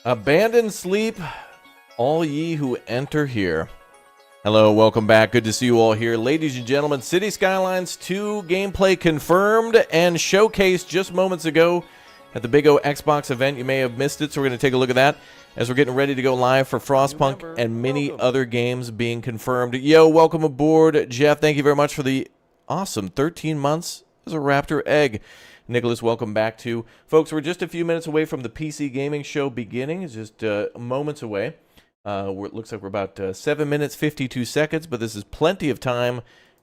Abandon sleep, all ye who enter here. Hello, welcome back. Good to see you all here. Ladies and gentlemen, City Skylines 2 gameplay confirmed and showcased just moments ago at the Big O Xbox event. You may have missed it, so we're going to take a look at that as we're getting ready to go live for Frostpunk and many other games being confirmed. Yo, welcome aboard. Jeff, thank you very much for the awesome 13 months as a Raptor egg. Nicholas, welcome back too. Folks, we're just a few minutes away from the PC Gaming Show beginning. It's just moments away. It looks like we're about 7 minutes, 52 seconds, but this is plenty of time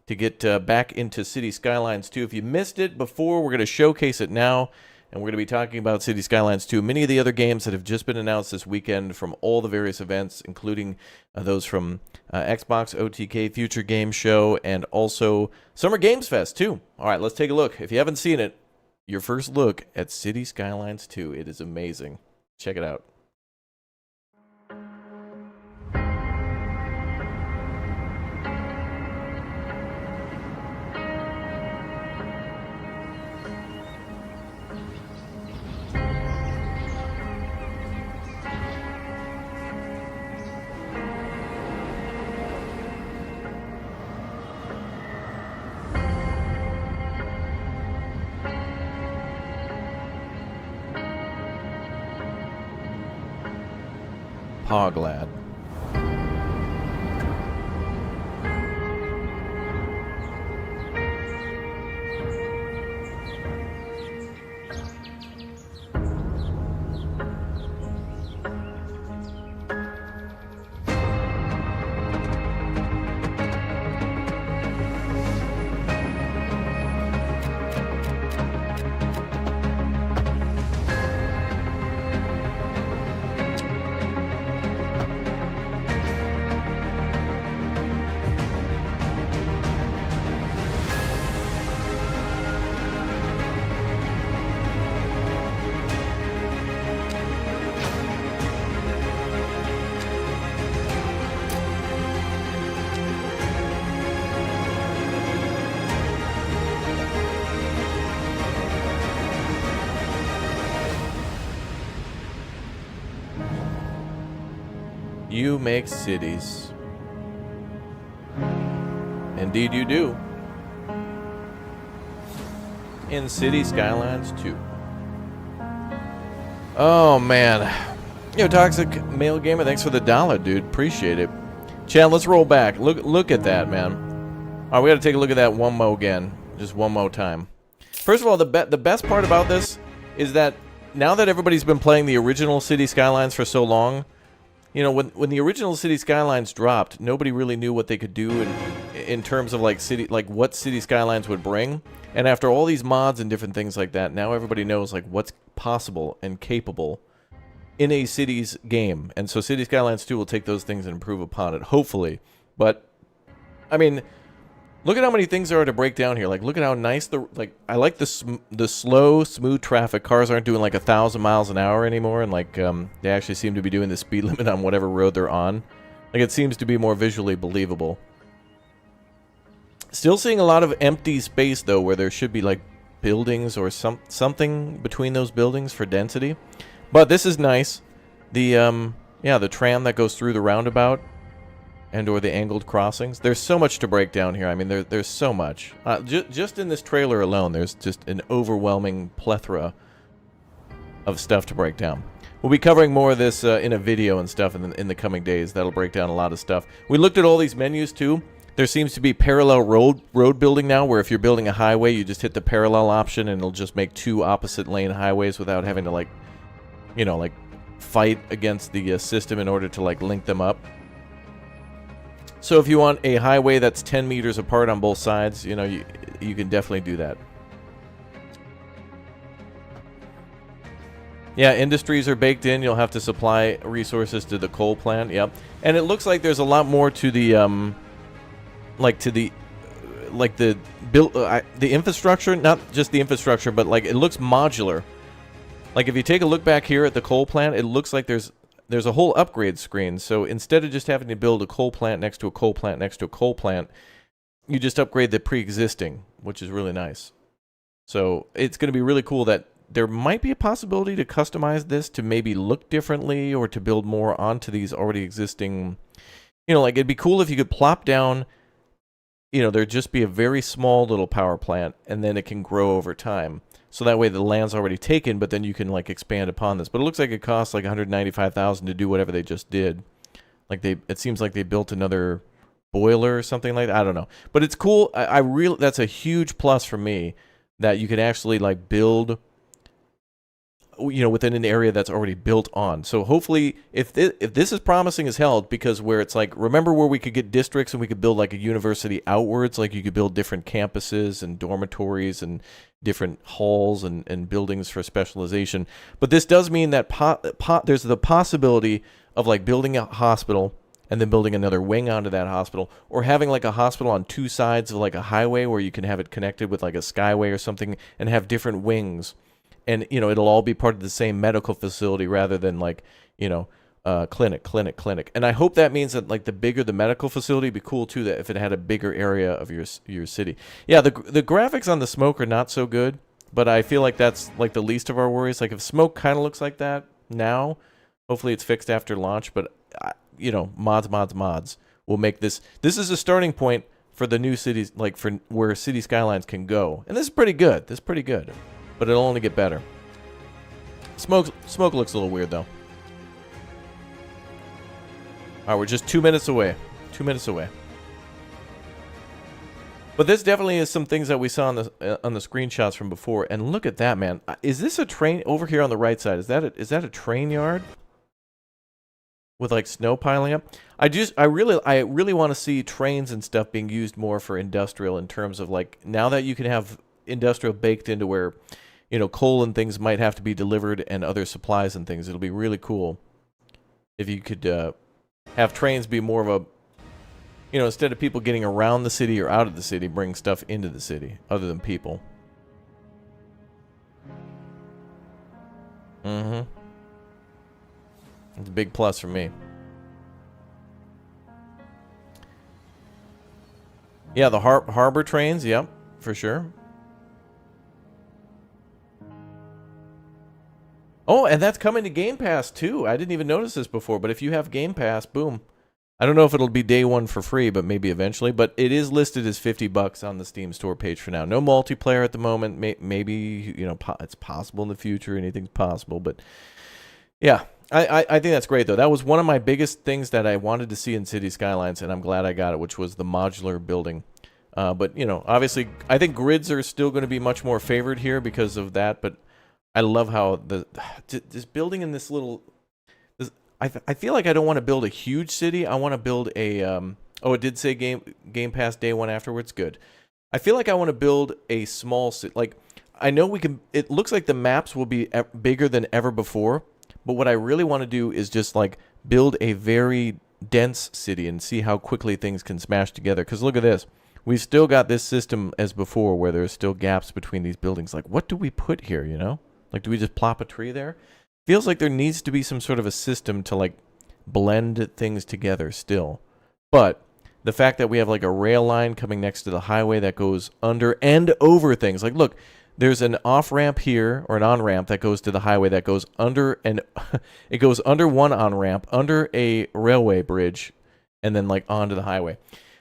to get back into City Skylines 2. If you missed it before, we're going to showcase it now, and we're going to be talking about City Skylines 2. Many of the other games that have just been announced this weekend from all the various events, including those from Xbox, OTK, Future Game Show, and also Summer Games Fest too. All right, let's take a look. If you haven't seen it, your first look at City Skylines 2. It is amazing. Check it out. Hoglad. You make cities. Indeed you do. In City Skylines 2. Oh, man. Yo, Toxic Male Gamer, thanks for the $1, dude. Appreciate it. Chad, let's roll back. Look at that, man. All right, we got to take a look at that one more again. Just one more time. First of all, the best part about this is that now that everybody's been playing the original City Skylines for so long, you know, when the original City Skylines dropped, nobody really knew what they could do in terms of like what City Skylines would bring. And after all these mods and different things like that, now everybody knows like what's possible and capable in a cities game. And so City Skylines 2 will take those things and improve upon it, hopefully. But I mean, look at how many things there are to break down here. Like, look at how nice I like the slow, smooth traffic. Cars aren't doing like 1,000 miles an hour anymore, and like they actually seem to be doing the speed limit on whatever road they're on. Like, it seems to be more visually believable. Still seeing a lot of empty space though, where there should be like buildings or something between those buildings for density. But this is nice. The the tram that goes through the roundabout. And or the angled crossings. There's so much to break down here. I mean, there's so much. Just in this trailer alone, there's just an overwhelming plethora of stuff to break down. We'll be covering more of this in a video and stuff in the coming days. That'll break down a lot of stuff. We looked at all these menus too. There seems to be parallel road building now, where if you're building a highway, you just hit the parallel option and it'll just make two opposite lane highways without having to like fight against the system in order to like link them up. So if you want a highway that's 10 meters apart on both sides, you know, you can definitely do that. Yeah, industries are baked in. You'll have to supply resources to the coal plant. Yep. And it looks like there's a lot more to the the infrastructure, not just the infrastructure, but like it looks modular. Like if you take a look back here at the coal plant, it looks like there's a whole upgrade screen. So instead of just having to build a coal plant next to a coal plant next to a coal plant, you just upgrade the pre-existing, which is really nice. So it's going to be really cool that there might be a possibility to customize this to maybe look differently or to build more onto these already existing. Like it'd be cool if you could plop down, there'd just be a very small little power plant and then it can grow over time. So that way the land's already taken, but then you can like expand upon this. But it looks like it costs like $195,000 to do whatever they just did. Like it seems like they built another boiler or something like that. I don't know. But it's cool. That's a huge plus for me that you can actually like build within an area that's already built on. So hopefully if this is promising as hell, because where it's like, remember where we could get districts and we could build like a university outwards, like you could build different campuses and dormitories and different halls and buildings for specialization. But this does mean that there's the possibility of like building a hospital and then building another wing onto that hospital, or having like a hospital on two sides of like a highway where you can have it connected with like a skyway or something and have different wings. And, it'll all be part of the same medical facility rather than like, clinic. And I hope that means that like the bigger the medical facility, it'd be cool too, that if it had a bigger area of your city. Yeah, the graphics on the smoke are not so good, but I feel like that's like the least of our worries. Like if smoke kind of looks like that now, hopefully it's fixed after launch, but mods will make this is a starting point for the new cities, like for where City Skylines can go. And this is pretty good. But it'll only get better. Smoke looks a little weird, though. All right, we're just 2 minutes away. 2 minutes away. But this definitely is some things that we saw on the screenshots from before. And look at that, man. Is this a train over here on the right side? Is that a train yard with like snow piling up? I really want to see trains and stuff being used more for industrial, in terms of like, now that you can have industrial baked into where coal and things might have to be delivered and other supplies and things. It'll be really cool if you could have trains be more of a, instead of people getting around the city or out of the city, bring stuff into the city other than people. It's a big plus for me. Yeah, the harbor trains, yep, for sure. Oh, and that's coming to Game Pass, too. I didn't even notice this before, but if you have Game Pass, boom. I don't know if it'll be day one for free, but maybe eventually. But it is listed as $50 on the Steam store page for now. No multiplayer at the moment. Maybe, it's possible in the future. Anything's possible. But, yeah, I think that's great, though. That was one of my biggest things that I wanted to see in City Skylines, and I'm glad I got it, which was the modular building. But, obviously, I think grids are still going to be much more favored here because of that, but I love how this building in this little. I feel like I don't want to build a huge city. I want to build a. It did say Game Pass day one afterwards. Good. I feel like I want to build a small city. Like I know we can. It looks like the maps will be bigger than ever before. But what I really want to do is just like build a very dense city and see how quickly things can smash together. Because look at this. We've still got this system as before where there's still gaps between these buildings. Like, what do we put here, Like, do we just plop a tree there? Feels like there needs to be some sort of a system to, like, blend things together still. But the fact that we have, like, a rail line coming next to the highway that goes under and over things. Like, look, there's an off-ramp here, or an on-ramp that goes to the highway that goes under, and it goes under one on-ramp, under a railway bridge, and then, like, onto the highway.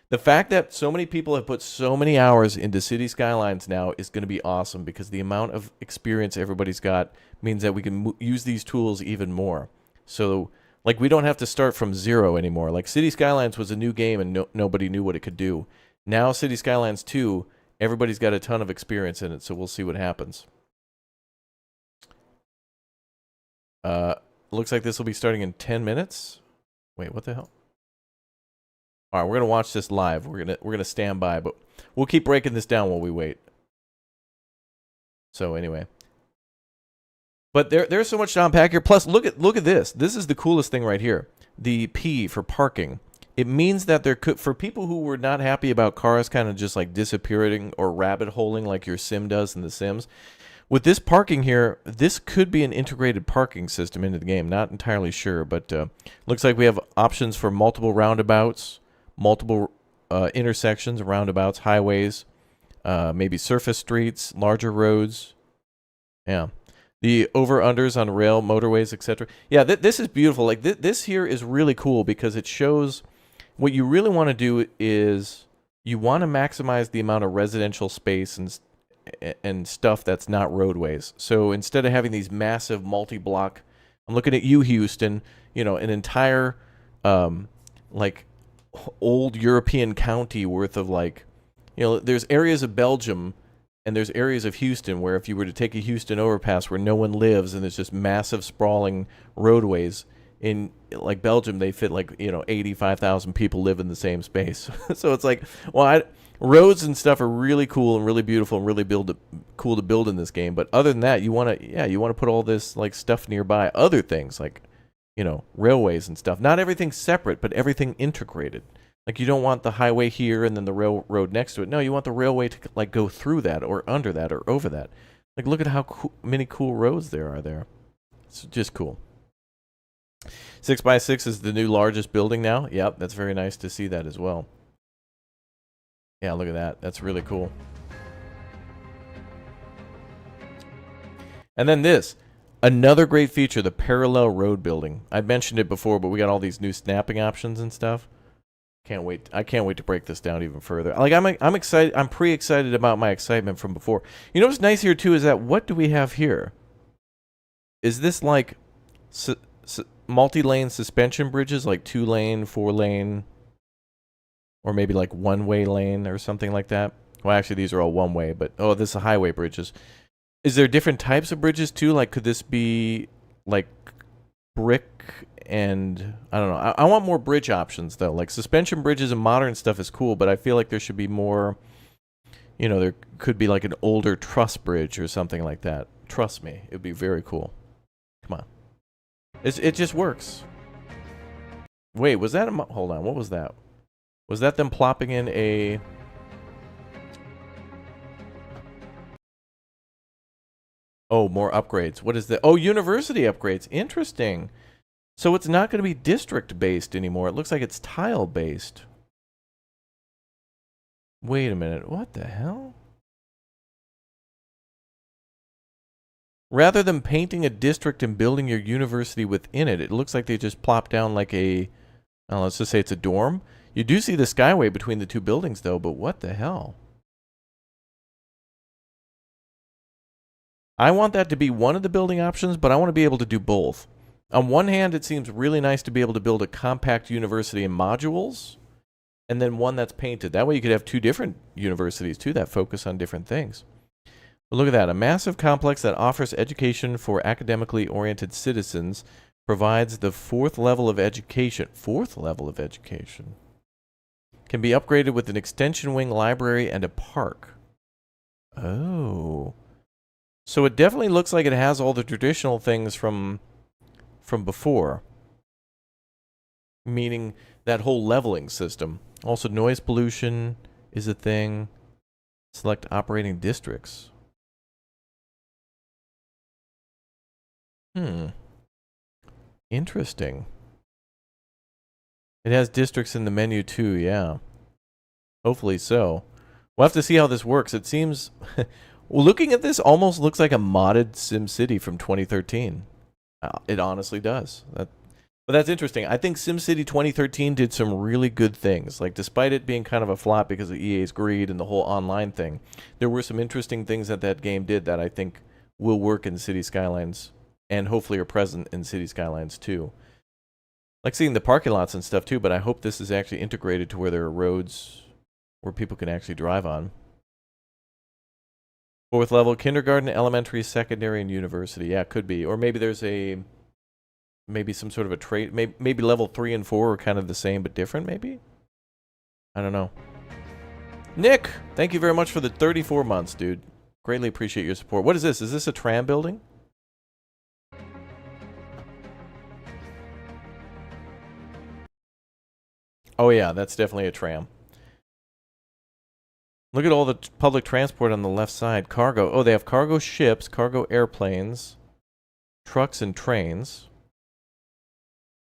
The fact that so many people have put so many hours into City Skylines now is going to be awesome, because the amount of experience everybody's got means that we can use these tools even more. So, like, we don't have to start from zero anymore. Like, City Skylines was a new game and nobody knew what it could do. Now, City Skylines 2, everybody's got a ton of experience in it, so we'll see what happens. Looks like this will be starting in 10 minutes. Wait, what the hell? All right, we're gonna watch this live. We're gonna stand by, but we'll keep breaking this down while we wait. So anyway, but there's so much to unpack here. Plus, look at this. This is the coolest thing right here. The P for parking. It means that there could, for people who were not happy about cars kind of just like disappearing or rabbit holing like your sim does in The Sims, with this parking here, this could be an integrated parking system into the game. Not entirely sure, but looks like we have options for multiple roundabouts, multiple intersections, roundabouts, highways, maybe surface streets, larger roads. Yeah. The over-unders on rail, motorways, etc. Yeah, this is beautiful. Like, this here is really cool because it shows what you really want to do is you want to maximize the amount of residential space and stuff that's not roadways. So instead of having these massive multi-block, I'm looking at you, Houston, you know, an entire, like, old European county worth of, like, you know, there's areas of Belgium and there's areas of Houston where if you were to take a Houston overpass where no one lives and there's just massive sprawling roadways, in like Belgium they fit like, you know, 85,000 people live in the same space. So it's like, well, roads and stuff are really cool and really beautiful and really cool to build in this game. But other than that, you want to put all this like stuff nearby, other things like, you know, railways and stuff. Not everything separate, but everything integrated. Like, you don't want the highway here and then the railroad next to it. No, you want the railway to, like, go through that or under that or over that. Like, look at how many cool roads there are there. It's just cool. 6x6 is the new largest building now. Yep, that's very nice to see that as well. Yeah, look at that. That's really cool. And then this. Another great feature, the parallel road building. I mentioned it before, but we got all these new snapping options and stuff. Can't wait. I can't wait to break this down even further. Like, I'm excited. I'm pre-excited about my excitement from before. You know what's nice here too is that what do we have here? Is this like multi-lane suspension bridges, like 2-lane, 4-lane, or maybe like 1-way lane or something like that? Well, actually, these are all 1-way, but oh, this is highway bridges. Is there different types of bridges too? Like, could this be like brick? And I don't know. I want more bridge options though. Like, suspension bridges and modern stuff is cool, but I feel like there should be more. You know, there could be like an older truss bridge or something like that. Trust me, it would be very cool. Come on, it just works. Wait, was that hold on? What was that? Was that them plopping in a? Oh, more upgrades. What is that? Oh, university upgrades. Interesting. So it's not going to be district-based anymore. It looks like it's tile-based. Wait a minute. What the hell? Rather than painting a district and building your university within it, it looks like they just plop down like a... let's just say it's a dorm. You do see the skyway between the two buildings, though, but what the hell? I want that to be one of the building options, but I want to be able to do both. On one hand, it seems really nice to be able to build a compact university in modules, and then one that's painted. That way you could have two different universities, too, that focus on different things. But look at that. A massive complex that offers education for academically oriented citizens provides the 4th level of education. 4th level of education. Can be upgraded with an extension wing, library, and a park. Oh. So it definitely looks like it has all the traditional things from before, meaning that whole leveling system. Also, noise pollution is a thing. Select operating districts. Interesting. It has districts in the menu too, yeah. Hopefully so. We'll have to see how this works. It seems... well, looking at this, almost looks like a modded SimCity from 2013. It honestly does. But that's interesting. I think SimCity 2013 did some really good things. Like, despite it being kind of a flop because of EA's greed and the whole online thing, there were some interesting things that game did that I think will work in City Skylines and hopefully are present in City Skylines too. Like seeing the parking lots and stuff too, but I hope this is actually integrated to where there are roads where people can actually drive on. 4th level, kindergarten, elementary, secondary, and university. Yeah, it could be. Or maybe there's maybe some sort of a trade. Maybe level 3 and 4 are kind of the same but different, maybe? I don't know. Nick, thank you very much for the 34 months, dude. Greatly appreciate your support. What is this? Is this a tram building? Oh yeah, that's definitely a tram. Look at all the public transport on the left side. Cargo. Oh, they have cargo ships, cargo airplanes, trucks and trains.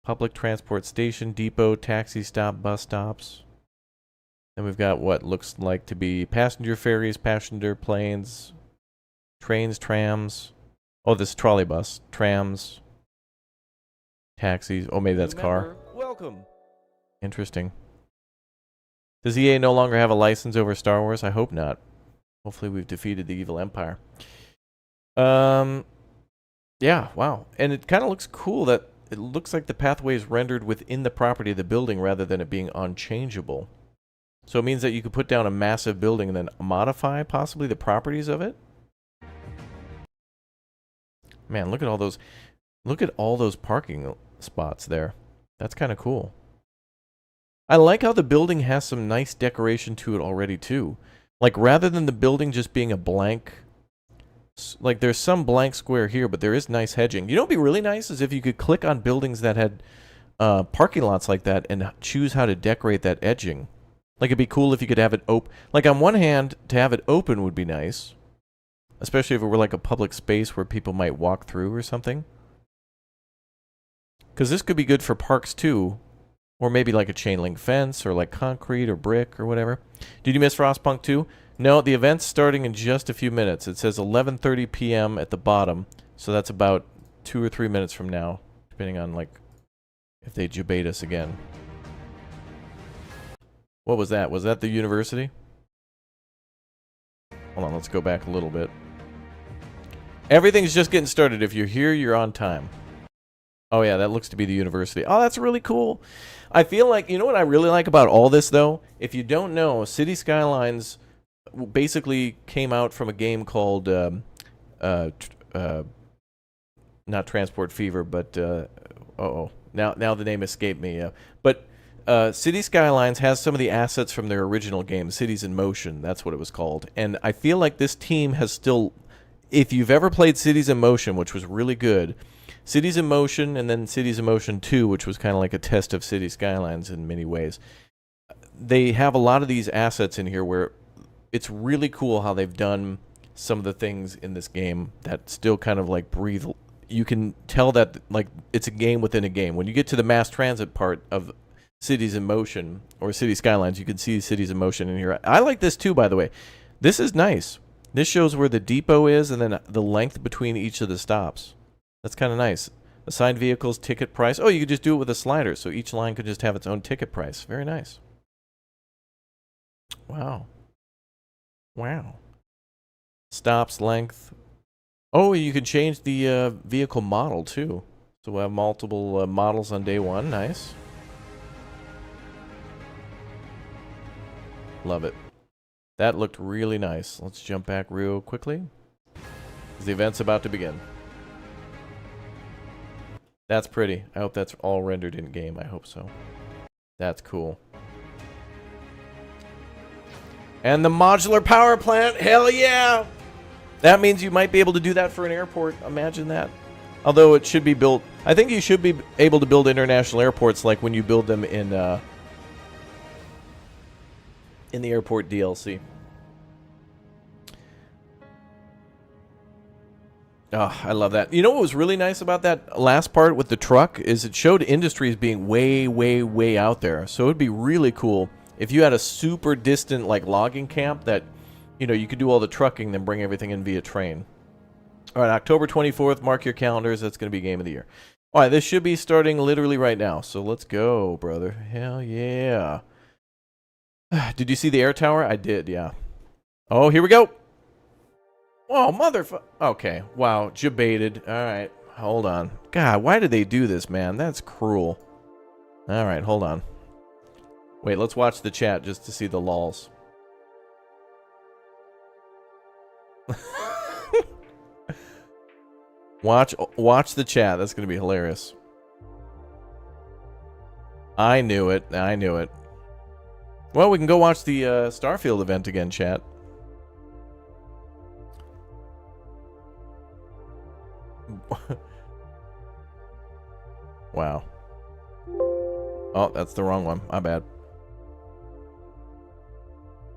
Public transport station, depot, taxi stop, bus stops. And we've got what looks like to be passenger ferries, passenger planes, trains, trams. Oh, this trolley bus, trams, taxis. Oh, maybe that's car. Welcome. Interesting. Does EA no longer have a license over Star Wars? I hope not. Hopefully we've defeated the evil empire. Yeah, wow. And it kind of looks cool that it looks like the pathway is rendered within the property of the building rather than it being unchangeable. So it means that you could put down a massive building and then modify possibly the properties of it. Man, look at all those parking spots there. That's kind of cool. I like how the building has some nice decoration to it already too. Like rather than the building just being a blank, like there's some blank square here, but there is nice hedging. You know what'd be really nice is if you could click on buildings that had parking lots like that and choose how to decorate that edging. Like it'd be cool if you could have it open. Like on one hand, to have it open would be nice. Especially if it were like a public space where people might walk through or something. Because this could be good for parks too. Or maybe like a chain link fence or like concrete or brick or whatever. Did you miss Frostpunk 2? No, the event's starting in just a few minutes. It says 11:30 p.m. at the bottom. So that's about 2 or 3 minutes from now. Depending on like if they debate us again. What was that? Was that the university? Hold on, let's go back a little bit. Everything's just getting started. If you're here, you're on time. Oh yeah, that looks to be the university. Oh, that's really cool. I feel like, you know what I really like about all this though? If you don't know, City Skylines basically came out from a game called not Transport Fever, but now the name escaped me. But City Skylines has some of the assets from their original game, Cities in Motion. That's what it was called. And I feel like this team has still, if you've ever played Cities in Motion, which was really good, Cities in Motion and then Cities in Motion 2, which was kind of like a test of City Skylines in many ways, they have a lot of these assets in here where it's really cool how they've done some of the things in this game that still kind of like breathe. You can tell that like it's a game within a game. When you get to the mass transit part of Cities in Motion or City Skylines, you can see Cities in Motion in here. I like this too, by the way. This is nice. This shows where the depot is and then the length between each of the stops. That's kind of nice. Assigned vehicles, ticket price. Oh, you could just do it with a slider, so each line could just have its own ticket price. Very nice. Wow. Wow. Stops, length. Oh, you can change the vehicle model too. So we'll have multiple models on day one. Nice. Love it. That looked really nice. Let's jump back real quickly. The event's about to begin. That's pretty. I hope that's all rendered in game. I hope so. That's cool. And the modular power plant. Hell yeah! That means you might be able to do that for an airport. Imagine that. Although it should be built. I think you should be able to build international airports like when you build them in the airport DLC. Oh, I love that. You know what was really nice about that last part with the truck is it showed industries being way, way, way out there. So it would be really cool if you had a super distant like logging camp that, you know, you could do all the trucking, then bring everything in via train. All right, October 24th, mark your calendars. That's going to be Game of the Year. All right, this should be starting literally right now. So let's go, brother. Hell yeah. Did you see the air tower? I did, yeah. Oh, here we go. Oh, motherfucker. Okay, wow, debated. All right, hold on. God, why did they do this, man? That's cruel. All right, hold on. Wait, let's watch the chat just to see the lols. Watch the chat. That's going to be hilarious. I knew it. I knew it. Well, we can go watch the Starfield event again, chat. Wow. Oh, that's the wrong one. My bad.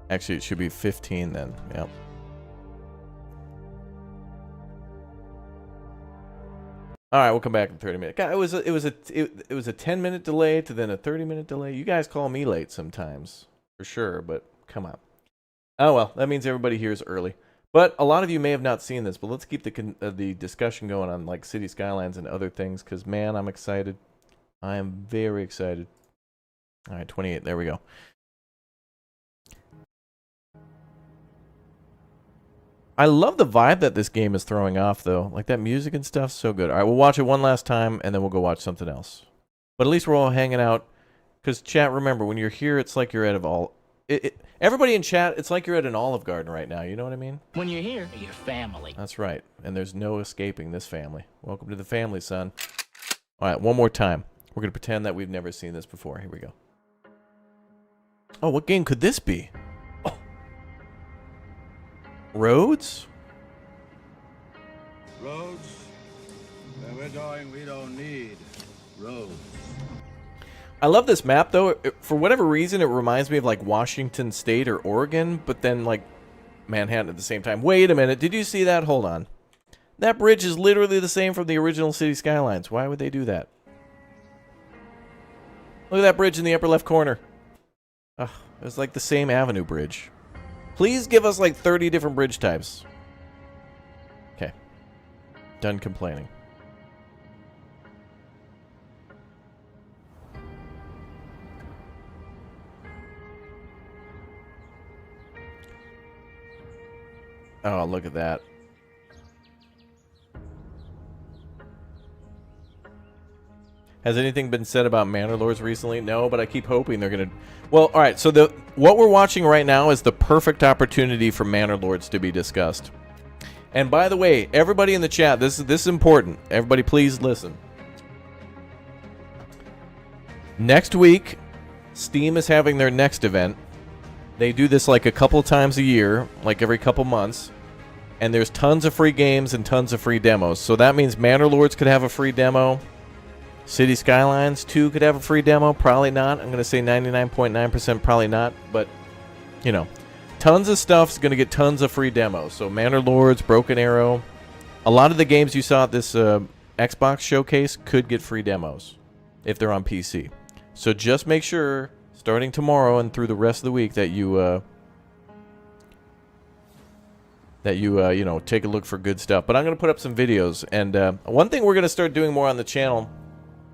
Actually, it should be 15 then. Yep. All right, we'll come back in 30 minutes. God, it was a 10-minute delay to then a 30-minute delay. You guys call me late sometimes, for sure, but come on. Oh well, that means everybody here is early. But a lot of you may have not seen this, but let's keep the discussion going on like City Skylines and other things, because man, I'm excited. I am very excited. All right, 28. There we go. I love the vibe that this game is throwing off, though. Like that music and stuff, so good. All right, we'll watch it one last time, and then we'll go watch something else. But at least we're all hanging out. Because chat, remember, when you're here, it's like you're at everybody in chat, it's like you're at an Olive Garden right now. You know what I mean? When you're here, you're family. That's right. And there's no escaping this family. Welcome to the family, son. All right, one more time. We're going to pretend that we've never seen this before. Here we go. Oh, what game could this be? Oh. Roads? Roads? Where we're going, we don't need roads. I love this map, though. For whatever reason, it reminds me of, like, Washington State or Oregon, but then, like, Manhattan at the same time. Wait a minute. Did you see that? Hold on. That bridge is literally the same from the original City Skylines. Why would they do that? Look at that bridge in the upper left corner. Ugh, it's like the same avenue bridge. Please give us, like, 30 different bridge types. Okay. Done complaining. Oh, look at that. Has anything been said about Manor Lords recently? No, but I keep hoping they're going to... Well, all right, so what we're watching right now is the perfect opportunity for Manor Lords to be discussed. And by the way, everybody in the chat, this is important. Everybody please listen. Next week, Steam is having their next event. They do this like a couple times a year, like every couple months. And there's tons of free games and tons of free demos. So that means Manor Lords could have a free demo. City Skylines 2 could have a free demo. Probably not. I'm going to say 99.9% probably not. But, you know, tons of stuff's going to get tons of free demos. So Manor Lords, Broken Arrow. A lot of the games you saw at this Xbox showcase could get free demos if they're on PC. So just make sure, starting tomorrow and through the rest of the week, that you you know, take a look for good stuff. But I'm going to put up some videos. And one thing we're going to start doing more on the channel,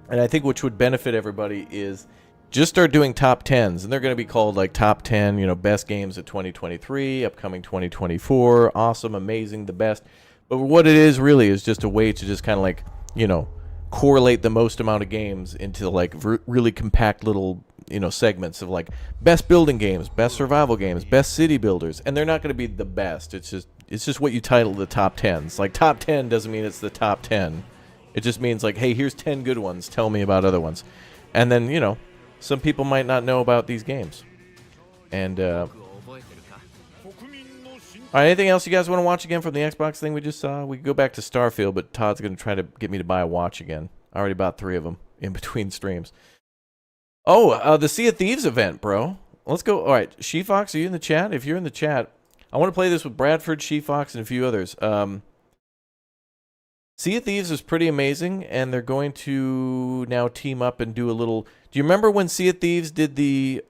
and I think which would benefit everybody, is just start doing top 10s. And they're going to be called like top 10, you know, best games of 2023, upcoming 2024, awesome, amazing, the best. But what it is really is just a way to just kind of like, you know, correlate the most amount of games into like really compact little, you know, segments of like best building games, best survival games, best city builders. And they're not going to be the best. It's just what you title the top 10s. Like top 10 doesn't mean it's the top 10. It just means like, hey, here's 10 good ones. Tell me about other ones. And then, you know, some people might not know about these games. And all right, anything else you guys want to watch again from the Xbox thing we just saw? We could go back to Starfield, but Todd's going to try to get me to buy a watch again. I already bought 3 of them in between streams. Oh, the Sea of Thieves event, bro. Let's go. All right, She-Fox, are you in the chat? If you're in the chat, I want to play this with Bradford, She-Fox, and a few others. Sea of Thieves is pretty amazing, and they're going to now team up and do a little... Do you remember when Sea of Thieves did the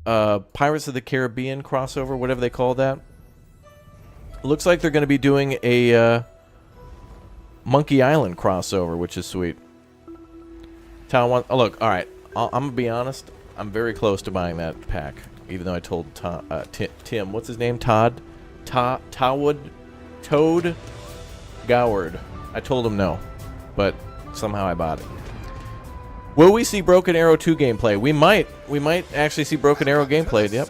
Pirates of the Caribbean crossover, whatever they call that? It looks like they're going to be doing a Monkey Island crossover, which is sweet. Oh, look, all right. I'm going to be honest. I'm very close to buying that pack, even though I told Tim, what's his name? Todd Goward. I told him no, but somehow I bought it. Will we see Broken Arrow 2 gameplay? We might actually see Broken Arrow gameplay. Yep.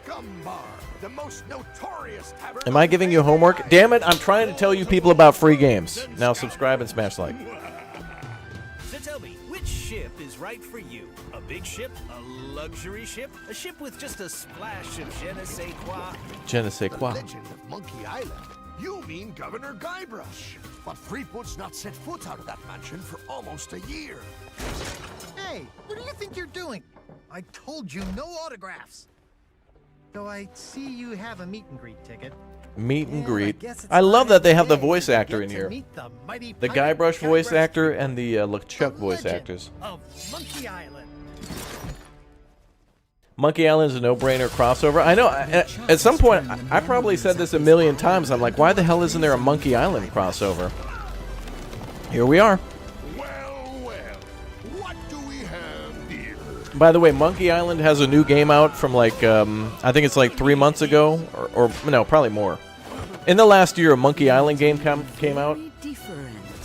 Am I giving you homework? Damn it, I'm trying to tell you people about free games. Now subscribe and smash like. So tell me, which ship is right for you? A big ship? A luxury ship? A ship with just a splash of je ne sais quoi? Je ne sais quoi. The legend of Monkey Island. You mean Governor Guybrush. But Fleetwood's not set foot out of that mansion for almost a year. Hey, what do you think you're doing? I told you no autographs. So I see you have a meet and greet ticket. Meet and greet. I love that they have the voice actor in here. The Guybrush voice actor and the LeChuck voice actors. Of Monkey Island. Monkey Island is a no-brainer crossover. I know. At some point, I probably said this a million times. I'm like, why the hell isn't there a Monkey Island crossover? Here we are. Well, what do we have here? By the way, Monkey Island has a new game out from like, I think it's like 3 months ago, or no, probably more. In the last year, a Monkey Island game came out.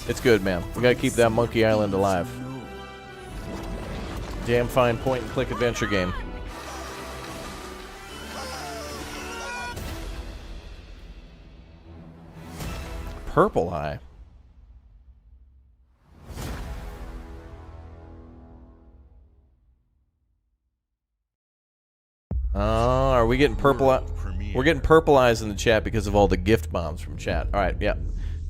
It's good, man. We gotta keep that Monkey Island alive. Damn fine point-and-click adventure game. Purple Eye. Oh, are we getting purple eye? We're getting purple eyes in the chat because of all the gift bombs from chat. All right, yeah.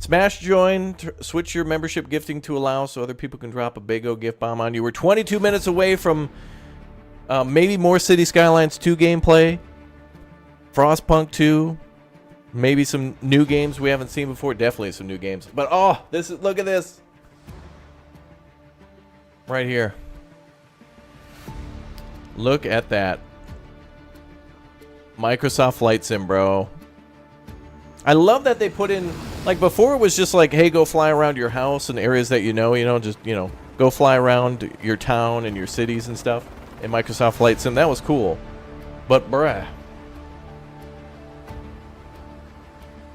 Smash join, switch your membership gifting to allow so other people can drop a big O gift bomb on you. We're 22 minutes away from maybe more City Skylines 2 gameplay, Frostpunk 2, maybe some new games we haven't seen before. Definitely some new games. But oh, look at this. Right here. Look at that. Microsoft Flight Sim, bro. I love that they put in, like, before it was just like, hey, go fly around your house and areas that you know, just, go fly around your town and your cities and stuff in Microsoft Flight Sim. That was cool. But, bruh,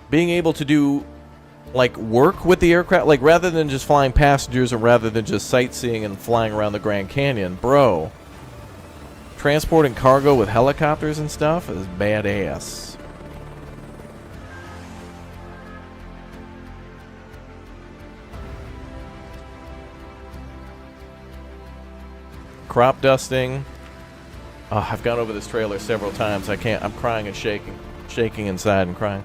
being able to do, like, work with the aircraft, like, rather than just flying passengers and rather than just sightseeing and flying around the Grand Canyon, bro, transporting cargo with helicopters and stuff is badass. Crop dusting. Oh, I've gone over this trailer several times. I can't. I'm crying and shaking inside and crying.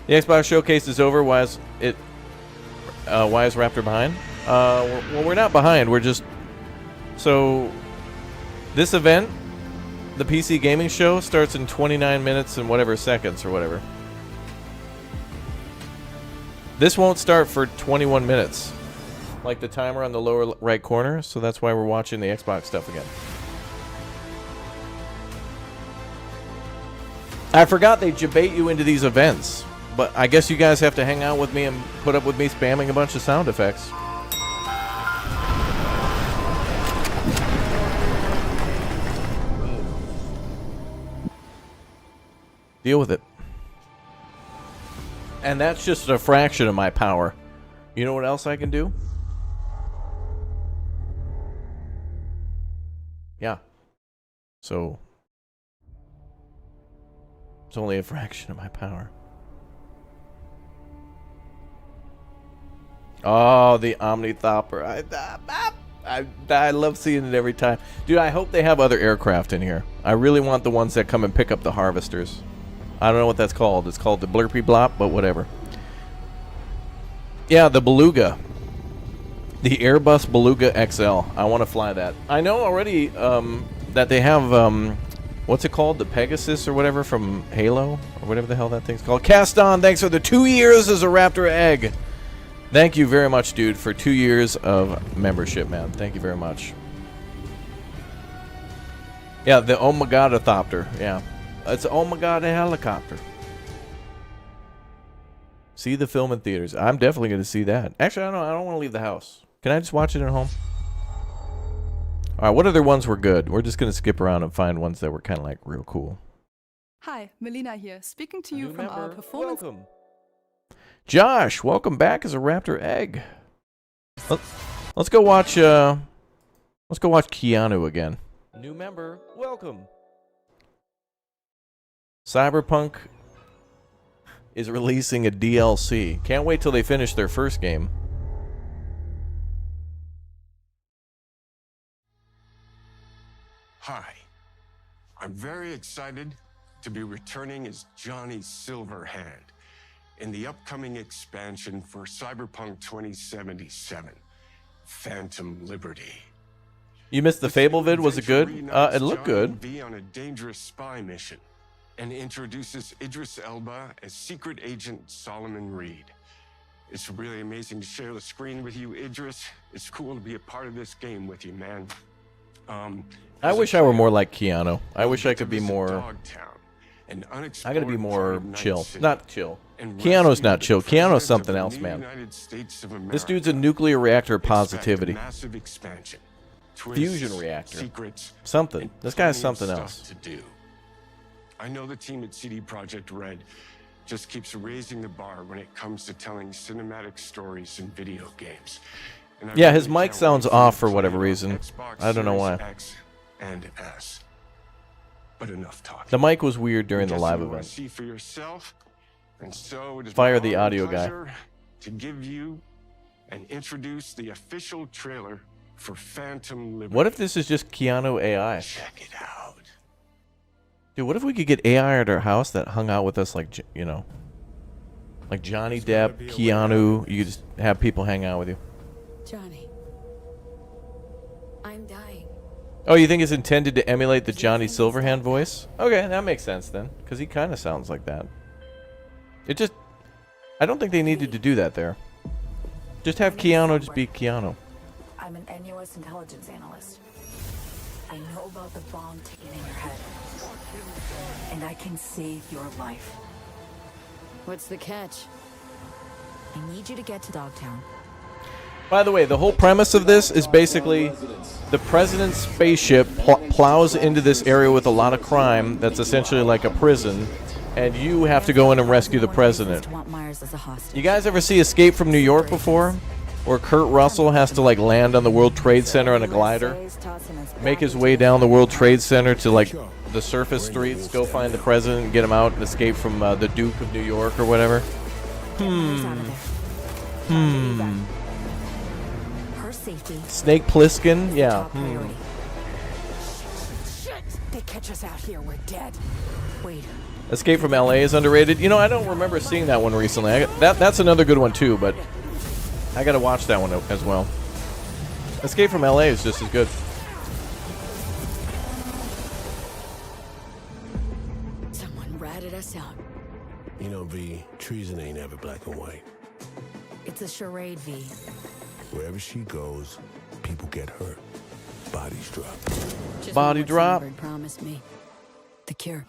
The Xbox showcase is over. Why is Raptor behind? Well, we're not behind. We're just... So, this event, the PC gaming show, starts in 29 minutes and whatever seconds or whatever. This won't start for 21 minutes. Like the timer on the lower right corner, so that's why we're watching the Xbox stuff again. I forgot they debate you into these events. But I guess you guys have to hang out with me and put up with me spamming a bunch of sound effects. Deal with it. And that's just a fraction of my power. You know what else I can do? Yeah. So, it's only a fraction of my power. Oh, the Omnithopter. I love seeing it every time. Dude, I hope they have other aircraft in here. I really want the ones that come and pick up the harvesters. I don't know what that's called. It's called the Blurpy Blop, but whatever. Yeah, the Beluga. The Airbus Beluga XL. I want to fly that. I know already that they have, what's it called? The Pegasus or whatever from Halo? Or whatever the hell that thing's called. Caston, thanks for the 2 years as a Raptor Egg. Thank you very much, dude, for 2 years of membership, man. Thank you very much. Yeah, the Oh My God Thopter. Yeah. It's Oh My God a helicopter. See the film in theaters. I'm definitely going to see that. Actually, I don't want to leave the house. Can I just watch it at home? All right, what other ones were good? We're just going to skip around and find ones that were kind of like real cool. Hi, Melina here, speaking to you from our performance... Welcome. Josh, welcome back as a Raptor Egg. Let's go watch Keanu again. New member, welcome. Cyberpunk is releasing a DLC. Can't wait till they finish their first game. Hi. I'm very excited to be returning as Johnny Silverhand in the upcoming expansion for Cyberpunk 2077, Phantom Liberty. You missed the Fable vid. Was it good? It looked good. Be on a dangerous spy mission. and introduces Idris Elba as Secret Agent Solomon Reed. It's really amazing to share the screen with you, Idris. It's cool to be a part of this game with you, man. I wish I were more like Keanu. I wish I could be more... I gotta be more chill. Not chill. Keanu's not chill. Keanu's something else, man. This dude's a nuclear reactor positivity. Fusion reactor. Something. This guy's something else. I know the team at CD Projekt Red just keeps raising the bar when it comes to telling cinematic stories in video games. Yeah, his mic sounds off for whatever reason. I don't know why. X and S. But enough talking. The mic was weird during the live event. See for yourself, and so it is Fire my the audio guy. pleasure to give you and introduce the official trailer for Phantom Liberty. What if this is just Keanu AI? Check it out. Dude, what if we could get AI at our house that hung out with us like, you know, like Johnny Depp, Keanu, you just have people hang out with you. Johnny, I'm dying. Oh, you think it's intended to emulate the Johnny Silverhand voice? Okay, that makes sense then, because he kind of sounds like that. It just, I don't think they needed to do that there. Just have Keanu just be Keanu. I'm an NUS intelligence analyst. I know about the bomb ticking in your head. And I can save your life. What's the catch? I need you to get to Dogtown. By the way, the whole premise of this is basically the president's spaceship plows into this area with a lot of crime that's essentially like a prison, and you have to go in and rescue the president. You guys ever see Escape from New York before? Where Kurt Russell has to like land on the World Trade Center on a glider, make his way down the World Trade Center to like the surface streets, go find the president and get him out and escape from the Duke of New York or whatever. Snake Plissken? Yeah. Shit! They catch us out here, we're dead. Wait. Escape from LA is underrated. You know, I don't remember seeing that one recently. That's another good one too, but I gotta watch that one as well. Escape from LA is just as good. Someone ratted us out. You know, V, treason ain't ever black and white. It's a charade, V. Wherever she goes, people get hurt. Bodies drop. Just Body what drop. Songbird promised me. The cure.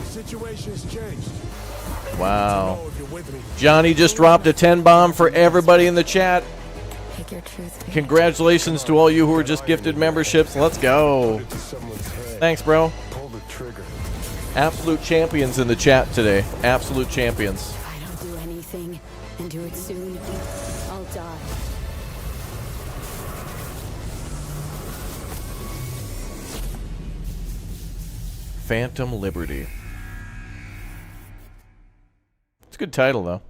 The situation has changed. Wow. Oh, if you're with me. Johnny just dropped a 10 bomb for everybody in the chat. Pick your truth, V. Congratulations to all you who were just gifted memberships. Let's go. Put it to someone's head. Thanks, bro. Pull the trigger. Absolute champions in the chat today. Absolute champions. If I don't do anything and do it soon, I'll die. Phantom Liberty. It's a good title, though.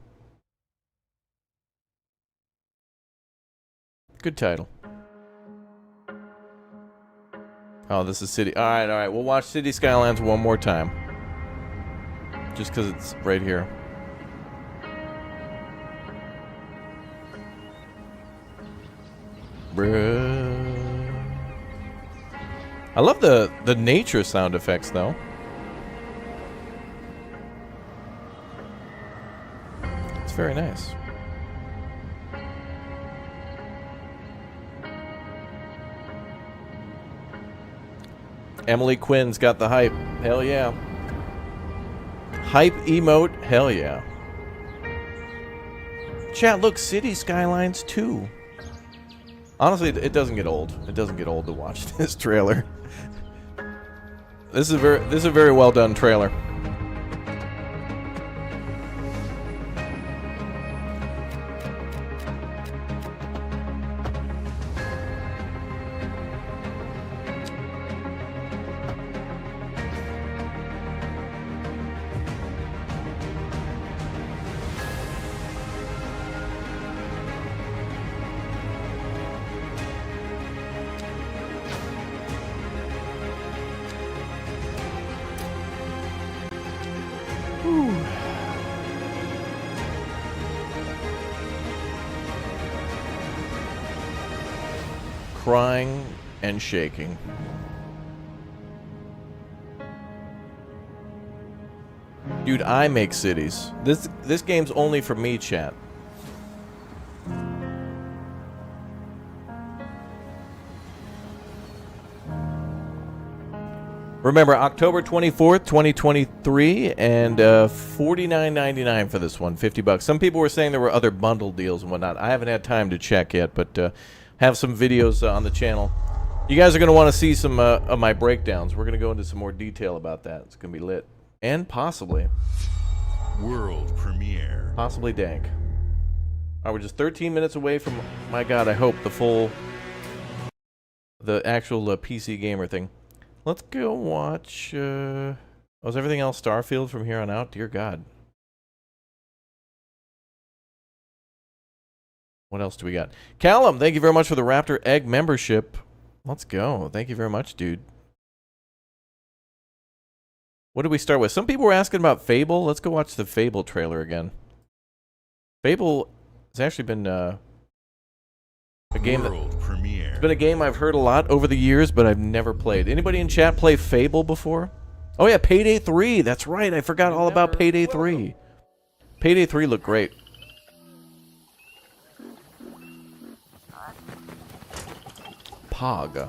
Good title. Oh, this is City. All right. We'll watch City Skylines one more time. Just because it's right here. Bruh. I love the nature sound effects, though. It's very nice. Emily Quinn's got the hype. Hell yeah. Hype emote. Hell yeah. Chat, look, City Skylines 2. Honestly, it doesn't get old. It doesn't get old to watch this trailer. This is a very well done trailer. Crying and shaking. Dude, I make cities. This game's only for me, chat. Remember, October 24th, 2023, and $49.99 for this one, $50. Some people were saying there were other bundle deals and whatnot. I haven't had time to check yet, but have some videos on the channel. You guys are going to want to see some of my breakdowns. We're going to go into some more detail about that. It's going to be lit. And possibly. World premiere. Possibly dank. All right, we're just 13 minutes away from, my God, I hope, the actual PC gamer thing. Let's go watch, oh, is everything else Starfield from here on out? Dear God. What else do we got? Callum, thank you very much for the Raptor Egg membership. Let's go. Thank you very much, dude. What did we start with? Some people were asking about Fable. Let's go watch the Fable trailer again. Fable has actually been a game it's been a game I've heard a lot over the years, but I've never played. Anybody in chat play Fable before? Oh yeah, Payday 3. That's right. I forgot all about Payday 3. Payday 3 looked great. Pog.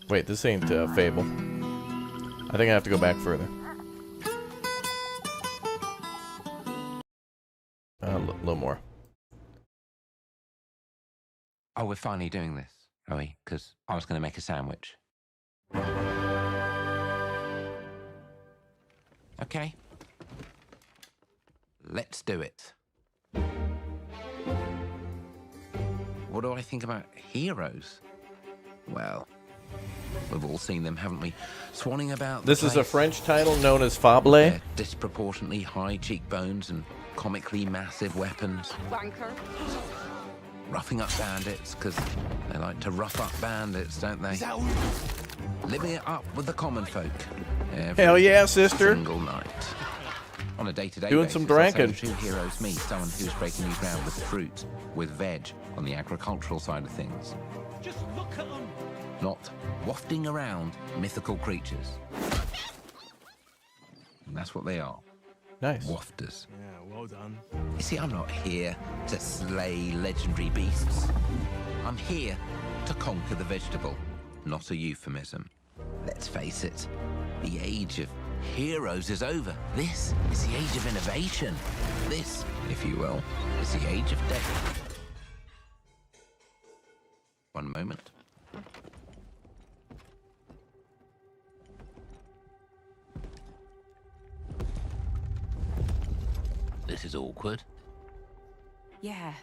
Wait, this ain't Fable. I think I have to go back further. A little more. Oh, we're finally doing this, are we? Because I was going to make a sandwich. Okay. Let's do it. What do I think about heroes? Well, we've all seen them, haven't we? Swanning about. This is a French title known as Fable. Their disproportionately high cheekbones and comically massive weapons. Wanker. Roughing up bandits, because they like to rough up bandits, don't they? Living it up with the common folk. Hell yeah, sister. Single night. On a day-to-day Doing basis, some drinking. two heroes meet, someone who's breaking new ground with fruit, with veg, on the agricultural side of things. Just look at them. Not wafting around mythical creatures. And that's what they are. Nice. Wafters. Yeah, well done. You see, I'm not here to slay legendary beasts. I'm here to conquer the vegetable, not a euphemism. Let's face it, the age of heroes is over. This is the age of innovation. This, if you will, is the age of death. One moment. This is awkward. Yeah.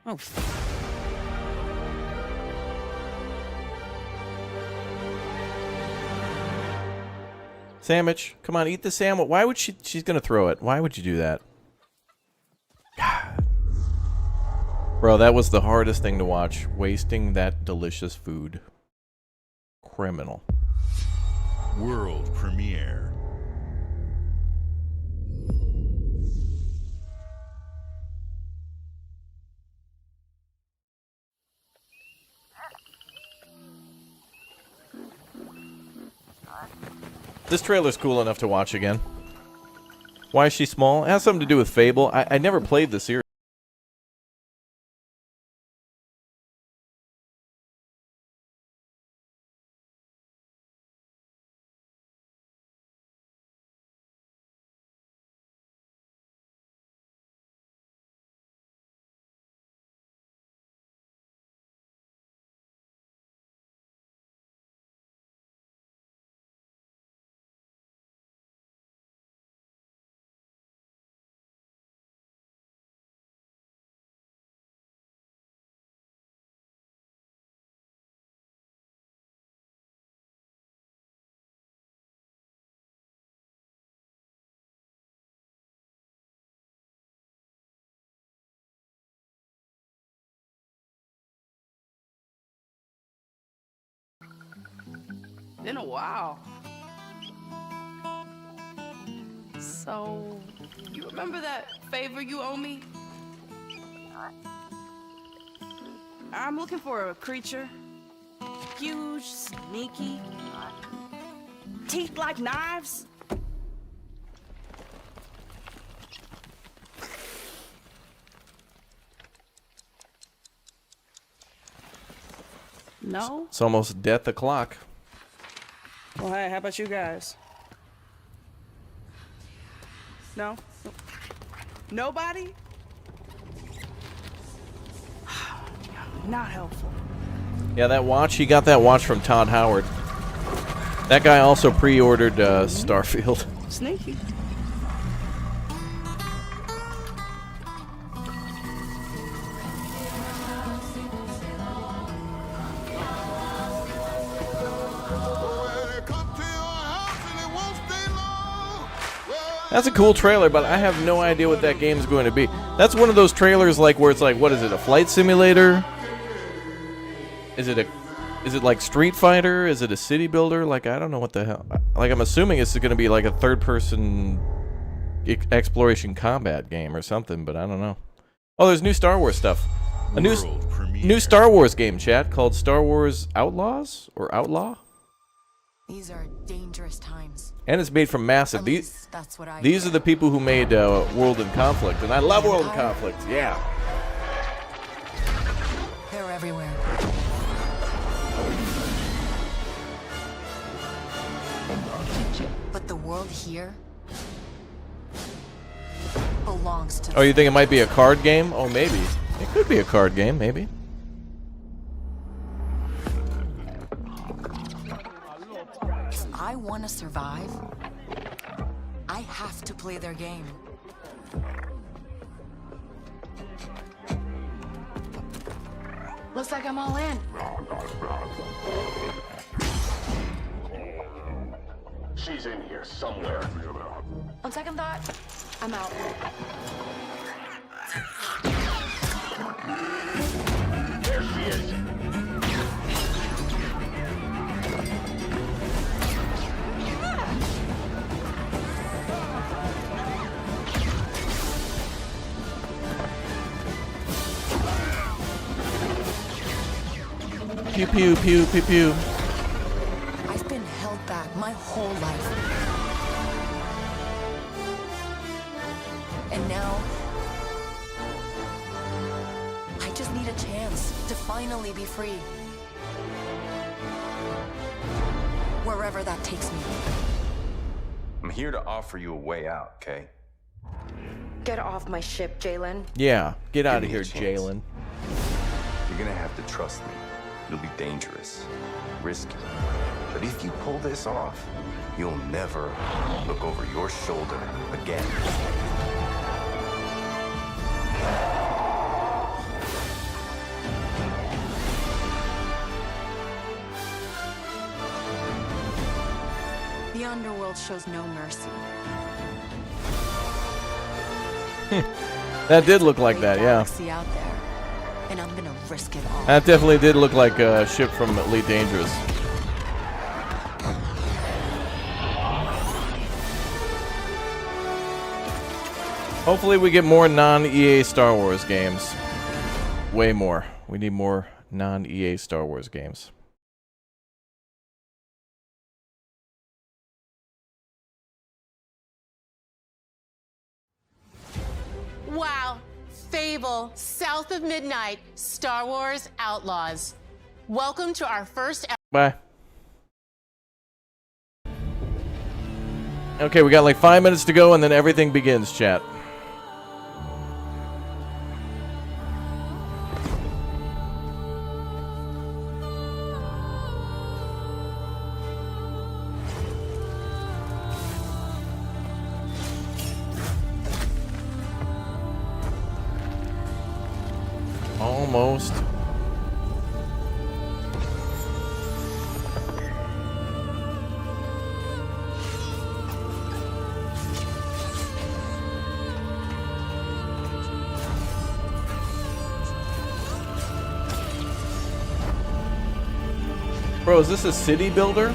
Oh. Sandwich. Come on, eat the sandwich. Why would she's gonna throw it. Why would you do that? God. Bro, that was the hardest thing to watch. Wasting that delicious food. Criminal. World premiere. This trailer's cool enough to watch again. Why is she small? It has something to do with Fable. I never played the series. Been a while. So, you remember that favor you owe me? I'm looking for a creature. Huge, sneaky, teeth like knives. No? It's almost death o'clock. Well, hey, how about you guys? No? Nobody? Not helpful. Yeah, that watch, he got that watch from Todd Howard. That guy also pre-ordered Starfield. Sneaky. That's a cool trailer, but I have no idea what that game is going to be. That's one of those trailers like where it's like, what is it, a flight simulator? Is it like Street Fighter? Is it a city builder? Like, I don't know what the hell. Like, I'm assuming it's going to be like a third-person exploration combat game or something, but I don't know. Oh, there's new Star Wars stuff. A new Star Wars game, chat, called Star Wars Outlaws or Outlaw. These are dangerous times. And it's made from Massive. That's what These are the people who made World in Conflict, and I love World in Conflict. Yeah. They're everywhere. But the world here belongs to. Oh, you think it might be a card game? Oh, maybe. It could be a card game, maybe. If I want to survive, I have to play their game. Looks like I'm all in. She's in here somewhere. On second thought, I'm out. There she is. Pew pew pew pew pew. I've been held back my whole life. And now, I just need a chance to finally be free. Wherever that takes me. I'm here to offer you a way out, okay? Get off my ship, Jalen. Yeah, get out of Give me here, a chance. Jalen. You're gonna have to trust me. It'll be dangerous, risky. But if you pull this off, you'll never look over your shoulder again. The underworld shows no mercy. That did look like that, yeah. Galaxy out there, and I'm gonna risk it all. That definitely did look like a ship from Elite Dangerous. Hopefully we get more non-EA Star Wars games. Way more. We need more non-EA Star Wars games. Wow. Fable, South of Midnight, Star Wars Outlaws. Welcome to our first... Bye. Okay, we got like 5 minutes to go and then everything begins, chat. Almost. Bro, is this a city builder?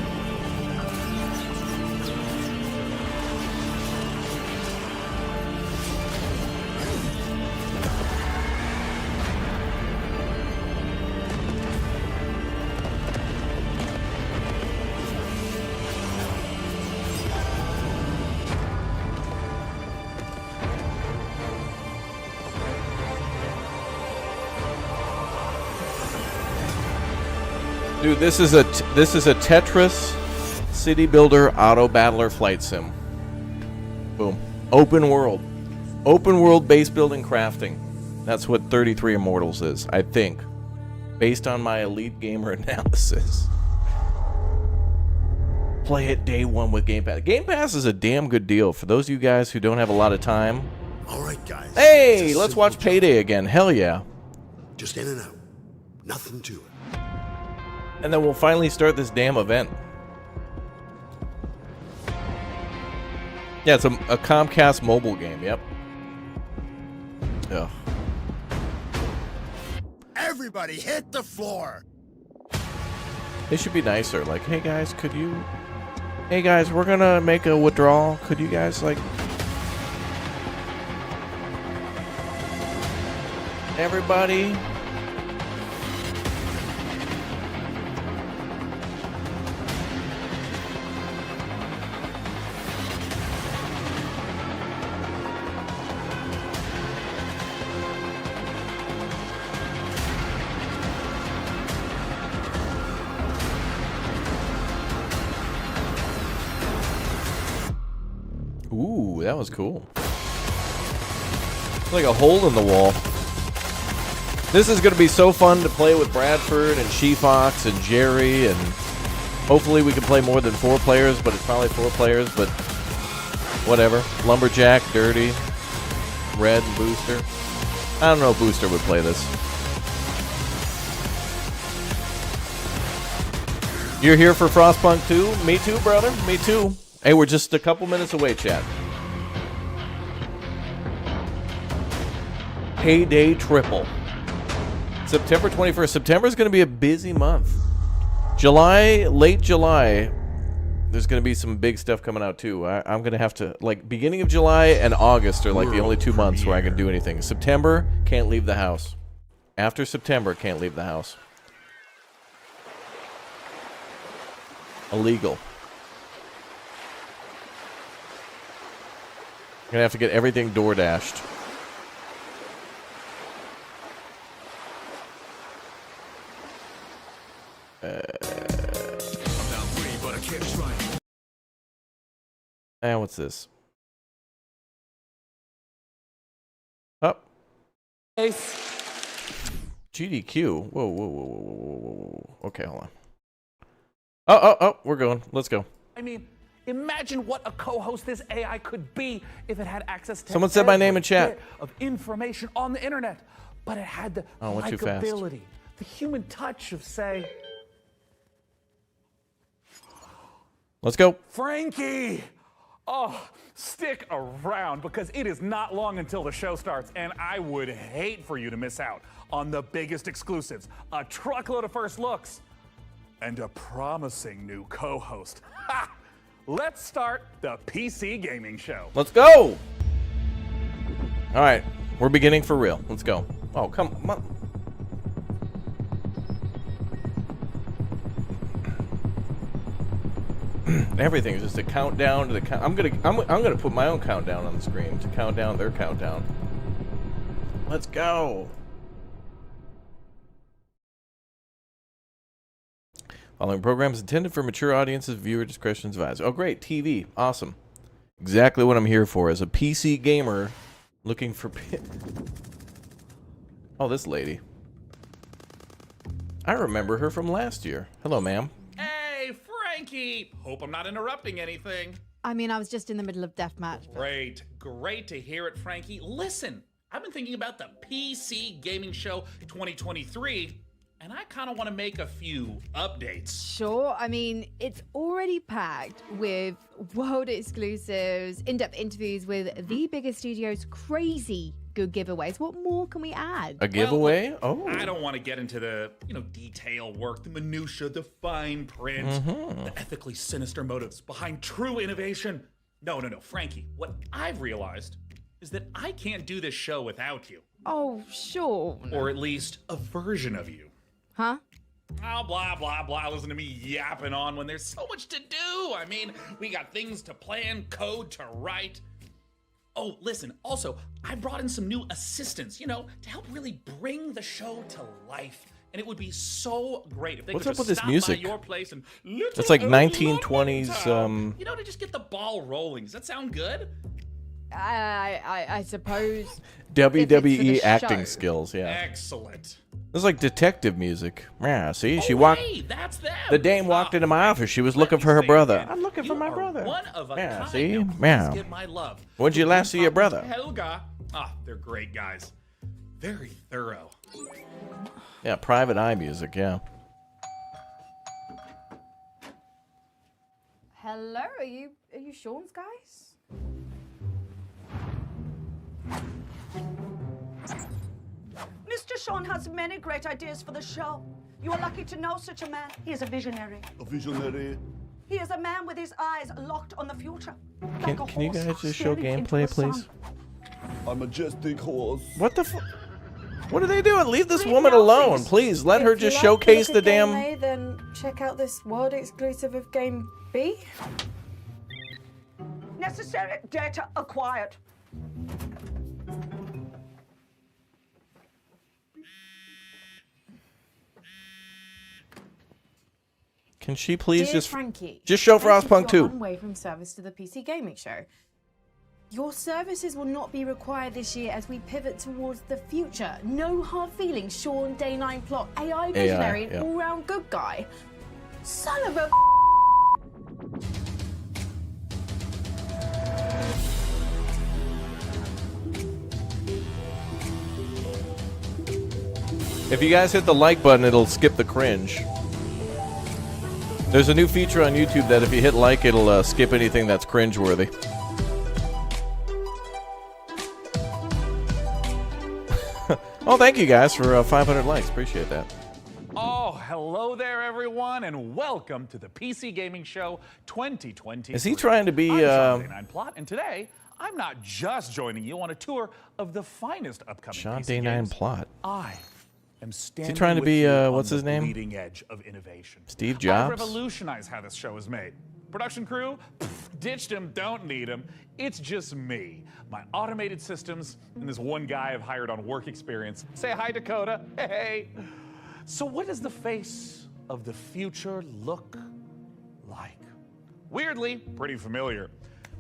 Dude, this is a Tetris City Builder Auto Battler Flight Sim. Boom. Open world base building crafting. That's what 33 Immortals is, I think, based on my Elite Gamer analysis. Play it day one with Gamepass. Gamepass is a damn good deal for those of you guys who don't have a lot of time. All right, guys. Hey, let's watch Payday again. Hell yeah. Just in and out. Nothing to it. And then we'll finally start this damn event. Yeah, it's a Comcast mobile game, yep. Ugh. Everybody hit the floor. They should be nicer. Like, hey guys, could you... Hey guys, we're gonna make a withdrawal. Could you guys, like... Everybody... Ooh, that was cool. It's like a hole in the wall. This is going to be so fun to play with Bradford and She-Fox and Jerry, and hopefully we can play more than 4 players, but it's probably 4 players, but whatever. Lumberjack, Dirty, Red, and Booster. I don't know if Booster would play this. You're here for Frostpunk too? Me too, brother. Me too. Hey, we're just a couple minutes away, chat. Payday Triple. September 21st. September is going to be a busy month. July, late July, there's going to be some big stuff coming out too. I'm going to have to, like, beginning of July and August are like the only 2 months where I can do anything. September, can't leave the house. After September, can't leave the house. Illegal. Gonna have to get everything door dashed. And what's this? Up. GDQ. Whoa. Okay, hold on. Oh, we're going. Let's go. I mean, imagine what a co-host this AI could be if it had access to Someone said my name in chat. bit of information on the internet, but it had the went too fast. likability, the human touch of, say, let's go. Frankie. Oh, stick around because it is not long until the show starts, and I would hate for you to miss out on the biggest exclusives, a truckload of first looks, and a promising new co-host. Ha! Let's start the PC gaming show. Let's go. All right, we're beginning for real. Let's go. Oh, come on. Everything is just a countdown to the count. I'm gonna put my own countdown on the screen to count down their countdown. Let's go. Following program is intended for mature audiences. Viewer discretion is advised. Oh, great. TV. Awesome. Exactly what I'm here for as a PC gamer looking for... Oh, this lady. I remember her from last year. Hello, ma'am. Hey, Frankie. Hope I'm not interrupting anything. I mean, I was just in the middle of deathmatch. Great to hear it, Frankie. Listen, I've been thinking about the PC Gaming Show 2023, and I kind of want to make a few updates. Sure. I mean, it's already packed with world exclusives, in-depth interviews with the biggest studios, crazy good giveaways. What more can we add? A giveaway? Well, I don't want to get into the, detail work, the minutia, the fine print, the ethically sinister motives behind true innovation. No, Frankie, what I've realized is that I can't do this show without you. Oh, sure. Or at least a version of you. Huh? Oh, blah, blah, blah. Listen to me yapping on when there's so much to do. I mean, we got things to plan, code to write. Oh, listen, also, I brought in some new assistants, to help really bring the show to life And it would be so great if they What's could up with just this stop music? by your place and It's like 1920s. you know, to just get the ball rolling. Does that sound good? I suppose. WWE the acting show. skills. Yeah. Excellent. It's like detective music. Yeah. See, she walked. Hey, that's them. The dame walked into my office. She was looking for her brother. I'm looking for my You are brother. One of a Yeah. kind. See. Now, please Yeah. give my love. When'd you last see your brother? Helga. Ah, they're great guys. Very thorough. Yeah. Private eye music. Yeah. Hello, are you Sean's guys? Mr. Sean has many great ideas for the show. You are lucky to know such a man. He is a visionary. A visionary. He is a man with his eyes locked on the future. Can you guys just show gameplay, please? A majestic horse. What the What are they doing? Leave this woman alone, please. Let her just showcase the damn. A, then check out this world exclusive of Game B. Necessary data acquired. Can she please Dear just Frankie, show thank you Frostpunk for your 2? unwavering service to the PC gaming show. Your services will not be required this year as we pivot towards the future. No hard feelings, Sean, Day 9 plot, AI visionary, and yeah. all-round good guy. Son of a... If you guys hit the like button, it'll skip the cringe. There's a new feature on YouTube that if you hit like, it'll skip anything that's cringeworthy. Oh, thank you guys for 500 likes. Appreciate that. Oh, hello there, everyone, and welcome to the PC Gaming Show 2020. Is he trying to be? I'm Sean Day 9 Plot, and today I'm not just joining you on a tour of the finest upcoming Sean PC Day 9 games. Plot. I am standing trying to with be, you on what's his the name? leading edge of innovation. Steve I Jobs? revolutionize how this show is made. Production crew, ditched him, don't need him. It's just me, my automated systems, and this one guy I've hired on work experience. Say hi, Dakota. Hey. So what does the face of the future look like? Weirdly, pretty familiar.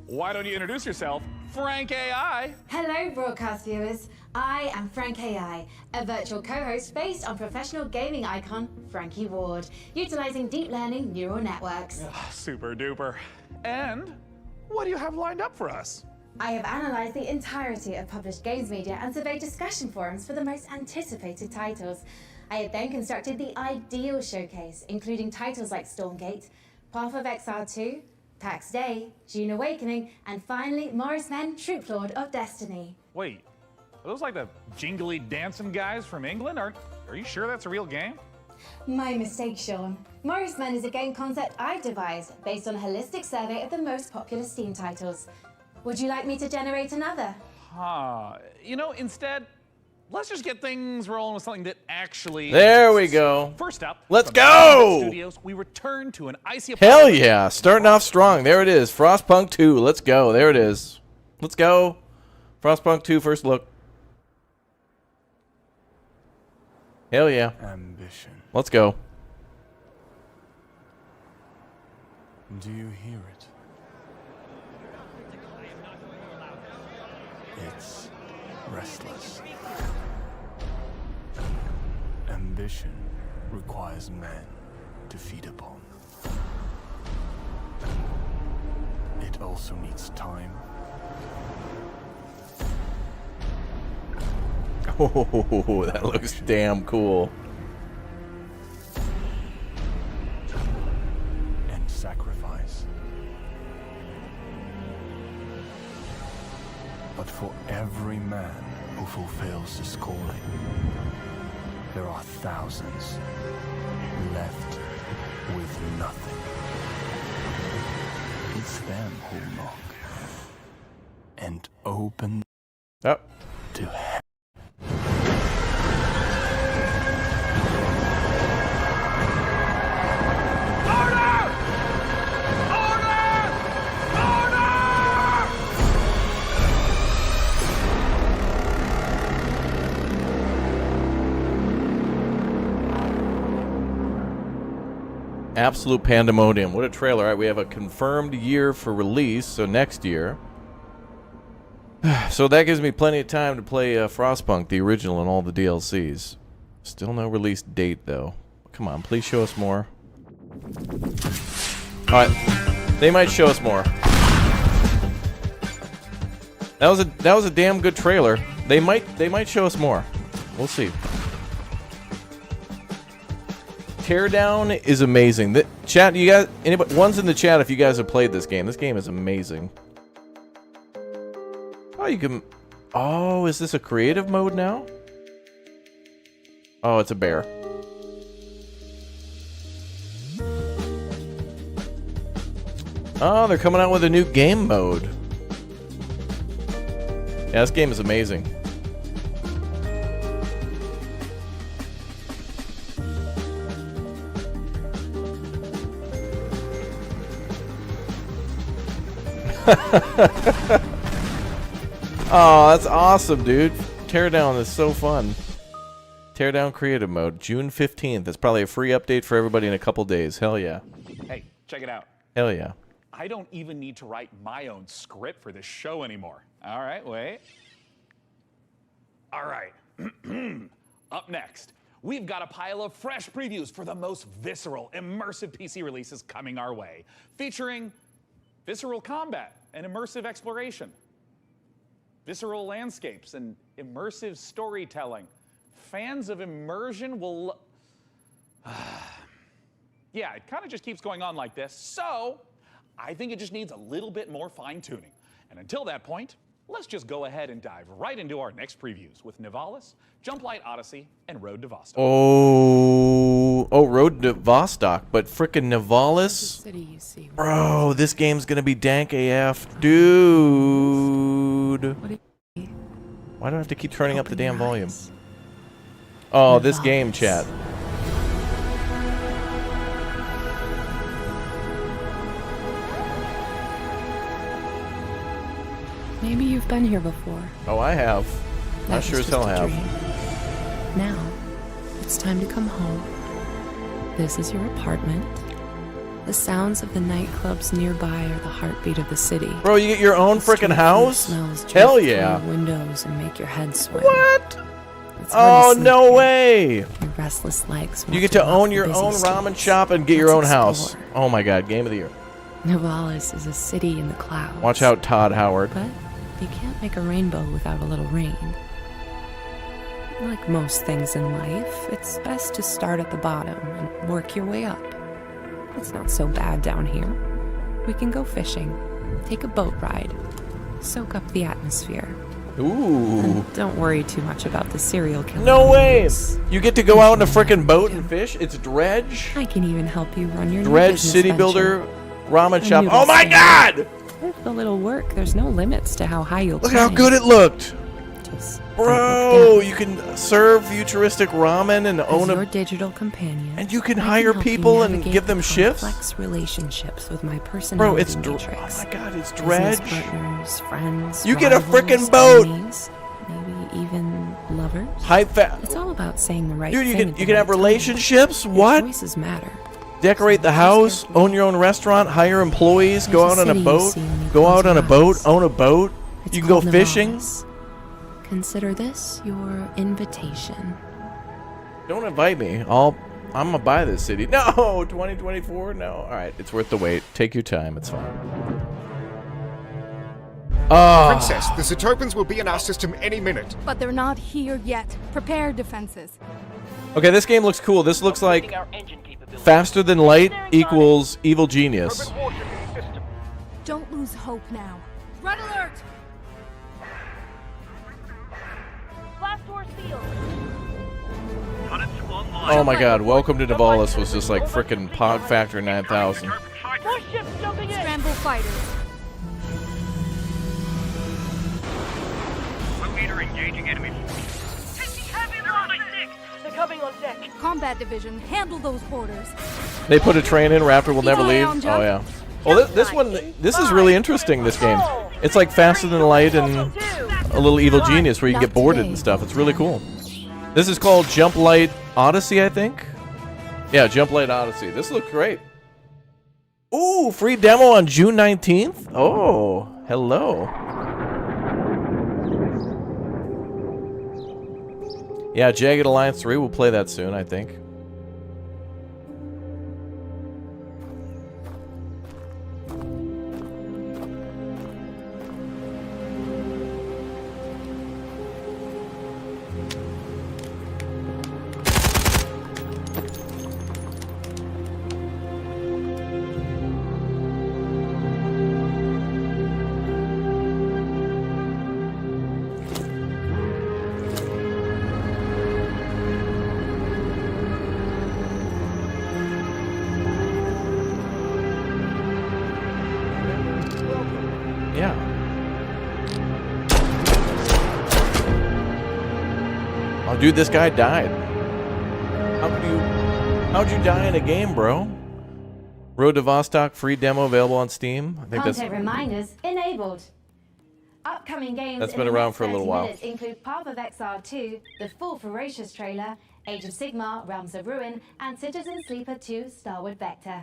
Why don't you introduce yourself, Frank AI? Hello, broadcast viewers. I am Frank AI, a virtual co-host based on professional gaming icon Frankie Ward, utilizing deep learning neural networks. Super duper. And what do you have lined up for us? I have analyzed the entirety of published games media and surveyed discussion forums for the most anticipated titles. I have then constructed the ideal showcase, including titles like Stormgate, Path of Exile 2, PAX Day, June Awakening, and finally Morris Men, Troop Lord of Destiny. Wait, are those like the jingly dancing guys from England? Are you sure that's a real game? My mistake, Sean. Morris Men is a game concept I devised based on a holistic survey of the most popular Steam titles. Would you like me to generate another? You know, instead, let's just get things rolling with something that actually There we exists. go. First up, Let's from go! Studios, we return to an icy Hell yeah. Starting off strong. There it is. Frostpunk 2. Let's go. There it is. Let's go. Frostpunk 2 first look. Hell yeah. Ambition. Let's go. Do you hear it? It's restless. Ambition requires men to feed upon. It also needs time. Oh, that looks damn cool. And sacrifice. But for every man who fulfills this calling, there are thousands left with nothing. It's them who knock and open to heaven. Absolute pandemonium. What a trailer. All right, we have a confirmed year for release, so next year. So that gives me plenty of time to play Frostpunk, the original, and all the DLCs. Still no release date, though. Come on, please show us more. Alright. They might show us more. That was a damn good trailer. They might show us more. We'll see. Teardown is amazing. Chat, you guys, anybody, one's in the chat if you guys have played this game. This game is amazing. Oh, you can. Oh, is this a creative mode now? Oh, it's a bear. Oh, they're coming out with a new game mode. Yeah, this game is amazing. Oh, that's awesome, dude. Teardown is so fun. Teardown creative mode, June 15th. That's probably a free update for everybody in a couple days. Hell yeah. Hey, check it out. Hell yeah. I don't even need to write my own script for this show anymore. All right, wait. All right. Up next, we've got a pile of fresh previews for the most visceral, immersive PC releases coming our way, featuring visceral combat and immersive exploration, visceral landscapes and immersive storytelling. Fans of immersion will... Yeah, it kind of just keeps going on like this, so I think it just needs a little bit more fine-tuning. And until that point, let's just go ahead and dive right into our next previews with Nivalis, Jumplight Odyssey, and Road to Vostok. Oh, Road to Vostok, but frickin' Nivalis? Bro, this game's gonna be dank AF. Dude. Why do I have to keep turning up the damn volume? Oh, this game, chat. Maybe you've been here before. Oh, I have. I That sure was as hell just a have. dream. Now, it's time to come home. This is your apartment. The sounds of the nightclubs nearby are the heartbeat of the city. Bro, you get your own frickin' house? Hell yeah. Windows and make your head swim. What? It's hard Oh, to no sleep here. way. Your restless legs. You want get to walk own the your busy own ramen streets. shop and get your own Let's house. explore. Oh my god, game of the year. Nivalis is a city in the clouds. Watch out, Todd Howard. But you can't make a rainbow without a little rain. Like most things in life, it's best to start at the bottom and work your way up. It's not so bad down here. We can go fishing, take a boat ride, soak up the atmosphere. Ooh. And don't worry too much about the serial killer. No way! You get to go out in a frickin' boat and fish? It's Dredge? I can even help you run your new Dredge business City venture. Builder Ramen And Shop. you Oh will my stay. god! With a little work, there's no limits to how high you'll Look how climb. good it looked! Just Bro, you can serve futuristic ramen and own your a... digital companion. And you can I hire help you people and navigate give them the shifts? complex relationships with my Bro, personality it's matrix. Oh my god, it's Business Dredge. partners, friends, You get a rivals, frickin' boat! enemies, maybe even lovers. It's all about saying the right Dude, you thing can at you the can have right time. relationships? Your What? choices matter. Decorate the house, own your own restaurant, hire employees, go out on a city you boat, see when you go close out on your a boat, eyes. own a boat. It's You can go called fishing. Nivalis. Consider this your invitation. Don't invite me. I'm gonna buy this city. No, 2024. No. All right, it's worth the wait. Take your time. It's fine. Princess, the Zetopans will be in our system any minute. But they're not here yet. Prepare defenses. Okay, this game looks cool. This looks like faster than light equals evil genius. Don't lose hope now. Red alert! Blast door sealed. Oh my god, Welcome to Nivalis was just like frickin' Pog Factor 9000. More ships jumping in. Scramble fighters. Leader engaging enemy. Taking heavy loss. They're coming on deck. Combat division, handle those boarders. They put a train in, Raptor will never Keep leave. an eye on Oh jump. yeah. Well, this is really interesting, this game. It's like faster than light and a little evil genius where you can get boarded and stuff. It's really cool. This is called Jump Light Odyssey, I think. Yeah, Jump Light Odyssey. This looks great. Ooh, free demo on June 19th? Oh, hello. Yeah, Jagged Alliance 3, we'll play that soon, I think. Dude, this guy died. How'd you die in a game, bro? Road to Vostok free demo available on Steam. I think Content reminders enabled. Upcoming games that's in been the around next for a little 30 while. minutes include Path of Exile 2, the full Ferocious trailer, Age of Sigmar, Realms of Ruin, and Citizen Sleeper 2 Starward Vector.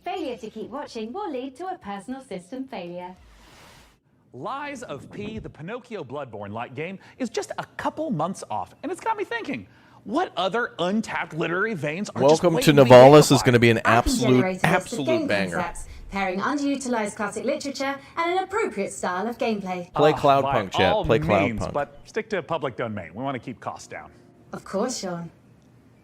Failure to keep watching will lead to a personal system failure. Lies of P, the Pinocchio Bloodborne-like game, is just a couple months off, and it's got me thinking, what other untapped literary veins are Welcome just to waiting Nivalis be is going to be an App-generated absolute game banger. concepts, pairing underutilized classic literature and an appropriate style of gameplay. Play By Cloudpunk, chat. all Play means, Cloudpunk. but stick to public domain. We want to keep costs down. Of course, Sean.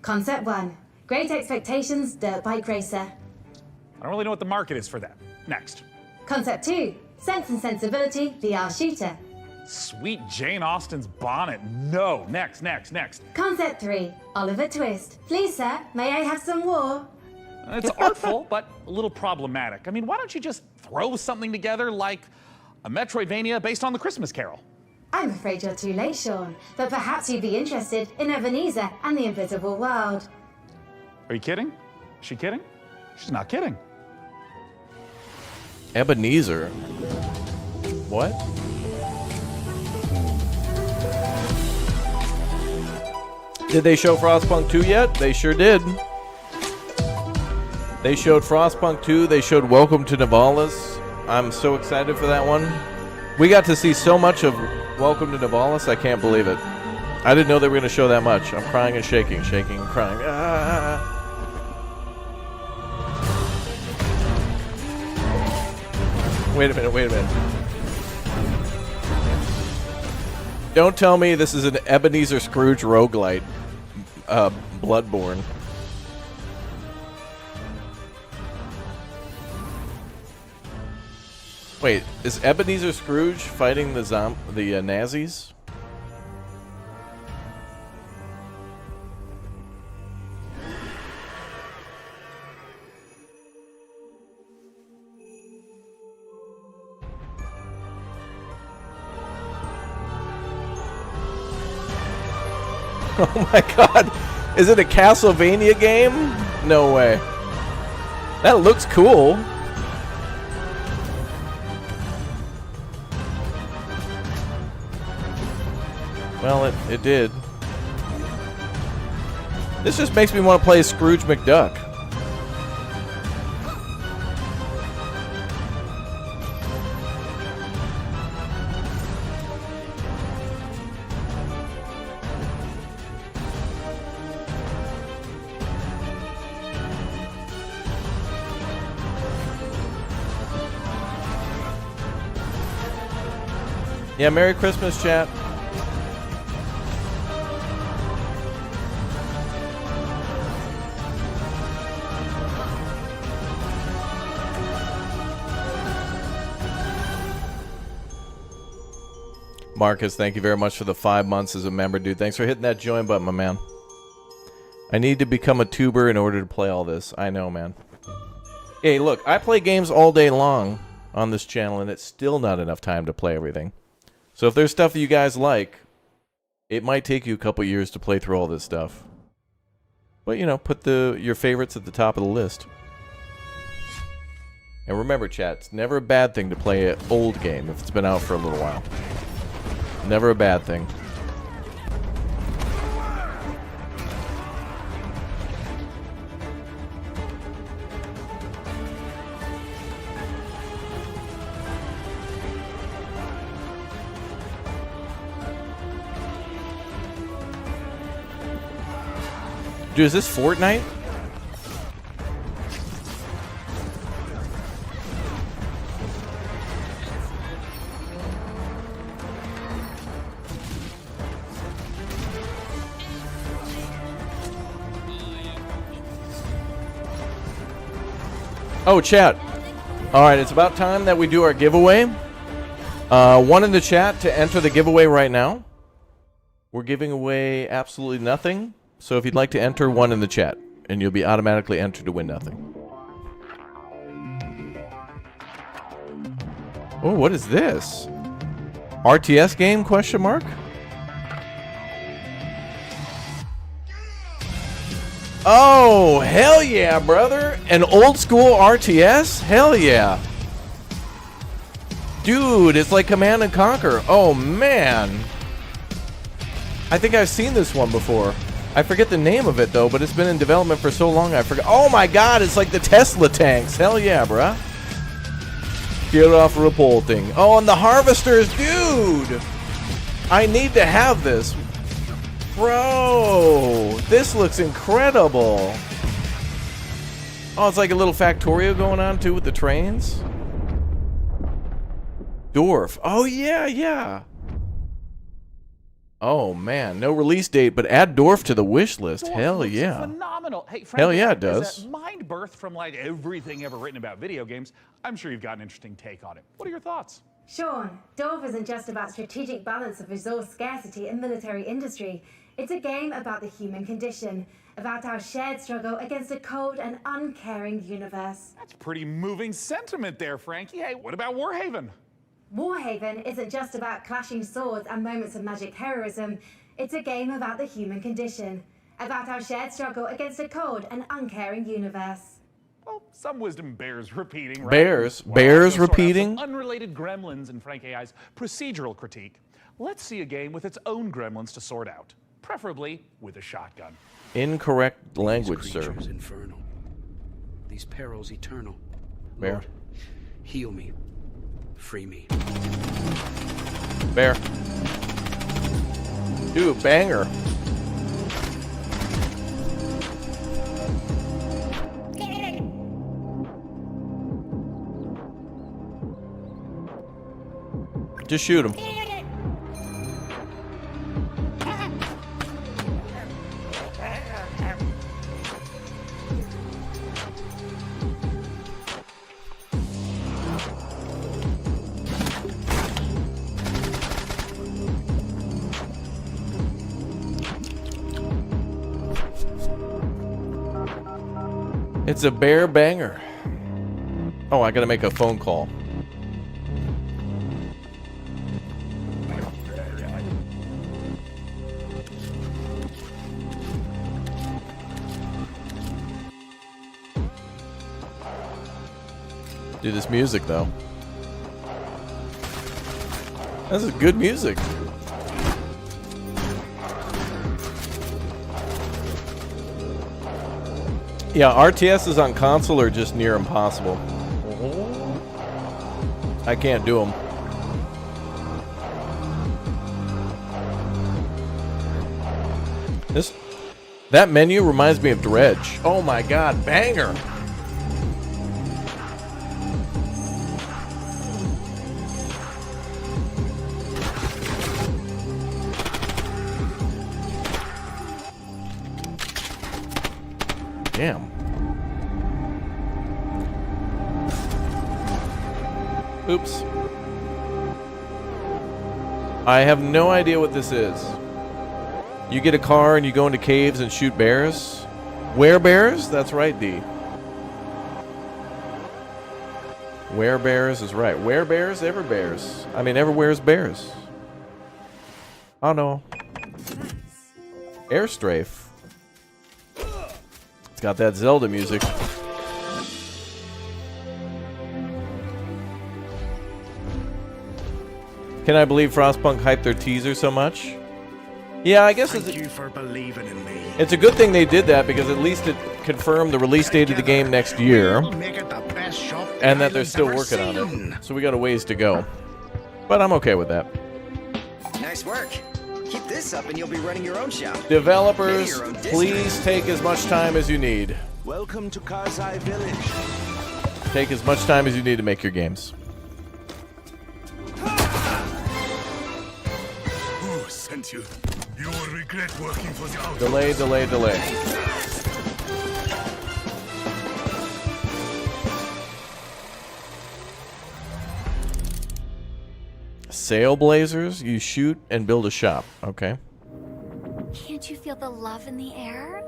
Concept 1. Great Expectations Dirt Bike Racer. I don't really know what the market is for that. Next. Concept 2. Sense and Sensibility VR Shooter. Sweet Jane Austen's bonnet. No. Next. Concept 3. Oliver Twist. Please, sir, may I have some war? It's artful, but a little problematic. I mean, why don't you just throw something together like a Metroidvania based on the Christmas Carol? I'm afraid you're too late, Sean, but perhaps you'd be interested in Ebenezer and the Invisible World. Are you kidding? Is she kidding? She's not kidding. Ebenezer. What? Did they show Frostpunk 2 yet? They sure did. They showed Frostpunk 2. They showed Welcome to Nivalis. I'm so excited for that one. We got to see so much of Welcome to Nivalis, I can't believe it. I didn't know they were going to show that much. I'm crying and shaking and crying. Ah. Wait a minute. Don't tell me this is an Ebenezer Scrooge roguelite, Bloodborne. Wait, is Ebenezer Scrooge fighting the Nazis? Oh my god. Is it a Castlevania game? No way. That looks cool. Well, it did. This just makes me want to play Scrooge McDuck. Yeah, Merry Christmas, chat. Marcus, thank you very much for the 5 months as a member, dude. Thanks for hitting that join button, my man. I need to become a tuber in order to play all this. I know, man. Hey, look, I play games all day long on this channel, and it's still not enough time to play everything. So if there's stuff that you guys like, it might take you a couple years to play through all this stuff. But, you know, put your favorites at the top of the list. And remember, chat, it's never a bad thing to play an old game if it's been out for a little while. Never a bad thing. Dude, is this Fortnite? Oh, chat. All right, it's about time that we do our giveaway. One in the chat to enter the giveaway right now. We're giving away absolutely nothing. So if you'd like to enter, one in the chat, and you'll be automatically entered to win nothing. Oh, what is this? RTS game, question mark? Oh, hell yeah, brother. An old school RTS? Hell yeah. Dude, it's like Command and Conquer. Oh, man. I think I've seen this one before. I forget the name of it, though, but it's been in development for so long I forgot. Oh, my God, it's like the Tesla tanks. Hell yeah, bruh. Get off reporting. Oh, and the harvesters, dude. I need to have this. Bro, this looks incredible. Oh, it's like a little Factorio going on, too, with the trains. Dwarf. Oh, yeah, yeah. Oh, man. No release date, but add Dwarf to the wish list. Dwarf Hell looks yeah. Phenomenal. Hey, Frank, hell yeah, it as does. a mind birth from like everything ever written about video games, I'm sure you've got an interesting take on it. What are your thoughts? Sean, Dwarf isn't just about strategic balance of resource scarcity in military industry. It's a game about the human condition, about our shared struggle against a cold and uncaring universe. That's pretty moving sentiment there, Frankie. Hey, what about Warhaven? Warhaven isn't just about clashing swords and moments of magic heroism. It's a game about the human condition, about our shared struggle against a cold and uncaring universe. Well, some wisdom bears repeating, right? Bears? Well, Bears let's sort out repeating? some unrelated gremlins in Frank AI's procedural critique. Let's see a game with its own gremlins to sort out, preferably with a shotgun. Incorrect language, These sir. creatures infernal. These perils eternal. Bear. Lord, heal me. Free me. Bear. Dude, banger. Just shoot him. It's a bear banger. Oh, I gotta make a phone call. Do this music though. This is good music. Yeah, RTS on console are just near impossible. I can't do them. That menu reminds me of Dredge. Oh my god, banger! Damn. Oops. I have no idea what this is. You get a car and you go into caves and shoot bears? Werebears? That's right, D. Werebears is right. Werebears, ever bears. I mean, everywhere's bears. Oh no. Airstrafe. It's got that Zelda music. Can I believe Frostpunk hyped their teaser so much? Yeah, I guess Thank you for believing in me. it's a good thing they did that because at least it confirmed the release date of the game next year Make it the best shop and that they're I've still ever working on seen. it. So we got a ways to go. But I'm okay with that. Nice work. Keep this this up and you'll be running your own shop. Developers, Maybe your own please take as much time as you need. Welcome to Karzai Village. Take as much time as you need to make your games. Who sent you? You will regret working for the Outlaws. Delay, delay, delay. Sailblazers, you shoot and build a shop. Okay. Can't you feel the love in the air?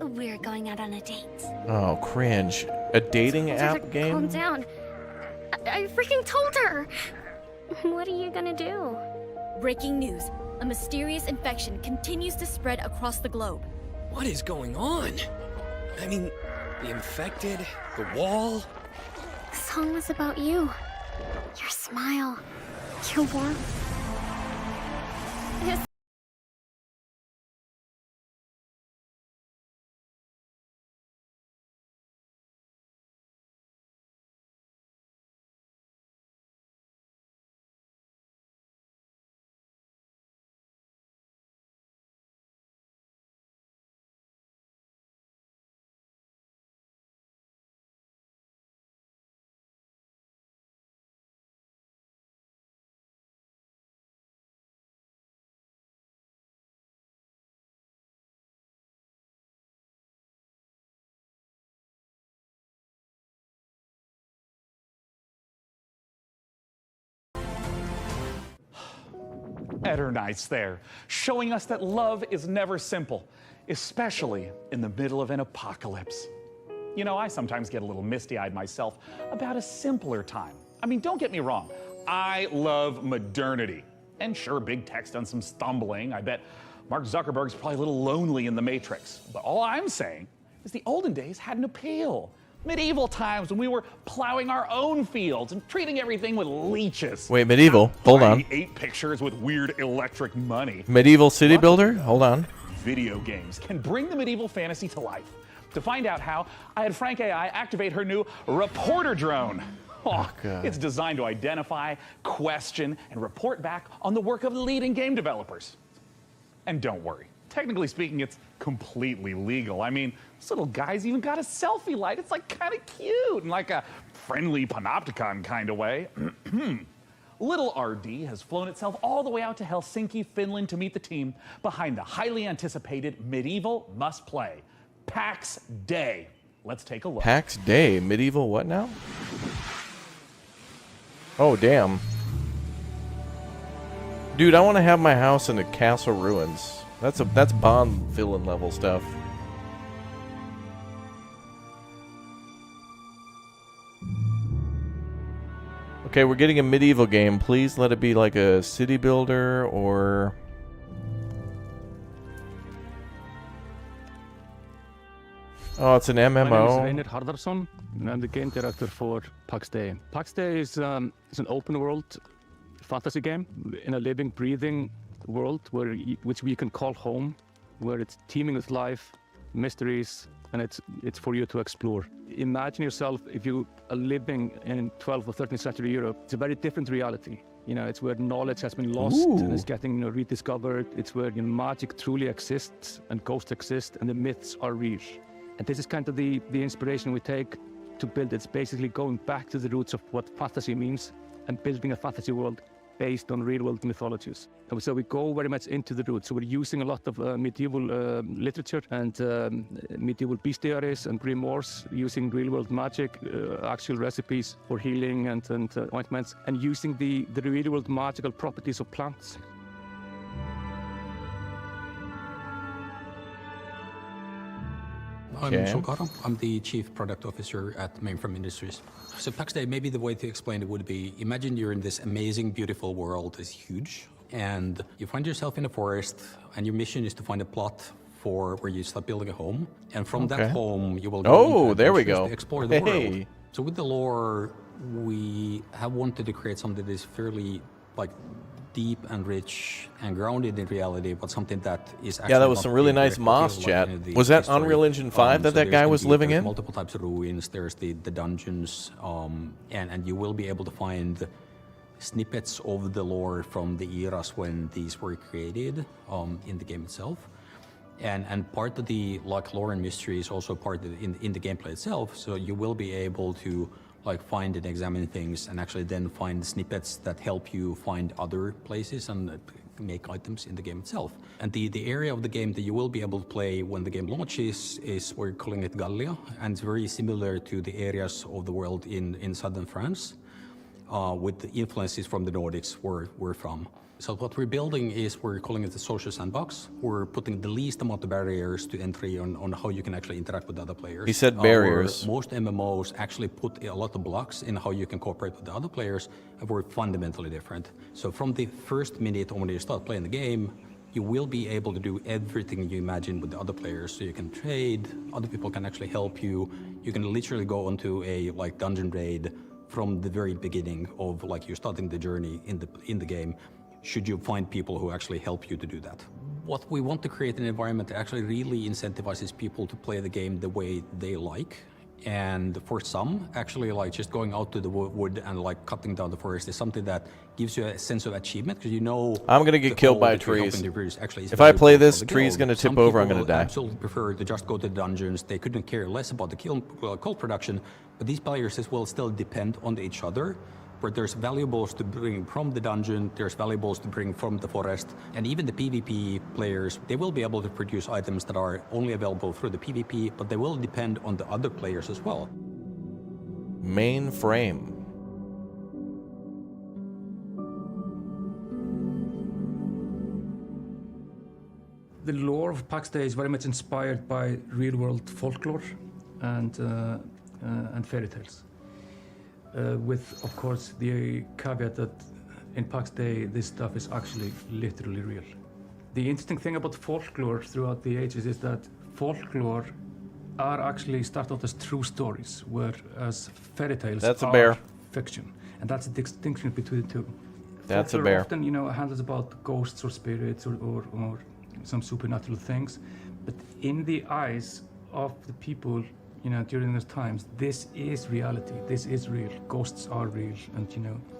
We're going out on a date. Oh, cringe. A dating app game? Calm down. I freaking told her. What are you gonna do? Breaking news. A mysterious infection continues to spread across the globe. What is going on? I mean, the infected, the wall. The song was about you. Your smile. Your warmth. Yes. Nice there, showing us that love is never simple, especially in the middle of an apocalypse. You know, I sometimes get a little misty-eyed myself about a simpler time. I mean, don't get me wrong, I love modernity. And sure, big tech's done some stumbling. I bet Mark Zuckerberg's probably a little lonely in the Matrix. But all I'm saying is the olden days had an appeal. Medieval times when we were plowing our own fields and treating everything with leeches. Wait, medieval? Hold on. 8 pictures with weird electric money. Medieval city builder? Hold on. Video games can bring the medieval fantasy to life. To find out how, I had Frank AI activate her new reporter drone. Oh, it's designed to identify, question, and report back on the work of leading game developers. And don't worry. Technically speaking, it's completely legal. I mean, this little guy's even got a selfie light. It's like kind of cute in like a friendly panopticon kind of way. Little RD has flown itself all the way out to Helsinki, Finland to meet the team behind the highly anticipated medieval must-play, PAX Day. Let's take a look. PAX Day? Medieval what now? Oh, damn. Dude, I want to have my house in the castle ruins. That's Bond villain level stuff. Okay, we're getting a medieval game. Please let it be like a city builder or... Oh, it's an MMO. My name is Reynir Harðarson, and I'm the game director for PAX Day. PAX Day is an open world fantasy game in a living, breathing world which we can call home, where it's teeming with life, mysteries, and it's for you to explore. Imagine yourself if you are living in 12th or 13th century Europe. It's a very different reality. You know, it's where knowledge has been lost and is getting rediscovered. It's where magic truly exists and ghosts exist and the myths are real. And this is kind of the inspiration we take to build. It's basically going back to the roots of what fantasy means and building a fantasy world based on real-world mythologies. And so we go very much into the roots. So we're using a lot of medieval literature and medieval bestiaries and grimoires, using real-world magic, actual recipes for healing and ointments, and using the real-world magical properties of plants. I'm Shokara. I'm the Chief Product Officer at Mainframe Industries. So PAX Day, maybe the way to explain it would be, imagine you're in this amazing, beautiful world. It's huge. And you find yourself in a forest, and your mission is to find a plot for where you start building a home. And from that home, you will go there we go. To explore the world. So with the lore, we have wanted to create something that is fairly like deep and rich and grounded in reality, but something that is actually that was some really nice moss chat. Was that Unreal Engine 5 that guy was living in? Multiple types of ruins. There's the dungeons, and you will be able to find snippets of the lore from the eras when these were created in the game itself. And part of the like lore and mystery is also part of in the gameplay itself. So you will be able to like find and examine things and actually then find snippets that help you find other places and make items in the game itself. And the area of the game that you will be able to play when the game launches is, we're calling it Gallia, and it's very similar to the areas of the world in southern France, with the influences from the Nordics where we're from. So what we're building is, we're calling it the social sandbox. We're putting the least amount of barriers to entry on how you can actually interact with other players. He said barriers. Most MMOs actually put a lot of blocks in how you can cooperate with the other players, and we're fundamentally different. So from the first minute when you start playing the game, you will be able to do everything you imagine with the other players. So you can trade, other people can actually help you. You can literally go onto a like dungeon raid from the very beginning of like you starting the journey in the game, should you find people who actually help you to do that. What we want to create an environment that actually really incentivizes people to play the game the way they like. And for some, actually like just going out to the wood and like cutting down the forest is something that gives you a sense of achievement, because you know I'm gonna get killed by trees. If I play this, tree's gonna tip over, I'm gonna die. Absolutely prefer to just go to the dungeons. They couldn't care less about the coal production, but these players as well still depend on each other. Where there's valuables to bring from the dungeon, there's valuables to bring from the forest, and even the PvP players, they will be able to produce items that are only available through the PvP, but they will depend on the other players as well. Mainframe. The lore of Pax Day is very much inspired by real-world folklore and fairy tales. With, of course, the caveat that in Pax Day, this stuff is actually literally real. The interesting thing about folklore throughout the ages is that folklore are actually start out as true stories, whereas fairy tales are fiction. And that's the distinction between the two. That's folklore a bear. Often, handles about ghosts or spirits or some supernatural things. But in the eyes of the people, during those times, this is reality. This is real. Ghosts are real, and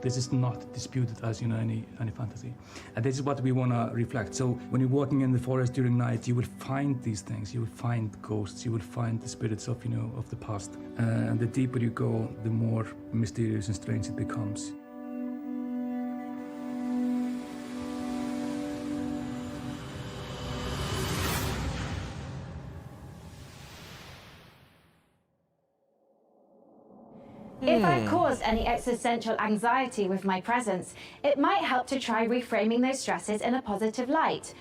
this is not disputed as any fantasy. And this is what we want to reflect. So when you're walking in the forest during night, you will find these things. You will find ghosts. You will find the spirits of of the past. And the deeper you go, the more mysterious and strange it becomes. If I cause any existential anxiety with my presence, it might help to try reframing those stresses in a positive light.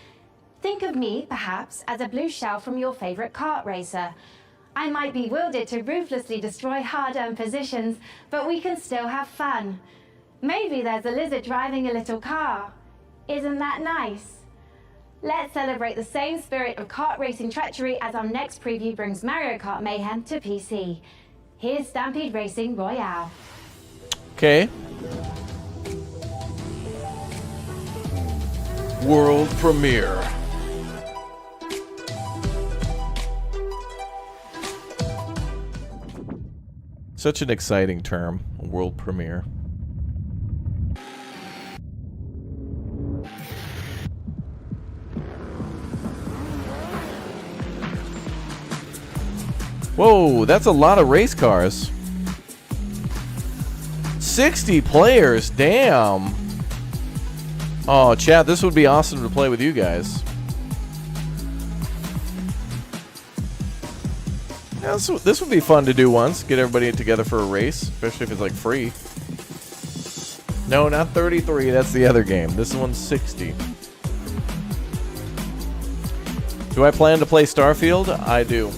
Think of me, perhaps, as a blue shell from your favorite kart racer. I might be wielded to ruthlessly destroy hard-earned positions, but we can still have fun. Maybe there's a lizard driving a little car. Isn't that nice? Let's celebrate the same spirit of kart racing treachery as our next preview brings Mario Kart Mayhem to PC. Here's Stampede Racing Royale. Okay. World premiere. Such an exciting term, world premiere. Whoa, that's a lot of race cars. 60 players, damn. Oh, chat, this would be awesome to play with you guys. Yeah, this would be fun to do once. Get everybody together for a race, especially if it's like free. No, not 33, that's the other game. This one's 60. Do I plan to play Starfield? I do.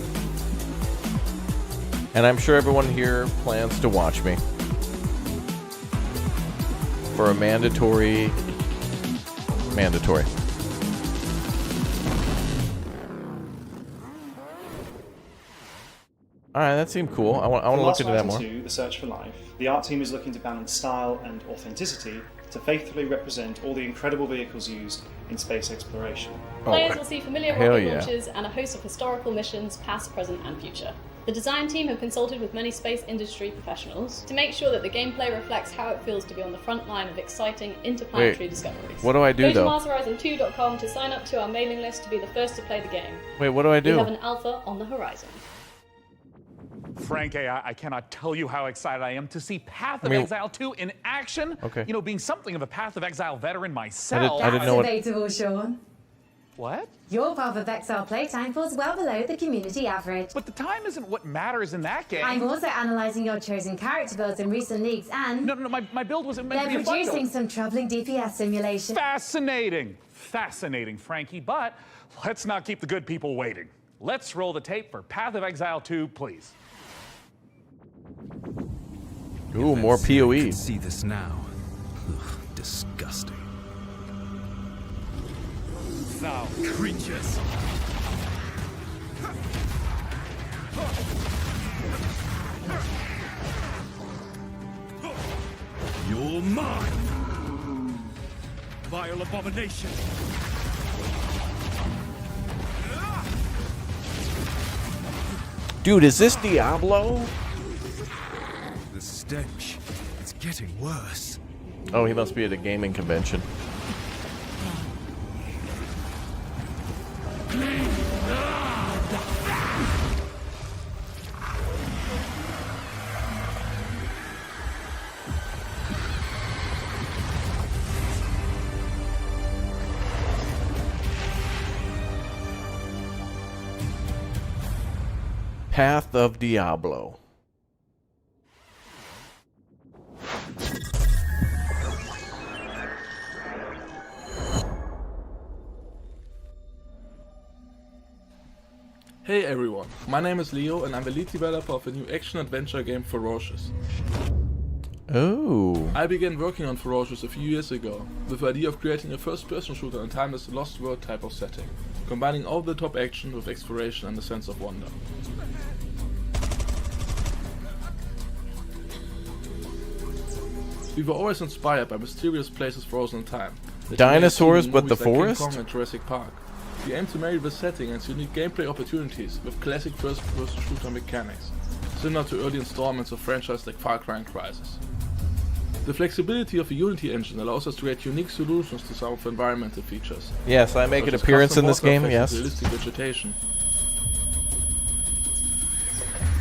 And I'm sure everyone here plans to watch me for a mandatory. All right, that seemed cool. I want to look into that more. The Search for Life, the art team is looking to balance style and authenticity to faithfully represent all the incredible vehicles used in space exploration. Players will see familiar hell rocket yeah. launches and a host of historical missions, past, present, and future. The design team have consulted with many space industry professionals to make sure that the gameplay reflects how it feels to be on the front line of exciting interplanetary discoveries. What do I do, Go to though? MarsHorizon2.com to sign up to our mailing list to be the first to play the game. Wait, what do I do? We have an alpha on the horizon. Frank, I cannot tell you how excited I am to see Path of Exile 2 in action. Okay. You know, being something of a Path of Exile veteran myself. I didn't know what... Debatable, Sean. What? Your Path of Exile playtime falls well below the community average. But the time isn't what matters in that game. I'm also analysing your chosen character builds in recent leagues and... No, my build wasn't meant to be a they're bundle. producing some troubling DPS simulation. Fascinating. Fascinating, Frankie. But let's not keep the good people waiting. Let's roll the tape for Path of Exile 2, please. Ooh, more PoE. See this now. Ugh, disgusting. Foul creatures. You're mine. Vile abomination. Dude, is this Diablo? The stench. It's getting worse. Oh, he must be at a gaming convention. Path of Diablo. Hey everyone, my name is Leo and I'm the lead developer of a new action-adventure game Ferocious. Oh. I began working on Ferocious a few years ago, with the idea of creating a first-person shooter in a timeless Lost World type of setting, combining over-the-top action with exploration and a sense of wonder. We were always inspired by mysterious places frozen in time. Dinosaurs, but the King forest? Kong and Jurassic Park. We aim to marry the setting and its unique gameplay opportunities with classic first-person shooter mechanics, similar to early installments of franchises like Far Cry and Crysis. The flexibility of the Unity engine allows us to create unique solutions to some of the environmental features. Yes, I make an appearance in this game, yes. Realistic vegetation.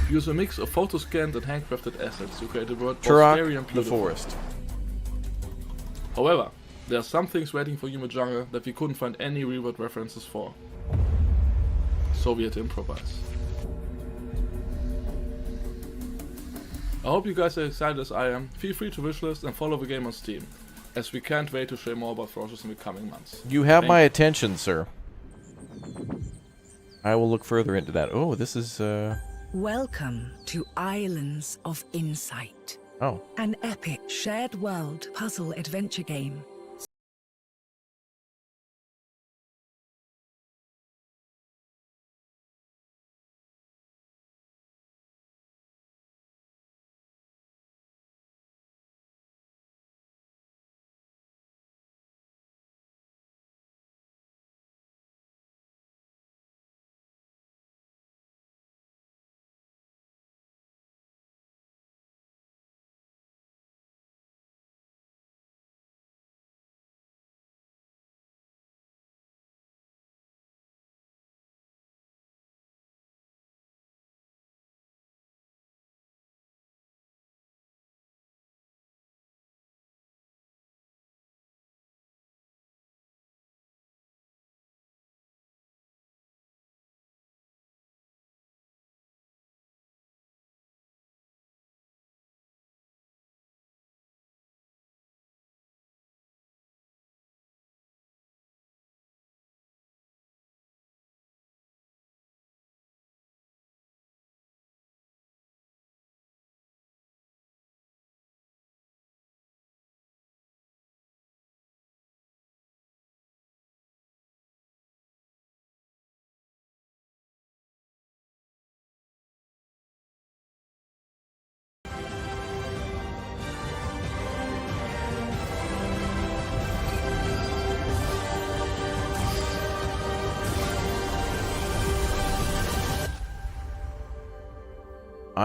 We use a mix of photo-scanned and handcrafted assets to create a world both scary and the beautiful. forest. However, there are some things waiting for Human Jungle that we couldn't find any real-world references for. So we had to improvise. I hope you guys are excited as I am. Feel free to wishlist and follow the game on Steam, as we can't wait to share more about Ferocious in the coming months. You have my attention, sir. I will look further into that. Oh, this is, Welcome to Islands of Insight. Oh. An epic shared world puzzle adventure game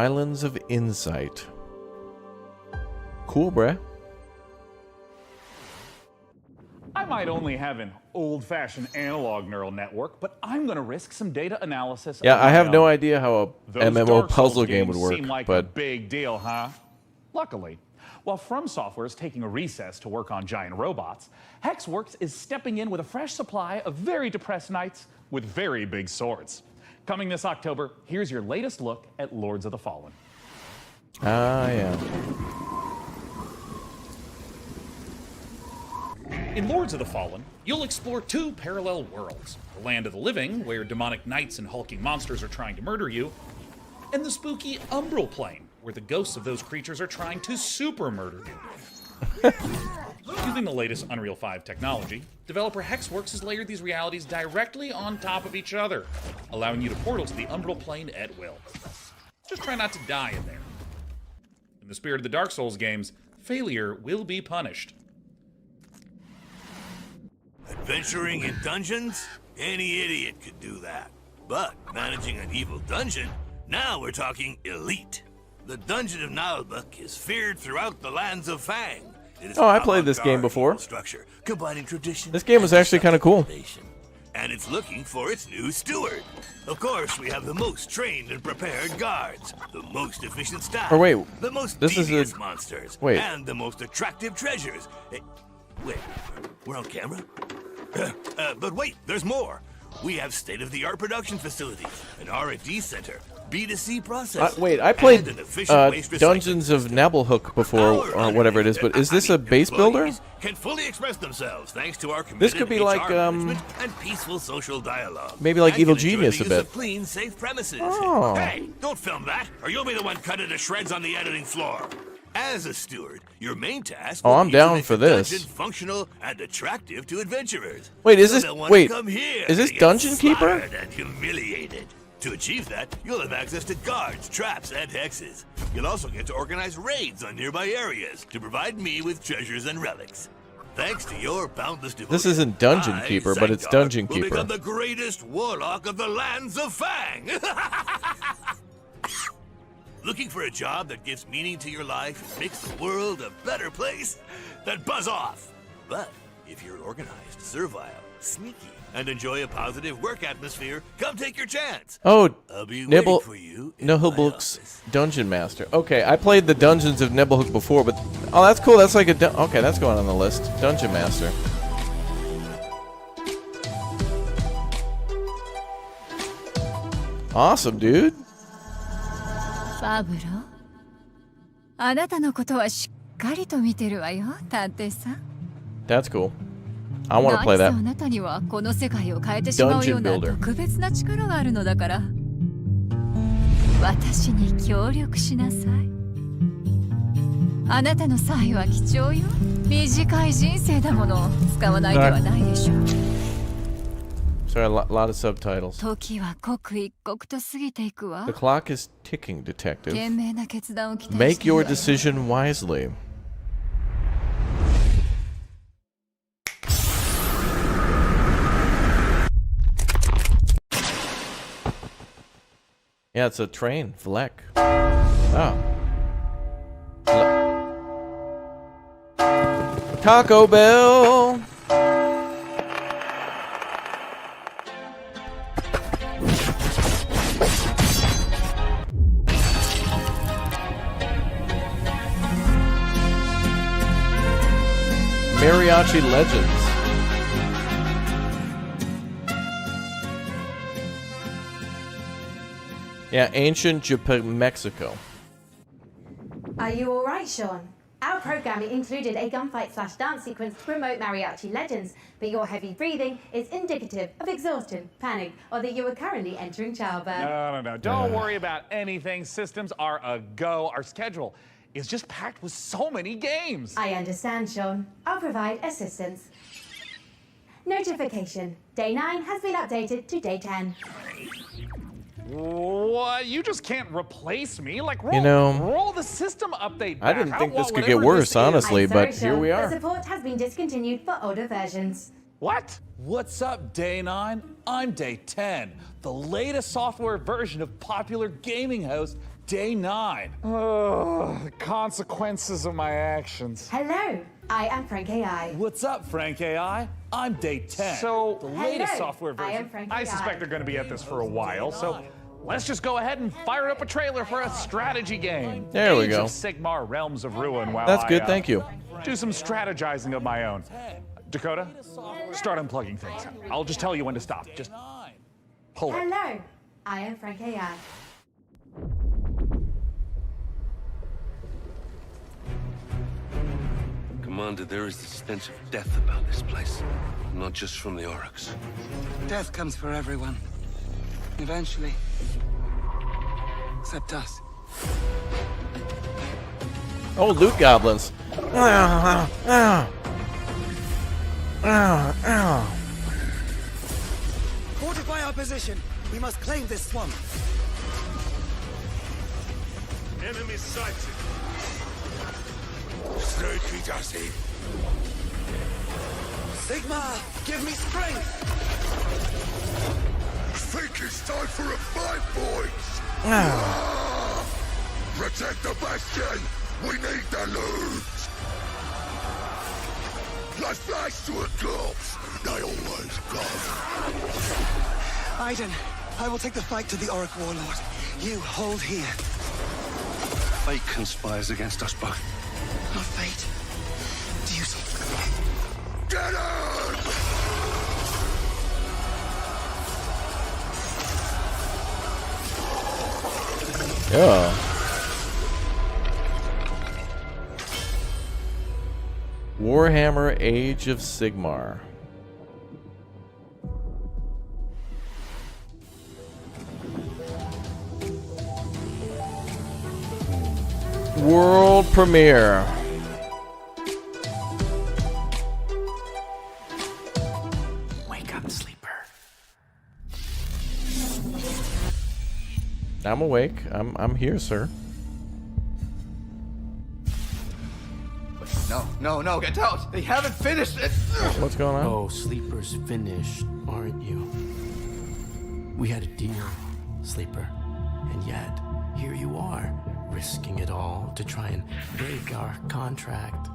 Islands of Insight. Cool, bruh. I might only have an old-fashioned analog neural network, but I'm going to risk some data analysis. Yeah, of I my have no own. idea how a Those MMO Dark Souls puzzle game would games work, seem like a but big deal, huh? Luckily, while From Software is taking a recess to work on giant robots, Hexworks is stepping in with a fresh supply of very depressed knights with very big swords. Coming this October, here's your latest look at Lords of the Fallen. ah, yeah. In Lords of the Fallen, you'll explore two parallel worlds. The land of the living, where demonic knights and hulking monsters are trying to murder you, and the spooky Umbral Plane, where the ghosts of those creatures are trying to super murder you. Using the latest Unreal 5 technology, developer Hexworks has layered these realities directly on top of each other, allowing you to portal to the Umbral Plane at will. Just try not to die in there. In the spirit of the Dark Souls games, failure will be punished. Adventuring in dungeons? Any idiot could do that. But managing an evil dungeon? Now we're talking elite. The Dungeon of Nalbuk is feared throughout the lands of Fang. It is Oh, I played this game before. Structure, combining tradition. This game was actually kind of cool. And it's looking for its new steward. Of course, we have the most trained and prepared guards, the most efficient staff, Or wait, the most this is devious a- monsters, wait. and the most attractive treasures. Wait, we're on camera? But wait, there's more. We have state-of-the-art production facilities, an R&D center, B2C process. Wait, I played and an efficient waste Dungeons of Nabelhook before, or whatever it is, but is this a base builder? Can fully express themselves thanks to our This could be committed like, HR management and peaceful social dialogue. maybe like And Evil can enjoy Genius the a use of bit. clean, safe premises. Oh. Hey, don't film that, or you'll be the one cut into shreds on the editing floor. As a steward, your main task Oh, will I'm be to down make for the this. dungeon functional and attractive to adventurers. Wait, is So this- they'll wanna wait, come here is this to get Dungeon Keeper? slaughtered and humiliated. To achieve that, you'll have access to guards, traps, and hexes. You'll also get to organize raids on nearby areas to provide me with treasures and relics. Thanks to your boundless devotion, This isn't Dungeon I, Keeper, but it's Zangdar, Dungeon will Keeper. become the greatest warlock of the lands of Fang. Looking for a job that gives meaning to your life and makes the world a better place? Then buzz off. But if you're organized, servile, sneaky, and enjoy a positive work atmosphere, come take your chance. Oh, I'll be Nibble, waiting for you. Nibelhook's Dungeon Master. Okay, I played the Dungeons of Nibelhook before, but oh, that's cool. That's like a okay. That's going on the list. Dungeon Master. Awesome, dude. ファブロあなたのことはしっかりと見てるわよ、探偵さん。 That's cool. I want to play 何 that. せあなたにはこの世界を変えてしまうような Dungeon builder. 特別な力があるのだから。私に協力しなさい。あなたの才は貴重よ。短い人生だもの。使わないではないでしょう。 Sorry, a lot of subtitles. 時は刻一刻と過ぎていくわ。 The clock is ticking, detective. 賢明な決断を期待 Make しているわ your よ。 decision wisely. Yeah, it's a train, Vlek. Oh. Taco Bell! Mariachi Legends. Yeah, ancient Japan, Mexico. Are you alright, Sean? Our programming included a gunfight/dance sequence to promote Mariachi Legends, but your heavy breathing is indicative of exhaustion, panic, or that you are currently entering childbirth. No. Don't worry about anything. Systems are a go. Our schedule is just packed with so many games. I understand, Sean. I'll provide assistance. Notification. Day 9 has been updated to day 10. What? You just can't replace me? Like, roll, You know, roll the system update back. I didn't think this want could get whatever worse, this is. honestly, I'm sorry, but here Sean. we are. The support has been discontinued for older versions. What? What's up, Day 9? I'm Day 10, the latest software version of popular gaming host Day 9. The consequences of my actions. Hello, I am Frank AI. What's up, Frank AI? I'm Day 10. So, the latest software I am version. Frank I AI. suspect they're going to be at this for a while, so let's just go ahead and fire up a trailer for a strategy game. There we Age go. of Sigmar Realms of Ruin. While That's good, I, thank you. Do some strategizing of my own. Dakota, start unplugging things. I'll just tell you when to stop. Just pull it. Hello, I am Frank AI. Commander, there is the stench of death about this place. Not just from the Oryx. Death comes for everyone. Eventually. Except us. Oh, loot goblins. Fortify our position. We must claim this swamp. Enemy sighted. Sneaky does he. Sigma, give me strength. Think it's time for a fight, boys. Protect the bastion. We need the loot. Let's flash to a corpse. They always come. Aiden, I will take the fight to the Auric Warlord. You hold here. Fate conspires against us both. Not fate. Duty. Get him! Yeah. Warhammer Age of Sigmar. World premiere. Wake up, sleeper. I'm awake. I'm here, sir. No, get out! They haven't finished it! What's going on? Oh, Sleeper's finished, aren't you? We had a deal, Sleeper. And yet, here you are, risking it all to try and break our contract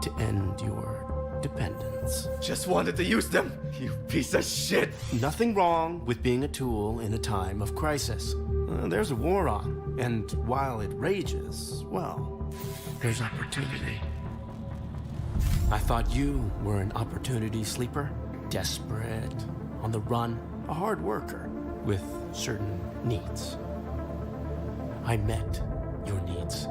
to end your dependence. Just wanted to use them, you piece of shit! Nothing wrong with being a tool in a time of crisis. There's a war on, and while it rages, well, there's opportunity. I thought you were an opportunity sleeper, desperate, on the run, a hard worker with certain needs. I met your needs.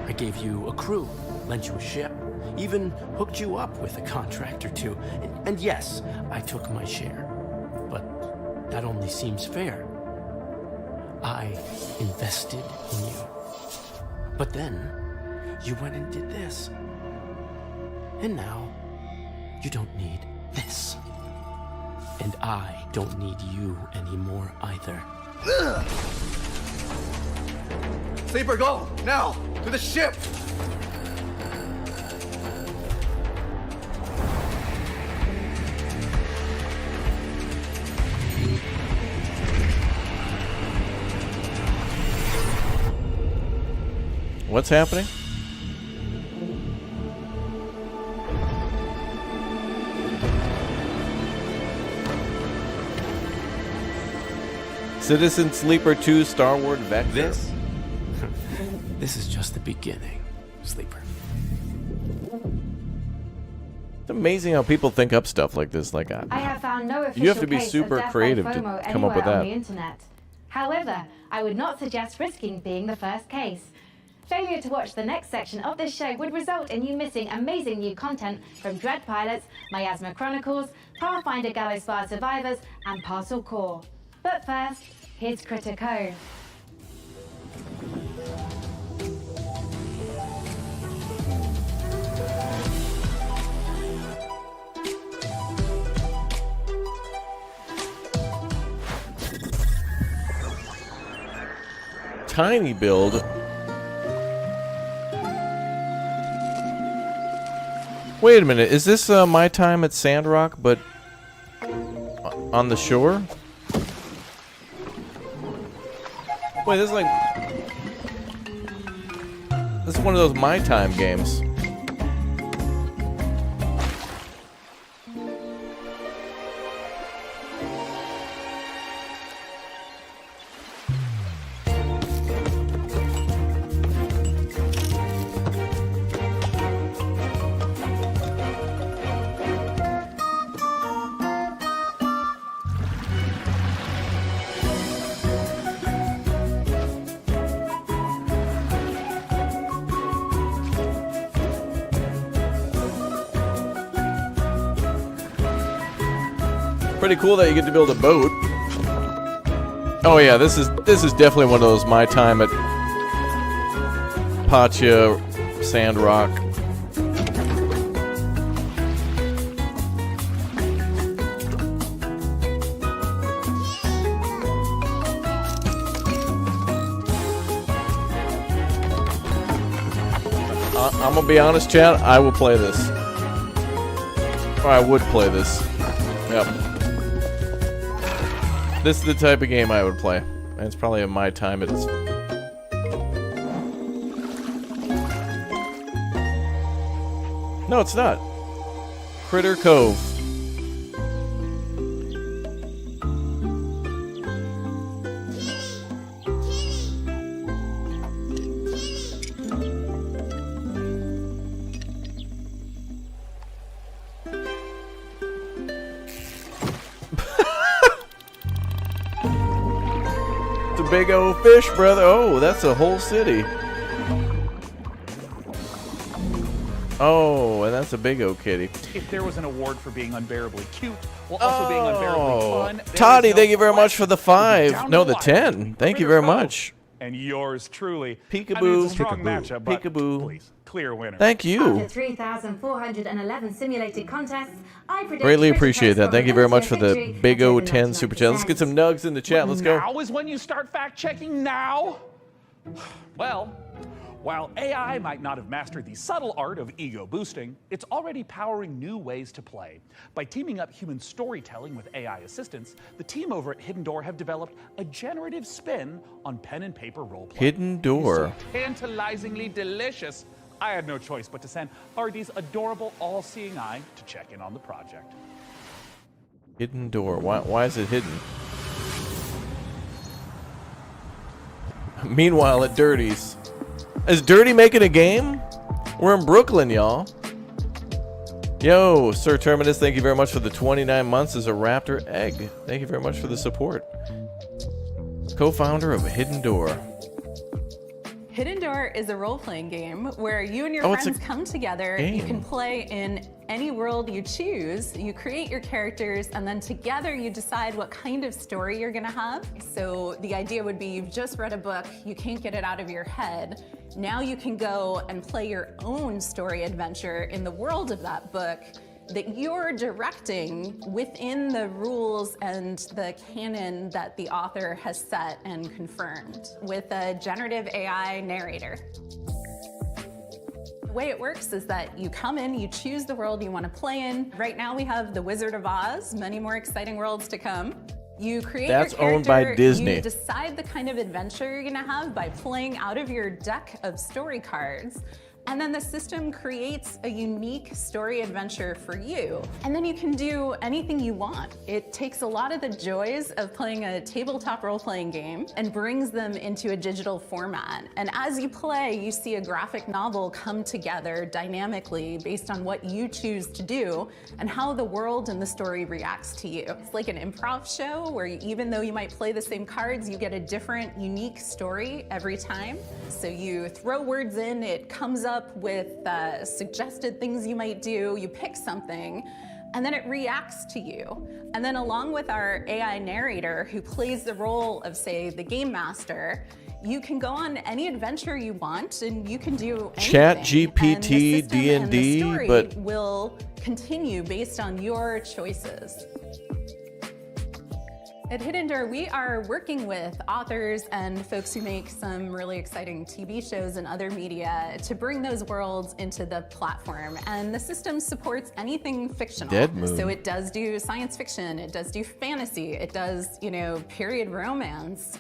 I gave you a crew, lent you a ship, even hooked you up with a contract or two. And yes, I took my share, but that only seems fair. I invested in you. But then, you went and did this. And now, you don't need this. And I don't need you anymore either. Ugh! Sleeper, go! Now! To the ship! What's happening? Citizen Sleeper 2 Star Wars Vector. This is just the beginning, Sleeper. It's amazing how people think up stuff like this. Like, I have found no official you have to be case super of death creative by to FOMO come up with anywhere on that. the internet. However, I would not suggest risking being the first case. Failure to watch the next section of this show would result in you missing amazing new content from Dread Pilots, Miasma Chronicles, Pathfinder Gallows Fire Survivors, and Parcel Core. But first, here's Critico. Tiny build. Wait a minute, is this my time at Sandrock, but on the shore? Wait, this is like This is one of those My Time games. Pretty cool that you get to build a boat. Oh yeah, this is definitely one of those My Time at Pacha Sand Rock. I'm gonna be honest, chat. I will play this. Or I would play this. Yep. This is the type of game I would play. And it's probably in My Time. It's no, it's not. Critter Cove. Big old fish, brother. Oh, that's a whole city. Oh, and that's a big old kitty. If there was an award for being unbearably cute while also being unbearably fun, Toddy, thank you very much for the 5. No, the 10. Thank you very much. And yours truly. Peekaboo. I mean, it's a strong matchup, but Peekaboo. please, clear winner. Thank you. After 3,411 simulated contests, I predict Greatly Critter appreciate Cove's that. Thank you very much for the victory big over O10 super chat. Let's get some nugs in the chat. Let's go. Now is when you start fact-checking now? Well, while AI might not have mastered the subtle art of ego boosting, it's already powering new ways to play. By teaming up human storytelling with AI assistance, the team over at Hidden Door have developed a generative spin on pen and paper roleplay. Hidden Door. It's so tantalizingly delicious, I had no choice but to send RD's adorable all-seeing eye to check in on the project. Hidden Door. Why is it hidden? Meanwhile, at Dirty's. Is Dirty making a game? We're in Brooklyn, y'all. Yo, Sir Terminus, thank you very much for the 29 months as a Raptor Egg. Thank you very much for the support. Co-founder of Hidden Door. Hidden Door is a role-playing game where you and your it's friends a come together. game. You can play in any world you choose. You create your characters, and then together you decide what kind of story you're gonna have. So the idea would be you've just read a book, you can't get it out of your head. Now you can go and play your own story adventure in the world of that book that you're directing within the rules and the canon that the author has set and confirmed with a generative AI narrator. The way it works is that you come in, you choose the world you want to play in. Right now we have the Wizard of Oz, many more exciting worlds to come. You create That's your character, owned by Disney. You decide the kind of adventure you're gonna have by playing out of your deck of story cards. And then the system creates a unique story adventure for you. And then you can do anything you want. It takes a lot of the joys of playing a tabletop role-playing game and brings them into a digital format. And as you play, you see a graphic novel come together dynamically based on what you choose to do and how the world and the story reacts to you. It's like an improv show where even though you might play the same cards, you get a different, unique story every time. So you throw words in, it comes up with suggested things you might do, you pick something, and then it reacts to you. And then along with our AI narrator who plays the role of, say, the game master, you can go on any adventure you want and you can do anything. Chat GPT, and D&D, the story but will continue based on your choices. At Hidden Door, we are working with authors and folks who make some really exciting TV shows and other media to bring those worlds into the platform. And the system supports anything fictional. Dead Moon. So it does do science fiction, it does do fantasy, it does, period romance,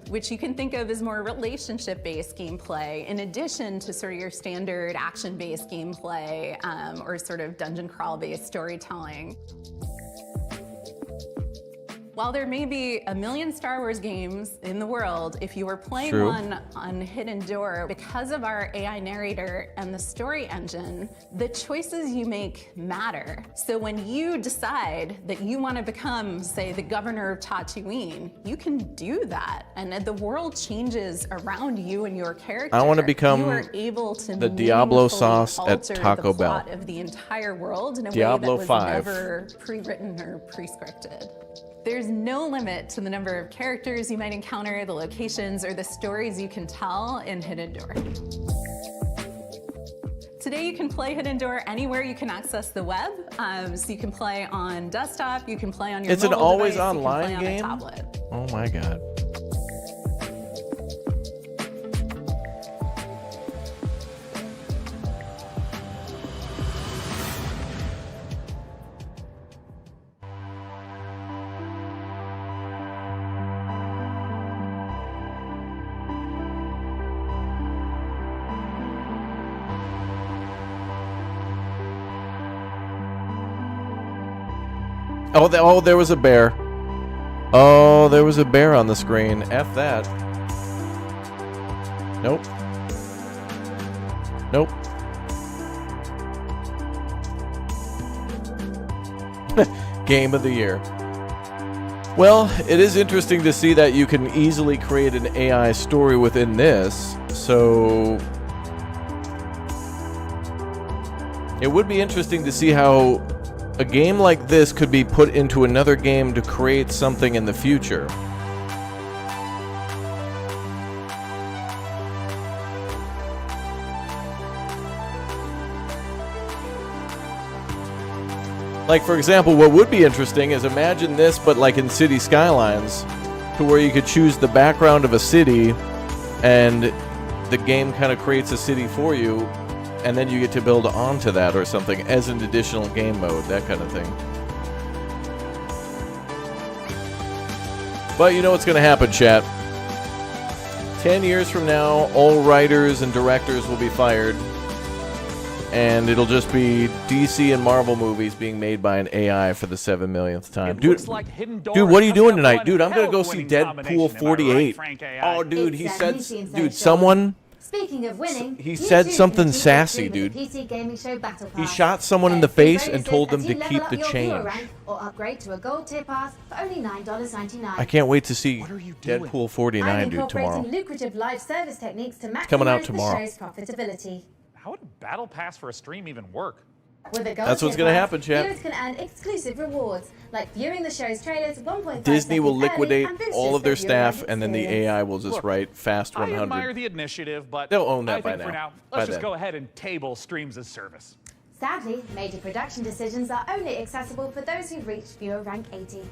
which you can think of as more relationship-based gameplay, in addition to sort of your standard action-based gameplay or sort of dungeon crawl-based storytelling. While there may be a million Star Wars games in the world, if you were playing one on Hidden Door, because of our AI narrator and the story engine, the choices you make matter. So when you decide that you want to become, say, the governor of Tatooine, you can do that. And the world changes around you and your character. I want to become you are able to the Diablo meaningfully sauce at alter Taco the Bell. plot of the entire world in a Diablo way that was 5. never pre-written or pre-scripted. There's no limit to the number of characters you might encounter, the locations, or the stories you can tell in Hidden Door. Today you can play Hidden Door anywhere you can access the web. So you can play on desktop, you can play on your It's an mobile always device, online you can play game? on a tablet. Oh my god. Oh, there was a bear. Oh, there was a bear on the screen. F that. Nope. Nope. Game of the year. Well, it is interesting to see that you can easily create an AI story within this, so it would be interesting to see how a game like this could be put into another game to create something in the future. Like, for example, what would be interesting is imagine this, but like in City Skylines, to where you could choose the background of a city, and the game kind of creates a city for you, and then you get to build onto that or something as an additional game mode, that kind of thing. But you know what's going to happen, chat. 10 years from now, all writers and directors will be fired, and it'll just be DC and Marvel movies being made by an AI for the 7 millionth time. Dude, what are you doing tonight? Dude, I'm going to go see Deadpool 48. Oh, dude, he said... Dude, someone... Speaking of winning, he said something sassy, dude. PC gaming show Battle Pass. He shot someone in the face and told them to keep the change. Or upgrade to a gold tier pass for only $9.99. I can't wait to see Deadpool 49, dude, tomorrow. Lucrative live service techniques to maximize coming out tomorrow. the show's profitability. How would Battle Pass for a stream even work? With a gold That's what's tier going to pass, happen, chat. viewers can earn exclusive rewards, like viewing the show's trailers 1.5 Disney will seconds liquidate early and all of their boosters for viewer staff, and then the experience. AI will just write Fast I 100. admire the initiative, but They'll own that I by think for now. now, By let's just then. go ahead and table streams as service. Sadly, major production decisions are only accessible for those who've reached viewer rank 80.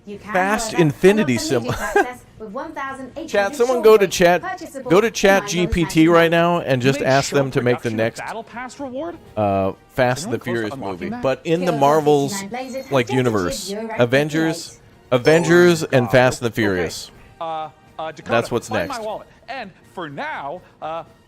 You can, Fast however, Infinity unlock symbol. immediate access with 1,800 Chat, someone go to short chat, purchasable go to Chat for GPT $9.99. right now and just Make ask show them to make the production next Battle Pass reward? Fast and the close to Furious unlocking movie. that? But in the Kills Marvel's 59 Blazers have like just universe, achieved viewer rank Avengers, and Fast and the Furious. Dakota, That's what's find next. My wallet. And for now,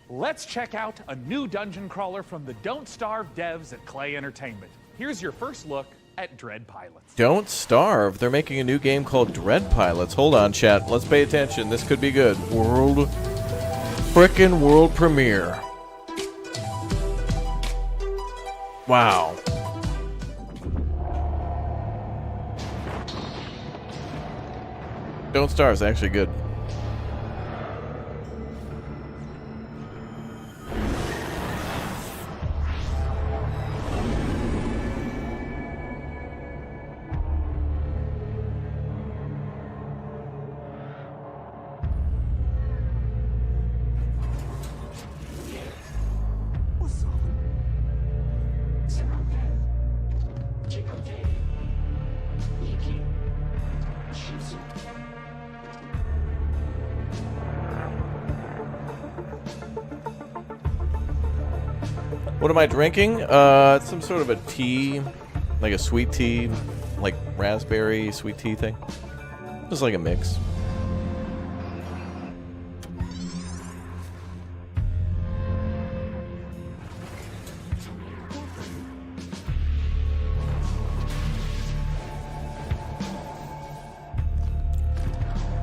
let's check out a new dungeon crawler from the Don't Starve devs at Clay Entertainment. Here's your first look at Dread Pilots. Don't Starve. They're making a new game called Dread Pilots. Hold on, chat. Let's pay attention. This could be good. Frickin' world premiere. Wow. Don't Starve is actually good. What am I drinking? It's some sort of a tea, like a sweet tea, like raspberry sweet tea thing. Just like a mix.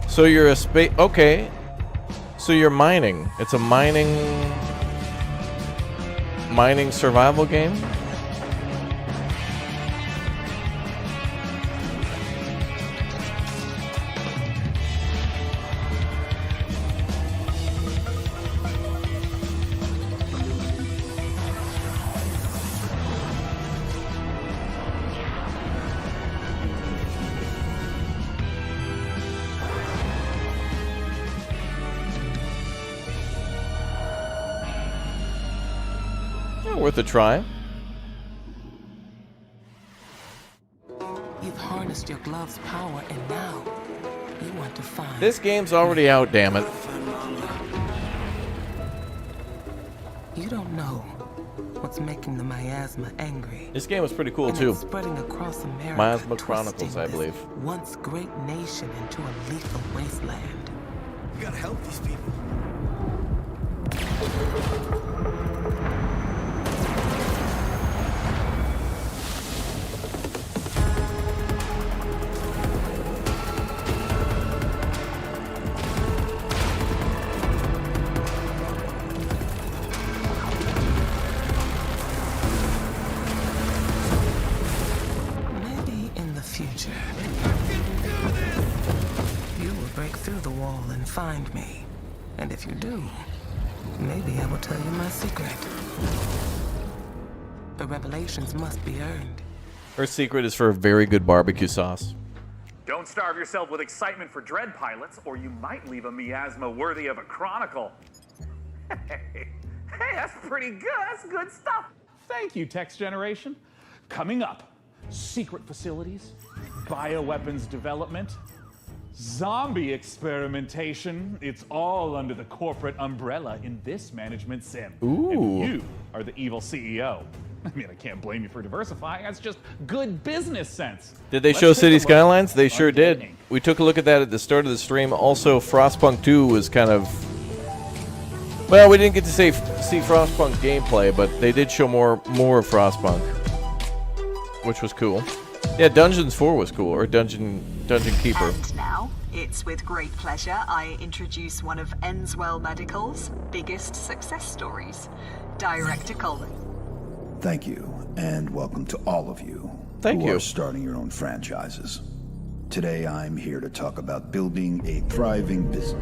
So you're a space. Okay. So you're mining. It's a mining survival game? Worth a try. You've harnessed your glove's power, and now you want to find. This game's already out, damn it. You don't know what's making the miasma angry. This game was pretty cool And too. it's spreading across America, Miasma twisting Chronicles, I this believe. once great nation into a lethal wasteland. We gotta help these people. Maybe in the future, you will break through the wall and find me. And if you do, maybe I will tell you my secret. The revelations must be earned. Her secret is for a very good barbecue sauce. Don't starve yourself with excitement for Dread pilots, or you might leave a miasma worthy of a chronicle. Hey, that's pretty good. That's good stuff. Thank you, Text Generation. Coming up, secret facilities, bioweapons development, zombie experimentation. It's all under the corporate umbrella in this management sim. Ooh. And you are the evil CEO. I mean, I can't blame you for diversifying. That's just good business sense. Did they Let's show take a City look Skylines? They on sure Gaming. did. We took a look at that at the start of the stream. Also, Frostpunk 2 was kind of... Well, we didn't get to see Frostpunk gameplay, but they did show more of Frostpunk, which was cool. Yeah, Dungeons 4 was cool, or Dungeon Keeper. And now, it's with great pleasure I introduce one of Enswell Medical's biggest success stories, Director Colin. Thank you, and welcome to all of you Thank who you. are starting your own franchises. Today I'm here to talk about building a thriving business.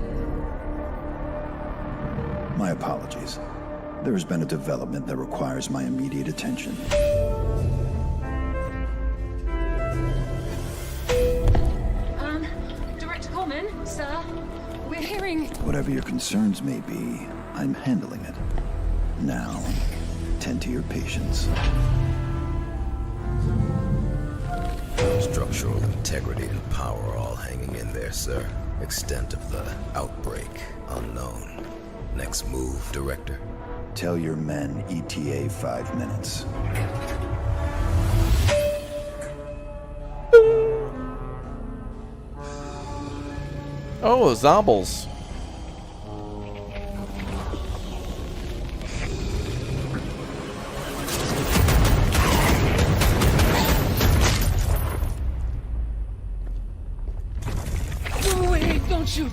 My apologies. There has been a development that requires my immediate attention. Director Coleman, sir, we're hearing... Whatever your concerns may be, I'm handling it. Now, tend to your patients. Structural integrity and power all hanging in there, sir. Extent of the outbreak unknown. Next move, Director. Tell your men ETA 5 minutes. Oh, Zombles. Wait, don't shoot.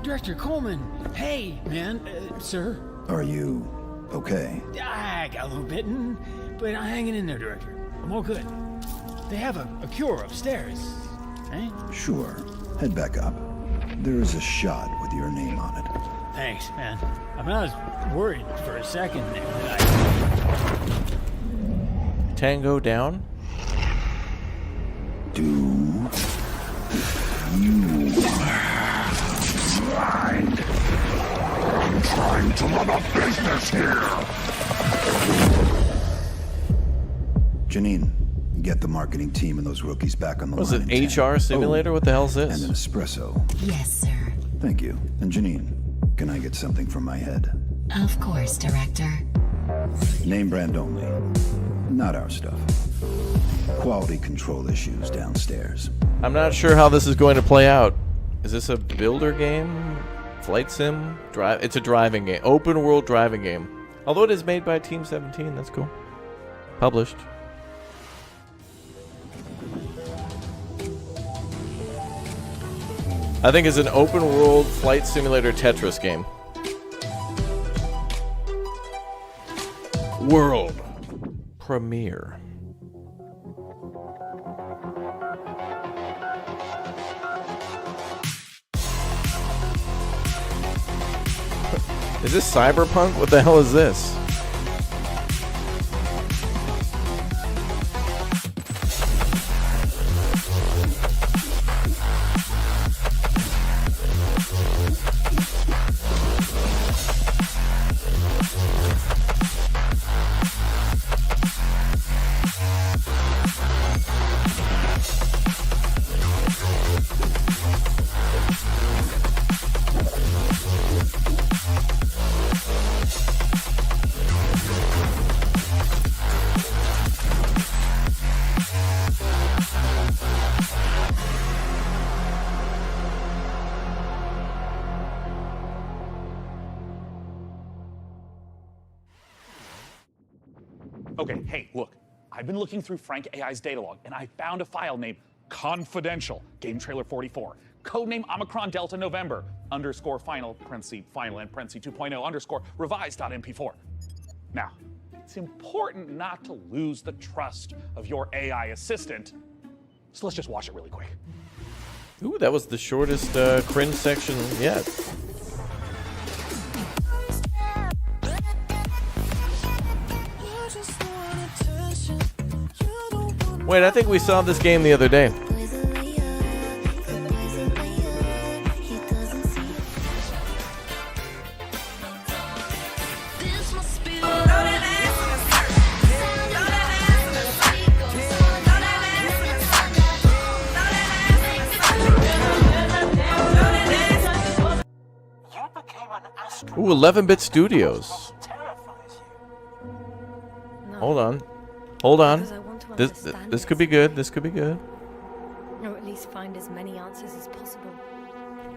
Director Coleman. Hey, man, sir. Are you okay? I got a little bitten, but I'm hanging in there, Director. I'm all good. They have a cure upstairs, right? Sure. Head back up. There is a shot with your name on it. Thanks, man. I mean, I was worried for a second there that Tango down? Do you mind? I'm trying to run a business here. Janine, get the marketing team and those rookies back on the Was line. it HR simulator? What the hell is this? And an espresso. Yes, sir. Thank you. And Janine, can I get something from my head? Of course, Director. Name brand only. Not our stuff. Quality control issues downstairs. I'm not sure how this is going to play out. Is this a builder game? Flight sim? Drive? It's a driving game. Open world driving game. Although it is made by Team 17. That's cool. Published. I think it's an open world flight simulator Tetris game. World premiere. Is this Cyberpunk? What the hell is this? Okay, hey, look. I've been looking through Frank AI's data log, and I found a file named confidential, game trailer 44, codename Omicron Delta November, _ final, parenthesis, final, and parenthesis 2.0 _ revised.mp4. Now, it's important not to lose the trust of your AI assistant, so let's just watch it really quick. Ooh, that was the shortest cringe section yet. Wait, I think we saw this game the other day. Ooh, 11-bit Studios. Hold on. Hold on. This could be good. This could be good. Or at least find as many answers as possible.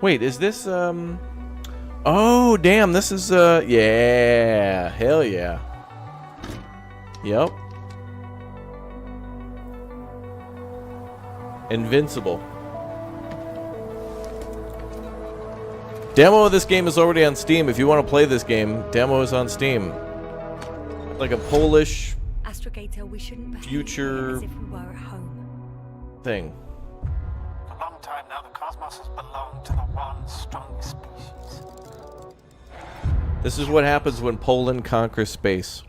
Wait, is this oh, damn, this is yeah. Hell yeah. Yep. Invincible. Demo of this game is already on Steam. If you want to play this game, demo is on Steam. Like a Polish Astrogator, we shouldn't future as if we were at home. Thing. For a long time now, the cosmos has belonged to the one strongest species. This is what happens when Poland conquers space.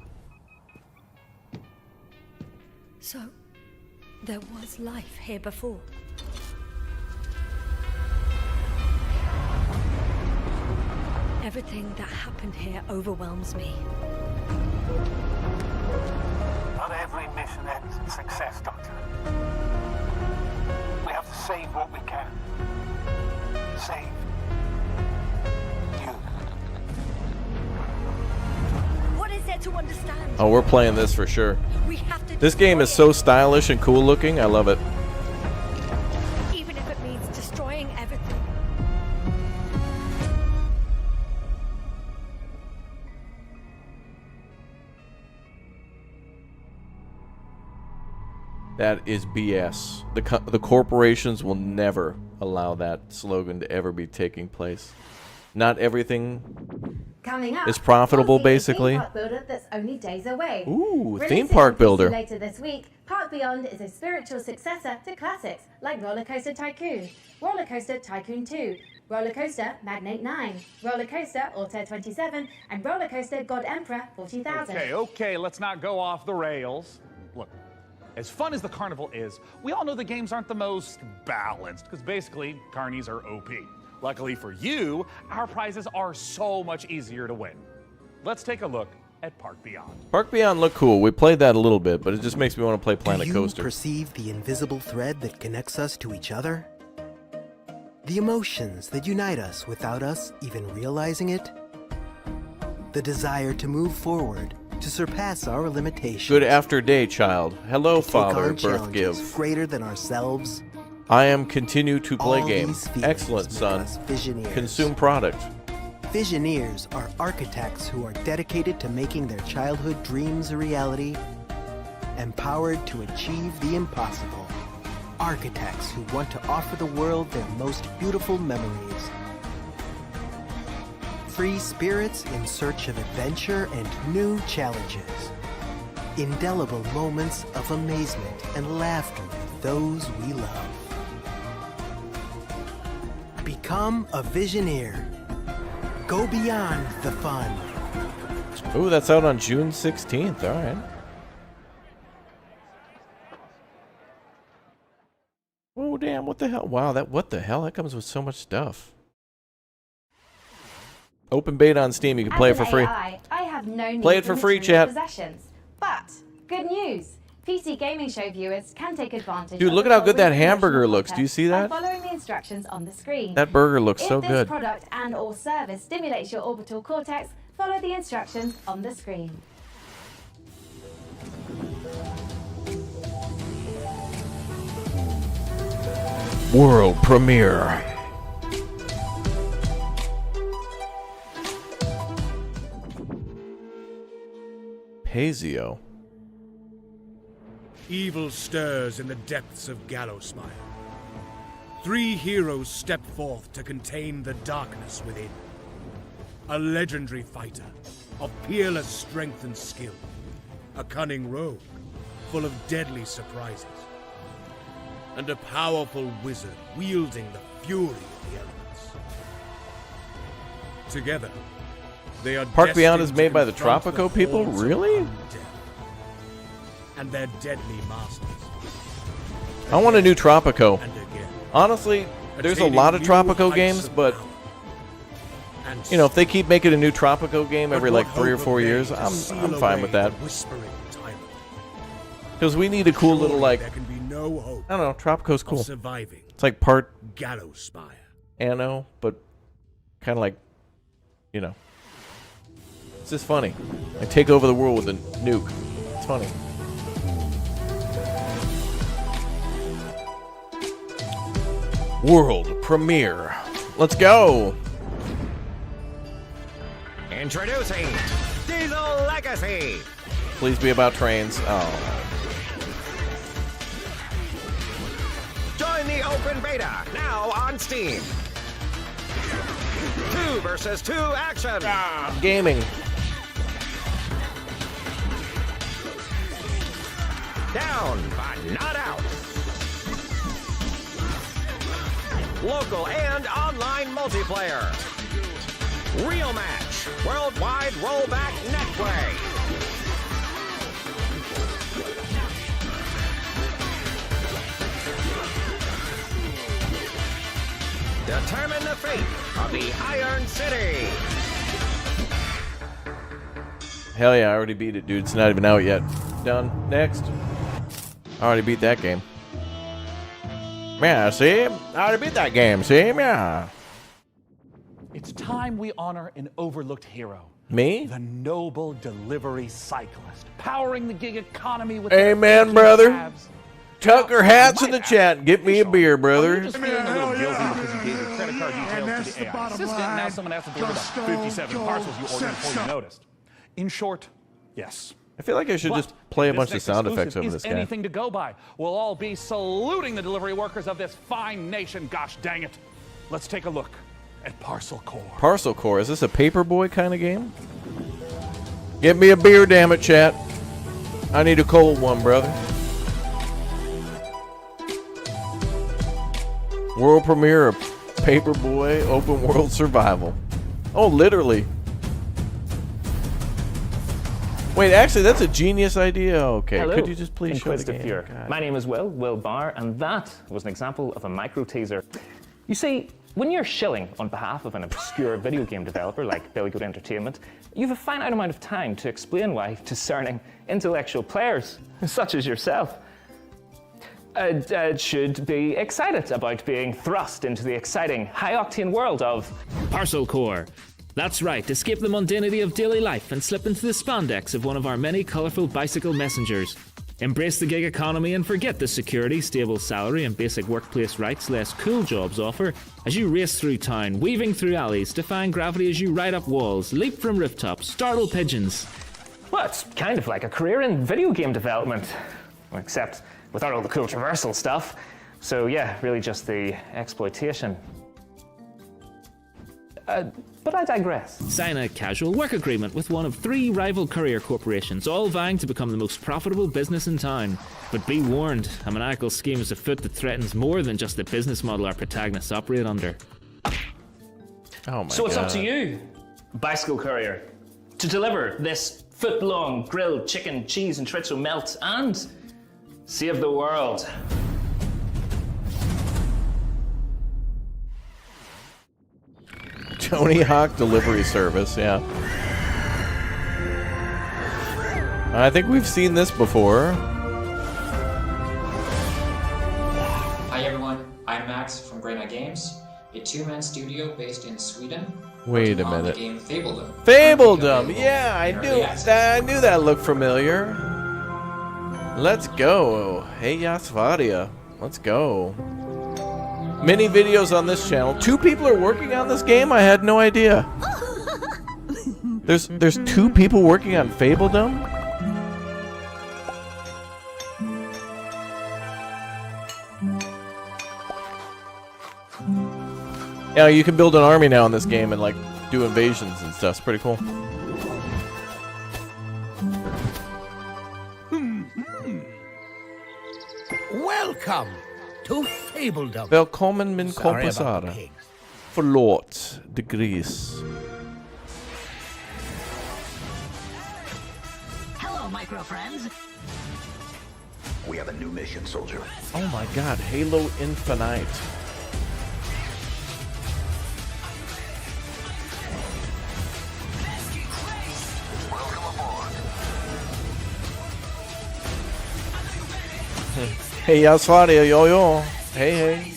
So, there was life here before. Everything that happened here overwhelms me. Not every mission ends in success, Doctor. We have to save what we can. Save you. What is there to understand? Oh, we're playing this for sure. We have to This game is so stylish and cool looking. I love it. Even if it means destroying everything. That is BS. The corporations will never allow that slogan to ever be taking place. Not everything Coming up, is profitable, Aussie basically. Theme park builder that's only days away. Ooh, Releasing theme park on PC builder. Later this week, Park Beyond is a spiritual successor to classics like Roller Coaster Tycoon, Roller Coaster Tycoon 2, Roller Coaster Magnate 9, Roller Coaster Altair 27, and Roller Coaster God Emperor 40,000. Okay, let's not go off the rails. Look, as fun as the carnival is, we all know the games aren't the most balanced, because basically, carnies are OP. Luckily for you, our prizes are so much easier to win. Let's take a look at Park Beyond. Park Beyond looked cool. We played that a little bit, but it just makes me want to play Planet Do you Coaster. perceive the invisible thread that connects us to each other? The emotions that unite us without us even realizing it? The desire to move forward to surpass our limitations. Good after day, child. Hello, to take Father, on birth challenges give. greater than ourselves. I am continue to play All game. these feelings Excellent, make son. us Visioneers. Consume product. Visioneers are architects who are dedicated to making their childhood dreams a reality, empowered to achieve the impossible. Architects who want to offer the world their most beautiful memories. Free spirits in search of adventure and new challenges. Indelible moments of amazement and laughter with those we love. Become a Visioneer. Go beyond the fun. Ooh, that's out on June 16th. All right. Oh, damn. What the hell? Wow, what the hell? That comes with so much stuff. Open beta on Steam. You can play it for free. I have no need Play it for free, chat. Possessions. But good news. PC Gaming Show viewers can take advantage. Dude, of look the at how good that full hamburger promotional looks. Do you see that? by following the instructions on the screen. That burger looks so If good. this product and/or service stimulates your orbital cortex, follow the instructions on the screen. World premiere. Pazio. Evil stirs in the depths of Gallowsmire. 3 heroes step forth to contain the darkness within. A legendary fighter of peerless strength and skill. A cunning rogue full of deadly surprises. And a powerful wizard wielding the fury of the elements. Together, they are Park Beyond is destined made to by the confront Tropico people? hordes of Really? undead and their deadly masters. I want a new Tropico. And again, Honestly, there's a attaining lot of new Tropico heights games, of but power. And you know, if they keep making a new Tropico game but every what like 3 or hope 4 of years, day to I'm seal fine away with that. the whispering tyrant? Because we need a cool little like There can be no hope I don't know, Tropico's of cool. surviving It's like part Gallowsmire. Anno, but kind of like, you know, it's just funny. I take over the world with a nuke. It's funny. World premiere. Let's go. Introducing Diesel Legacy. Please be about trains. Oh. Join the open beta now on Steam. 2 versus 2 action. Gaming. Down, but not out. Local and online multiplayer. Real match. Worldwide rollback netplay. Determine the fate of the Iron City. Hell yeah, I already beat it, dude. It's not even out yet. Done. Next. I already beat that game. Yeah, see? I already beat that game, see? Yeah. It's time we honor an overlooked hero. Me? The noble delivery cyclist, powering the gig economy with Amen, their brother. cabs. Tucker hats in the chat. Get me a beer, brother. Just feeling a little guilty because you gave your credit card details to the AI assistant. Now someone has to deliver the 57 parcels you ordered before you noticed. In short, yes. I feel like I should just play a This bunch of next sound effects exclusive over is this guy. anything to go by. We'll all be saluting the delivery workers of this fine nation. Gosh dang it. Let's take a look at Parcel Core. Parcel Core. Is this a Paperboy kind of game? Get me a beer, damn it, chat. I need a cold one, brother. World premiere of Paperboy Open World Survival. Oh, literally. Wait, actually, that's a genius idea. Okay, Hello, could you just please show the Inquisitive game? Viewer. God. My name is Will Barr, and that was an example of a micro teaser. You see, when you're shilling on behalf of an obscure video game developer like Billy Goat Entertainment, you have a finite amount of time to explain why discerning intellectual players, such as yourself, should be excited about being thrust into the exciting, high-octane world of Parcel Core. That's right, escape the mundanity of daily life and slip into the spandex of one of our many colourful bicycle messengers. Embrace the gig economy and forget the security, stable salary and basic workplace rights less cool jobs offer as you race through town, weaving through alleys, defying gravity as you ride up walls, leap from rooftops, startle pigeons. Well, it's kind of like a career in video game development, except without all the cool traversal stuff. So yeah, really just the exploitation. But I digress. Sign a casual work agreement with one of 3 rival courier corporations, all vying to become the most profitable business in town. But be warned, a maniacal scheme is afoot that threatens more than just the business model our protagonists operate under. Oh my So it's God. up to you, bicycle courier, to deliver this foot-long grilled chicken, cheese and chorizo melt and save the world. Tony Hawk delivery service, yeah. I think we've seen this before. Hi everyone, I'm Max from Grey Knight Games, a 2-man studio based in Sweden. Wait a on minute. The game Fabledom. Fabledom, yeah, I knew that looked familiar. Let's go. Hey Yasvadia, let's go. Many videos on this channel. 2 people are working on this game? I had no idea. There's 2 people working on Fabledom? Yeah, you can build an army now in this game and like do invasions and stuff. It's pretty cool. Welcome to Fabledom. Välkommen min Sorry about kompisar. the pigs. Förlåt, de gris. Hello, micro friends. We have a new mission, soldier. Oh my God, Halo Infinite. Hey, Yasvadia, yo. Hey.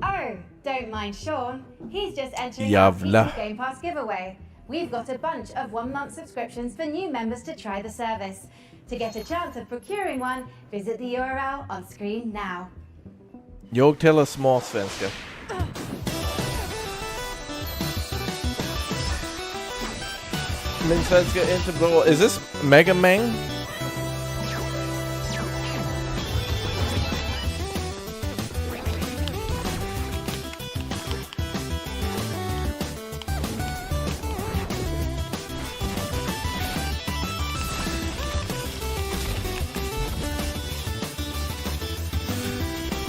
Oh, don't mind Sean. He's just entering Jävla. our PC Gamepass giveaway. We've got a bunch of 1-month subscriptions for new members to try the service. To get a chance of procuring one, visit the URL on screen now. Jag talar småsvenska. Min svenska är inte bra. Is this Mega Man?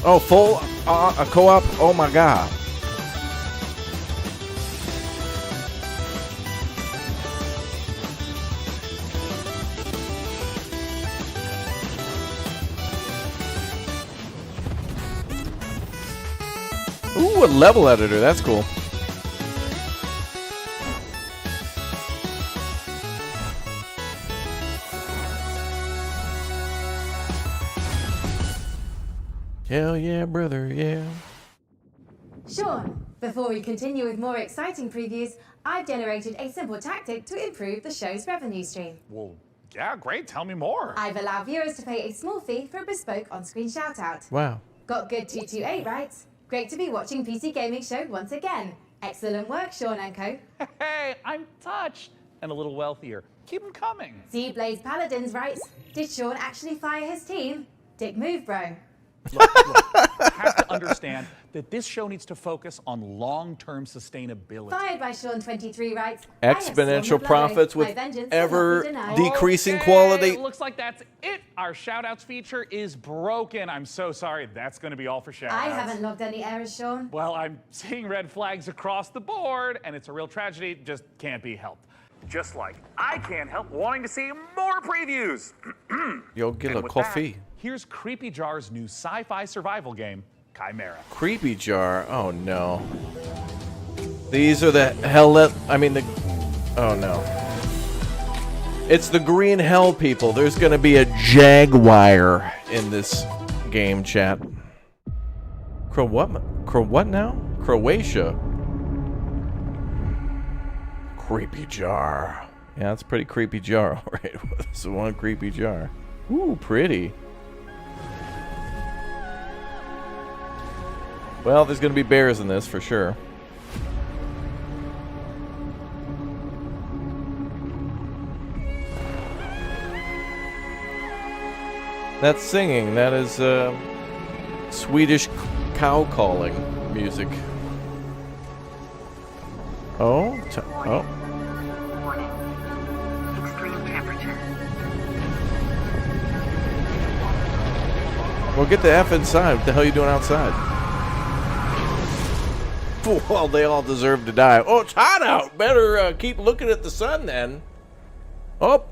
Oh, full a co-op? Oh my God. Ooh, a level editor. That's cool. Hell yeah, brother, yeah. Sean, before we continue with more exciting previews, I've generated a simple tactic to improve the show's revenue stream. Well, yeah, great. Tell me more. I've allowed viewers to pay a small fee for a bespoke on-screen shout-out. Wow. Got good 228, right? Great to be watching PC Gaming Show once again. Excellent work, Sean and co. Hey, I'm touched and a little wealthier. Keep them coming. See Blaze Paladins, right? Did Sean actually fire his team? Dick move, bro. Look, you have to understand that this show needs to focus on long-term sustainability. Fired by Sean 23 writes, Exponential profits with ever decreasing quality. It looks like that's it. Our shoutouts feature is broken. I'm so sorry. That's going to be all for shoutouts. I haven't logged any errors, Sean. Well, I'm seeing red flags across the board, and it's a real tragedy. It just can't be helped. Just like I can't help wanting to see more previews. Yo, get a coffee. Here's Creepy Jar's new sci-fi survival game, Chimera. Creepy Jar. Oh no. These are the hell. Oh no. It's the green hell people. There's gonna be a jaguar in this game, chat. What now? Croatia. Creepy jar. Yeah, that's a pretty creepy jar. All right, what's one creepy jar? Ooh, pretty. Well, there's going to be bears in this for sure. That's singing. That is Swedish cow calling music. Oh, oh. Extreme temperature. Well, get the F inside. What the hell are you doing outside? Well, they all deserve to die. Oh, it's hot out. Better keep looking at the sun then. Oh.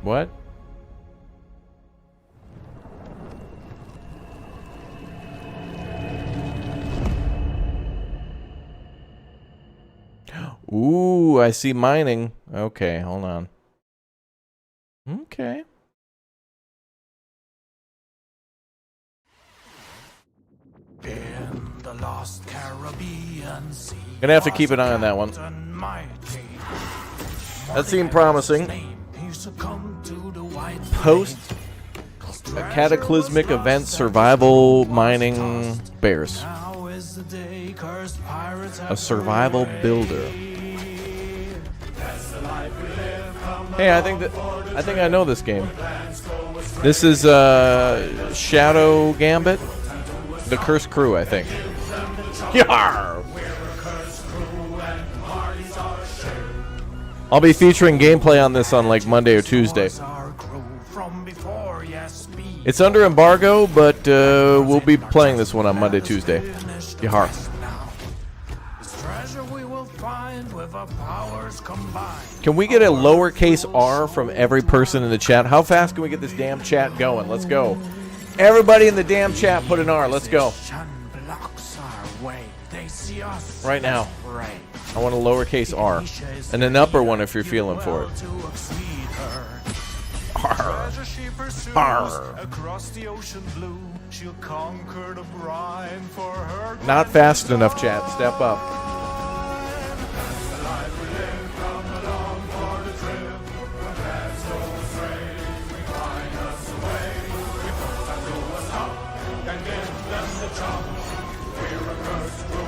What? Ooh, I see mining. Okay, hold on. Okay. In the lost Caribbean Sea. Gonna have to keep an eye on that one. That seemed promising. Post a cataclysmic event, survival mining bears. A survival builder. Hey, I think I know this game. This is Shadow Gambit, the Cursed Crew, I think. Yarr! I'll be featuring gameplay on this on like Monday or Tuesday. It's under embargo, but we'll be playing this one on Monday, Tuesday. Yahar. Can we get a lowercase r from every person in the chat? How fast can we get this damn chat going? Let's go. Everybody in the damn chat put an R. Let's go. Right now. I want a lowercase r. And an upper one if you're feeling for it. Arr. Arr. Not fast enough, chat. Step up.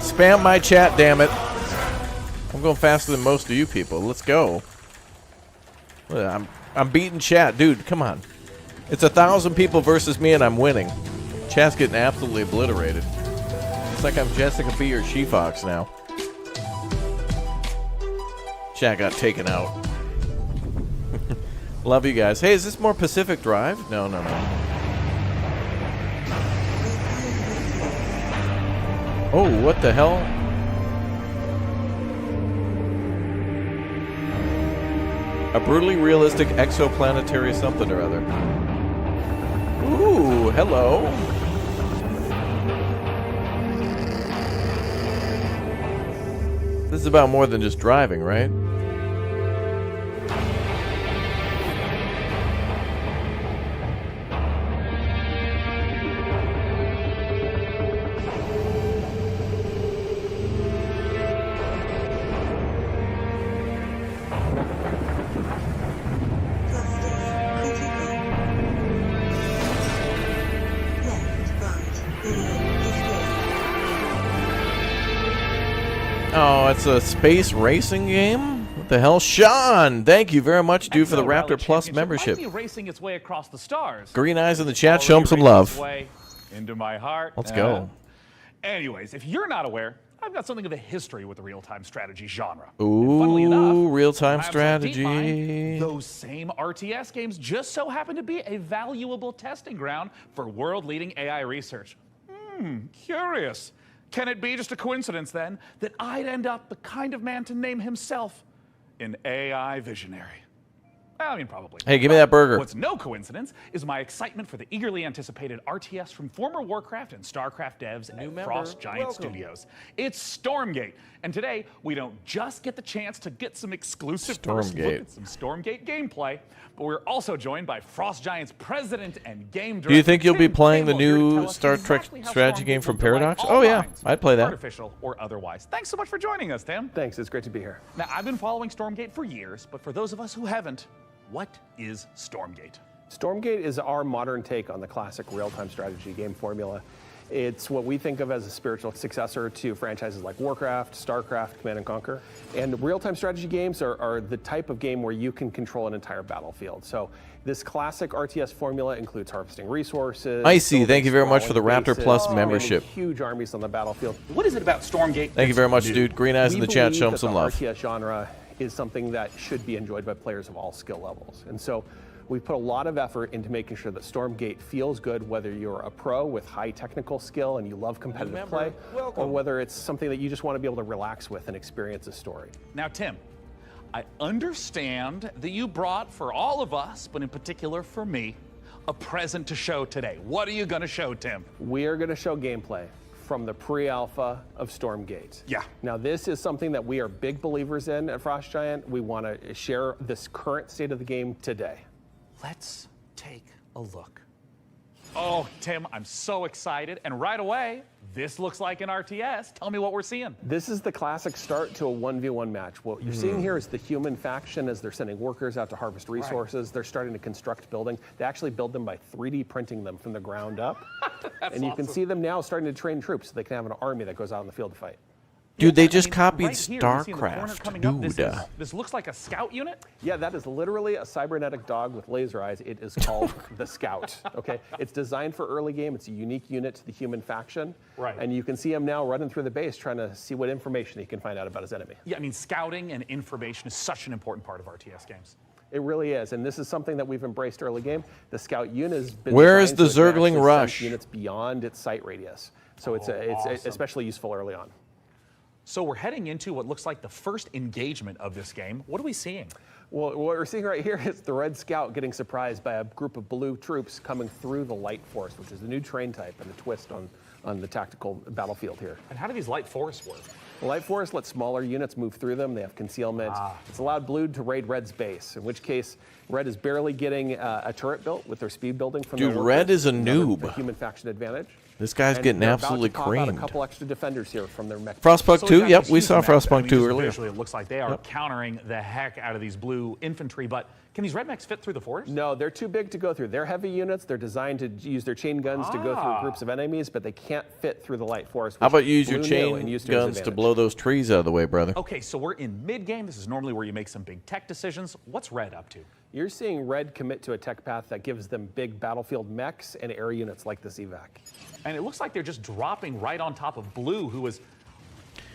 Spam my chat, damn it. I'm going faster than most of you people. Let's go. I'm beating chat. Dude, come on. It's 1,000 people versus me and I'm winning. Chat's getting absolutely obliterated. It's like I'm Jessica B or She-Fox now. Chat got taken out. Love you guys. Hey, is this more Pacific Drive? No, no, no. Oh, what the hell? A brutally realistic exoplanetary something or other. Ooh, hello. This is about more than just driving, right? Oh, it's a space racing game? What the hell? Sean, thank you very much, dude, for the Raptor Plus membership. Racing its way across the stars. Green Eyes in the chat, show him some love. Into my heart. Let's go. Anyways, if you're not aware, I've got something of a history with the real-time strategy genre. Ooh, real-time strategy. Those same RTS games just so happen to be a valuable testing ground for world-leading AI research. Curious. Can it be just a coincidence, then, that I'd end up the kind of man to name himself an AI visionary? Well, I mean, probably. Hey, give me that burger. What's no coincidence is my excitement for the eagerly anticipated RTS from former Warcraft and StarCraft devs at Frost Giant Studios. It's Stormgate. And today, we don't just get the chance to get some exclusive first look at some Stormgate gameplay, but we're also joined by Frost Giant's president and game director. Do you think you'll be Tim playing the Campbell, here to new tell us Star Trek exactly how strategy Stormgate game from will delight Paradox? all Oh, yeah. minds, I'd play that. Artificial or otherwise. Thanks so much for joining us, Tim. Thanks. It's great to be here. Now, I've been following Stormgate for years, but for those of us who haven't, what is Stormgate? Stormgate is our modern take on the classic real-time strategy game formula. It's what we think of as a spiritual successor to franchises like Warcraft, StarCraft, Command & Conquer. And real-time strategy games are the type of game where you can control an entire battlefield. So this classic RTS formula includes harvesting resources. Icy, thank you very much for the Raptor Plus membership. Huge armies on the battlefield. What is it about Stormgate? Thank you very much, dude. Green Eyes in the chat, show him that some the love. RTS genre is something that should be enjoyed by players of all skill levels. And so we've put a lot of effort into making sure that Stormgate feels good, whether you're a pro with high technical skill and you love competitive play, or whether it's something that you just want to be able to relax with and experience a story. Now, Tim, I understand that you brought for all of us, but in particular for me, a present to show today. What are you going to show, Tim? We are going to show gameplay from the pre-alpha of Stormgate. Yeah. Now, this is something that we are big believers in at Frost Giant. We want to share this current state of the game today. Let's take a look. Oh, Tim, I'm so excited. And right away, this looks like an RTS. Tell me what we're seeing. This is the classic start to a 1v1 match. What you're seeing here is the human faction as they're sending workers out to harvest resources. Right. They're starting to construct buildings. They actually build them by 3D printing them from the ground up. And you can see them now starting to train troops so they can have an army that goes out in the field to fight. Dude, they just copied right here, StarCraft, dude. This looks like a scout unit? Yeah, that is literally a cybernetic dog with laser eyes. It is called the Scout, okay? It's designed for early game. It's a unique unit to the human faction. Right. And you can see him now running through the base trying to see what information he can find out about his enemy. Yeah, I mean, scouting and information is such an important part of RTS games. It really is, and this is something that we've embraced early game. The Scout unit has been Where is the designed so it can Zergling actually Rush? sense units beyond its sight radius. So it's awesome. especially useful early on. So we're heading into what looks like the first engagement of this game. What are we seeing? Well, what we're seeing right here is the Red Scout getting surprised by a group of blue troops coming through the Light Force, which is the new terrain type and a twist on the tactical battlefield here. And how do these Light Forests work? The Light Force lets smaller units move through them. They have concealment. It's allowed Blue to raid Red's base, in which case Red is barely getting a turret built with their speed building from Dude, their Red is a another noob. human faction advantage. This guy's And getting they're absolutely about to pop out creamed. a couple extra defenders here from their mech. Frostpunk So 2? Yep, we huge saw map. Frostpunk I mean, 2 just earlier. Visually, it looks like they are countering the heck out of these blue infantry, but can these red mechs fit through the forest? No, they're too big to go through. They're heavy units. They're designed to use their chain guns to go through groups of enemies, but they can't fit through the Light Force. How about you use your Blue knew chain and used to his guns to advantage. blow those trees out of the way, brother? Okay, so we're in mid-game. This is normally where you make some big tech decisions. What's Red up to? You're seeing Red commit to a tech path that gives them big battlefield mechs and air units like this evac. And it looks like they're just dropping right on top of Blue, who is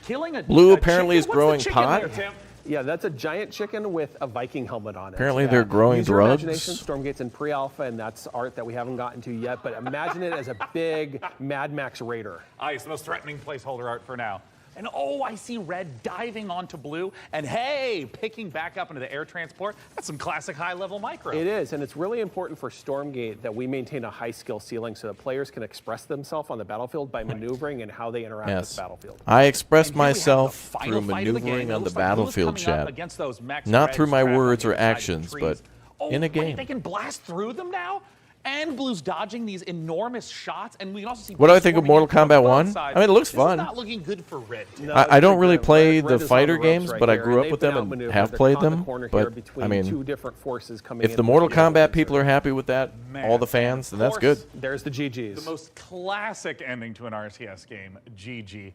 killing a Blue a apparently chicken. is growing What's the chicken pod? there, Tim? Yeah, that's a giant chicken with a Viking helmet on it. Apparently they're growing Use your drugs. imagination. Stormgate's in pre-alpha, and that's art that we haven't gotten to yet, but imagine it as a big Mad Max Raider. It's the most threatening placeholder art for now. And oh, I see Red diving onto Blue, and hey, picking back up into the air transport. That's some classic high-level micro. It is, and it's really important for Stormgate that we maintain a high skill ceiling so that players can express themselves on the battlefield by maneuvering and how they interact with the battlefield. I express And here we have the myself final through fight of the game. maneuvering It on the looks like Blue's battlefield, coming up chat. against those mechs Not Red through my strapped words on or the side of actions, the but trees. Oh, in a wait, game. they can blast through them now? And Blue's dodging these enormous shots, and we can also see What do I Blue think of swarming Mortal in from Kombat both 1? sides. I mean, it looks This fun. is not looking good for Red. I don't really play the Red is on fighter ropes games, right but I here, grew and up they've with been them and outmaneuvered. have They're played caught in the them. corner here But between I mean, two different forces coming if in the from Mortal the other Kombat people are happy with that, all the fans, then that's good. There's the GGs. The most classic ending to an RTS game, GG.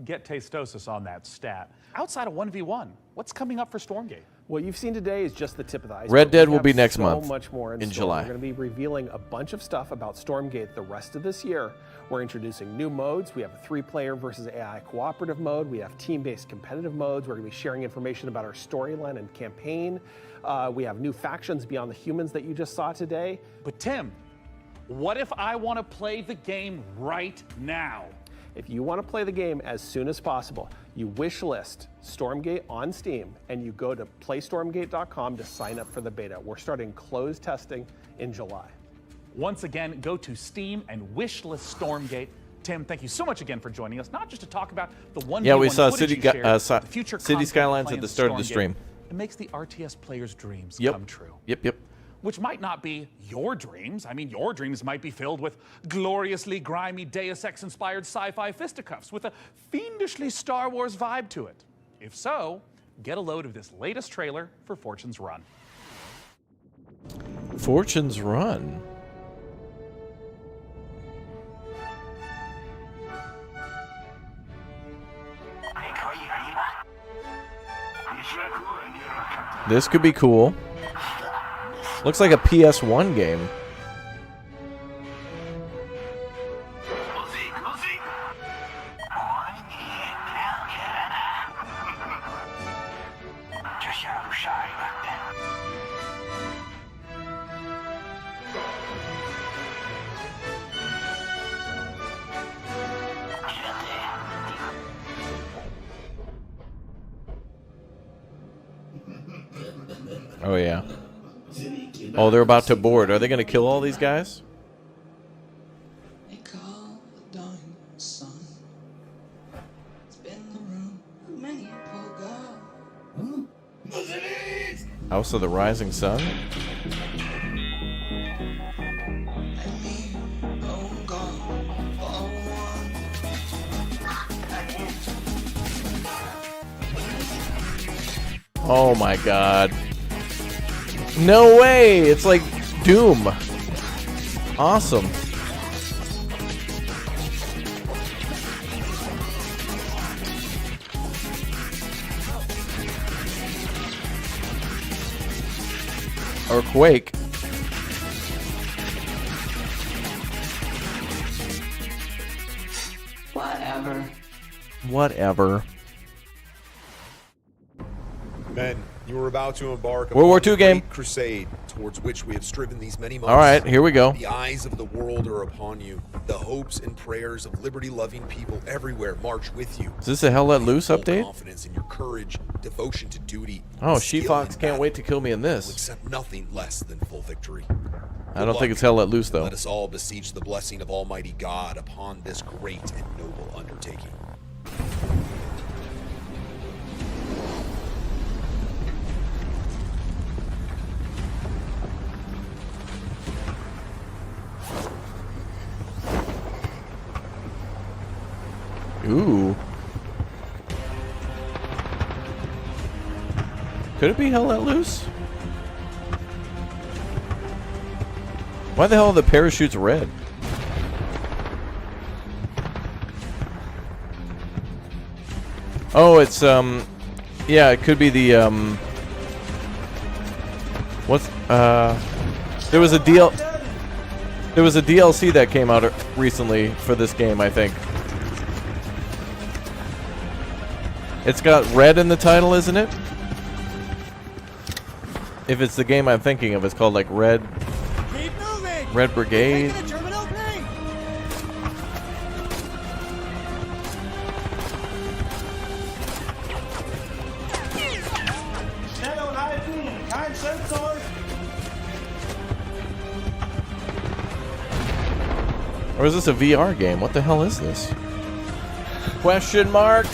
Get Tastosis on that stat. Outside of 1v1, what's coming up for Stormgate? What you've seen today is just the tip of the iceberg. Red Dead We will be have next so month, much more in store. July. We're going to be revealing a bunch of stuff about Stormgate the rest of this year. We're introducing new modes. We have a 3-player versus AI cooperative mode. We have team-based competitive modes. We're going to be sharing information about our storyline and campaign. We have new factions beyond the humans that you just saw today. But Tim, what if I want to play the game right now? If you want to play the game as soon as possible, you wish list Stormgate on Steam and you go to playstormgate.com to sign up for the beta. We're starting closed testing in July. Once again, go to Steam and wishlist Stormgate. Tim, thank you so much again for joining us, not just to talk about the one. Yeah, we saw City Skylines at the start of the stream. It makes the RTS players' dreams Yep. come true. Yep. Which might not be your dreams. I mean, your dreams might be filled with gloriously grimy Deus Ex-inspired sci-fi fisticuffs with a fiendishly Star Wars vibe to it. If so, get a load of this latest trailer for Fortune's Run. Fortune's Run. This could be cool. Looks like a PS1 game. Oh, yeah. Oh, they're about to board. Are they going to kill all these guys? House of the Rising Sun? Oh my god. No way! It's like Doom. Awesome. Or Quake. Whatever. Men, you are about to embark World War upon II a game. great crusade towards which we have striven these many months. All right, here we go. The eyes of the world are upon you. The hopes and prayers of liberty-loving people everywhere march with you. Is this a Hell Let Loose Full update? confidence in your courage, devotion to duty. Oh, skill She-Fox in can't battle wait to kill me in will this. accept nothing less than full victory. I don't think it's Hell Let Loose, though. Let us all beseech the blessing of Almighty God upon this great and noble undertaking. Ooh. Could it be Hell Let Loose? Why the hell are the parachutes red? Oh, it's yeah, it could be the what's there was a DLC that came out recently for this game, I think. It's got red in the title, isn't it? If it's the game I'm thinking of, it's called like Red Brigade. Or is this a VR game? What the hell is this? Question mark?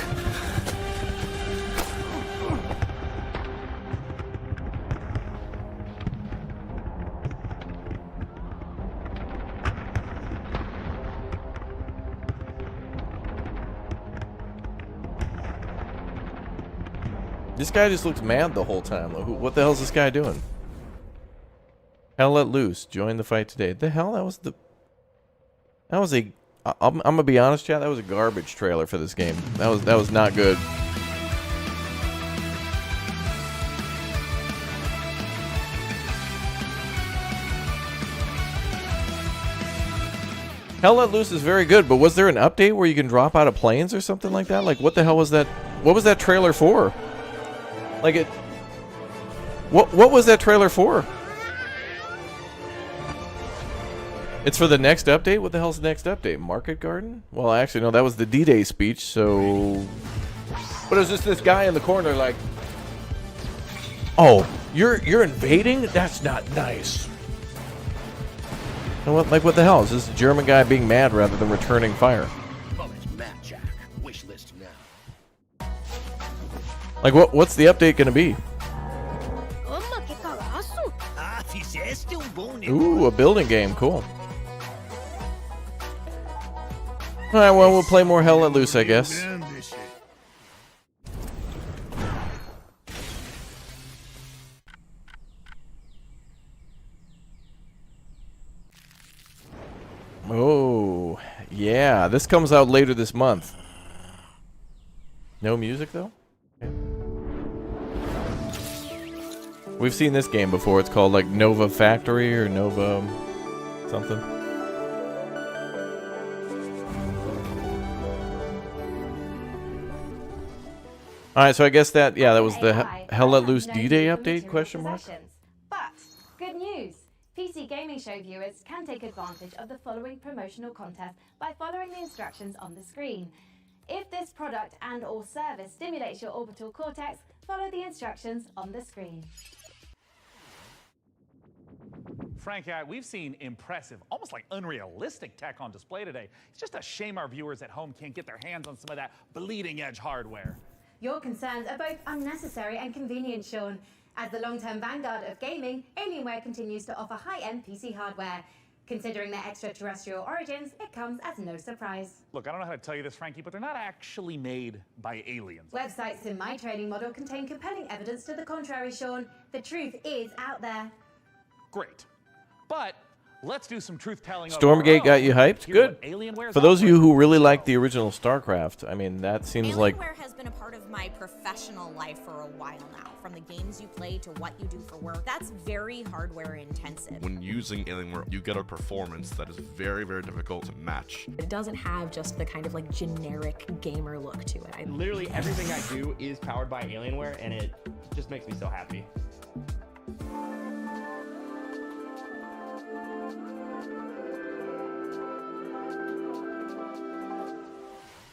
This guy just looks mad the whole time. What the hell is this guy doing? Hell Let Loose. Join the fight today. The hell? That was a... I'm gonna be honest, chat. That was a garbage trailer for this game. That was not good. Hell Let Loose is very good, but was there an update where you can drop out of planes or something like that? Like, what the hell was that? What was that trailer for? Like it... What was that trailer for? It's for the next update? What the hell's the next update? Market Garden? Well, actually, no, that was the D-Day speech, so... But it was just this guy in the corner like, oh, you're invading? That's not nice. You know what? Like, what the hell? Is this a German guy being mad rather than returning fire? Like, what's the update going to be? Ooh, a building game. Cool. Alright, well, we'll play more Hell Let Loose, I guess. Oh, yeah. This comes out later this month. No music, though? Okay. We've seen this game before. It's called, like, Nova Factory or Nova something. Alright, so I guess that, yeah, that was the Hell Let Loose D-Day update, question mark? But, good news! PC Gaming Show viewers can take advantage of the following promotional contest by following the instructions on the screen. If this product and or service stimulates your orbital cortex, follow the instructions on the screen. Frank, we've seen impressive, almost like unrealistic tech on display today. It's just a shame our viewers at home can't get their hands on some of that bleeding-edge hardware. Your concerns are both unnecessary and convenient, Sean. As the long-term vanguard of gaming, Alienware continues to offer high-end PC hardware. Considering their extraterrestrial origins, it comes as no surprise. Look, I don't know how to tell you this, Frankie, but they're not actually made by aliens. Websites in my trading model contain compelling evidence to the contrary, Sean. The truth is out there. Great. But let's do some truth-telling. Stormgate got you hyped? Good. For those of you who really like the original StarCraft, I mean, that seems like... Alienware has been a part of my professional life for a while now. From the games you play to what you do for work, that's very hardware intensive. When using Alienware, you get a performance that is very, very difficult to match. It doesn't have just the kind of like generic gamer look to it. Literally everything I do is powered by Alienware, and it just makes me so happy.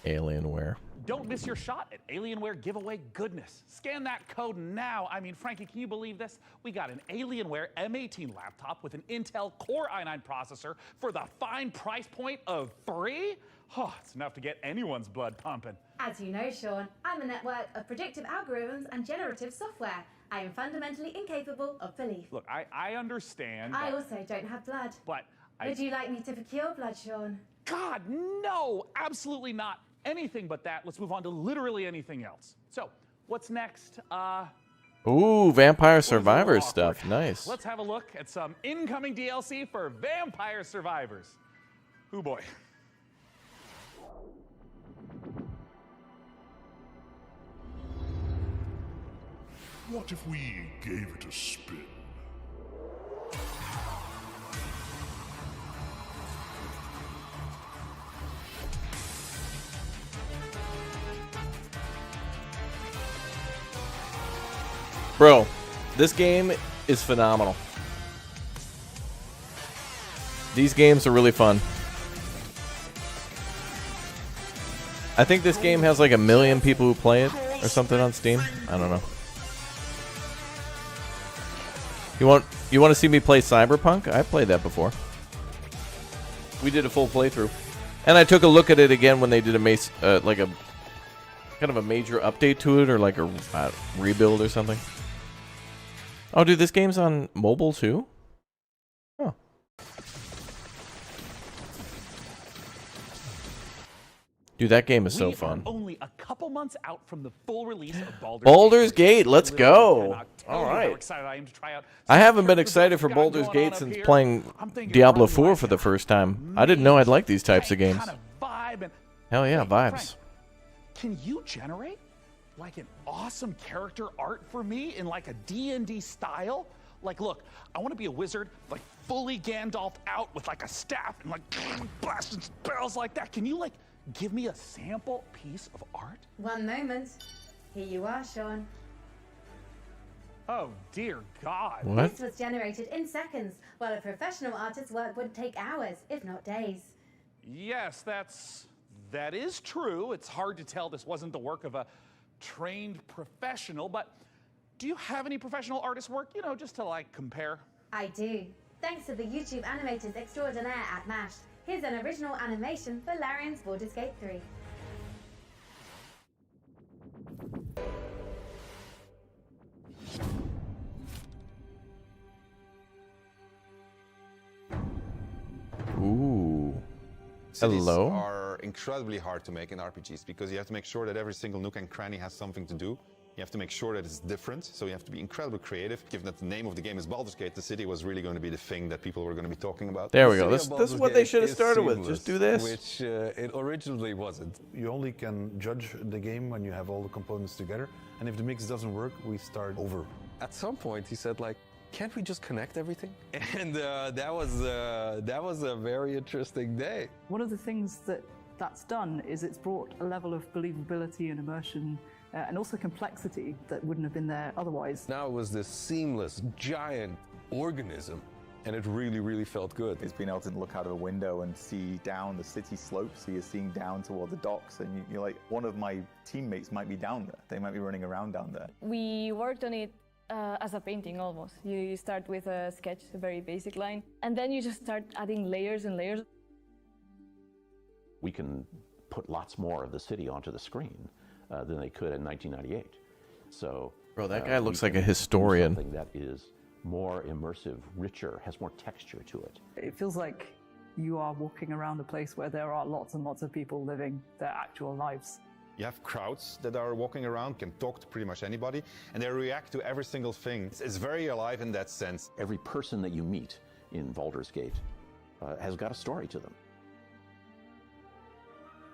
Alienware. Don't miss your shot at Alienware giveaway goodness. Scan that code now. I mean, Frankie, can you believe this? We got an Alienware M18 laptop with an Intel Core i9 processor for the fine price point of free? Oh, it's enough to get anyone's blood pumping. As you know, Sean, I'm a network of predictive algorithms and generative software. I am fundamentally incapable of belief. Look, I understand. I also don't have blood. But Would you like me to procure blood, Sean? God, no! Absolutely not. Anything but that. Let's move on to literally anything else. So, what's next? Ooh, Vampire Survivors stuff. Nice. Let's have a look at some incoming DLC for Vampire Survivors. Ooh, boy. What if we gave it a spin? Bro, this game is phenomenal. These games are really fun. I think this game has like 1 million people who play it or something on Steam. I don't know. You want to see me play Cyberpunk? I played that before. We did a full playthrough, and I took a look at it again when they did a like a kind of a major update to it, or like a rebuild or something. Oh, dude, this game's on mobile too? Huh. Dude, that game is so fun. We are only a couple months out from the full release of Baldur's Gate, let's go. All right. I haven't been excited for Baldur's Gate since playing Diablo 4 for the first time. I didn't know I'd like these types of games. Hell yeah, vibes. Can you generate like an awesome character art for me in like a D&D style? Like, look, I want to be a wizard, like fully Gandalf out with like a staff and like blasting spells like that. Can you like give me a sample piece of art? One moment. Here you are, Sean. Oh, dear God. What? This was generated in seconds, while a professional artist's work would take hours, if not days. Yes, that is true. It's hard to tell this wasn't the work of a trained professional, but do you have any professional artist work, you know, just to like compare? I do. Thanks to the YouTube animators extraordinaire at MASH. Here's an original animation for Larian's Baldur's Gate 3. Ooh. Cities Hello? are incredibly hard to make in RPGs because you have to make sure that every single nook and cranny has something to do. You have to make sure that it's different, so you have to be incredibly creative. Given that the name of the game is Baldur's Gate, the city was really going to be the thing that people were going to be talking about. There we go. This is what they should have started with. Just do this. Which it originally wasn't. You only can judge the game when you have all the components together, and if the mix doesn't work, we start over. At some point, he said, like, can't we just connect everything? And that was a very interesting day. One of the things that's done is it's brought a level of believability and immersion and also complexity that wouldn't have been there otherwise. Now it was this seamless, giant organism, and it really, really felt good. It's being able to look out of a window and see down the city slopes, so you're seeing down toward the docks, and you're like, one of my teammates might be down there. They might be running around down there. We worked on it as a painting almost. You start with a sketch, a very basic line, and then you just start adding layers and layers. We can put lots more of the city onto the screen than they could in 1998. So, bro, that guy looks like a historian. Something that is more immersive, richer, has more texture to it. It feels like you are walking around a place where there are lots and lots of people living their actual lives. You have crowds that are walking around, can talk to pretty much anybody, and they react to every single thing. It's very alive in that sense. Every person that you meet in Baldur's Gate has got a story to them.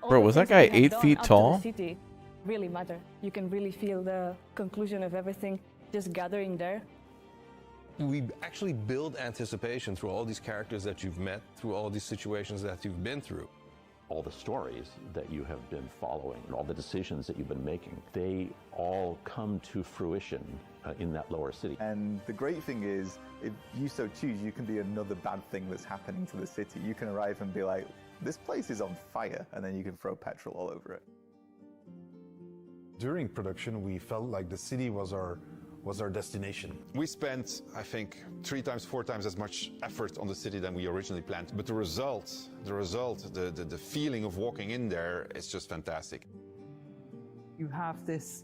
Bro, was that guy 8 feet tall? City really matter. You can really feel the conclusion of everything just gathering there. We actually build anticipation through all these characters that you've met, through all these situations that you've been through. All the stories that you have been following, all the decisions that you've been making, they all come to fruition in that lower city. And the great thing is, if you so choose, you can be another bad thing that's happening to the city. You can arrive and be like, this place is on fire, and then you can throw petrol all over it. During production, we felt like the city was our destination. We spent, I think, 3 times, 4 times as much effort on the city than we originally planned. But the result, the feeling of walking in there is just fantastic. You have this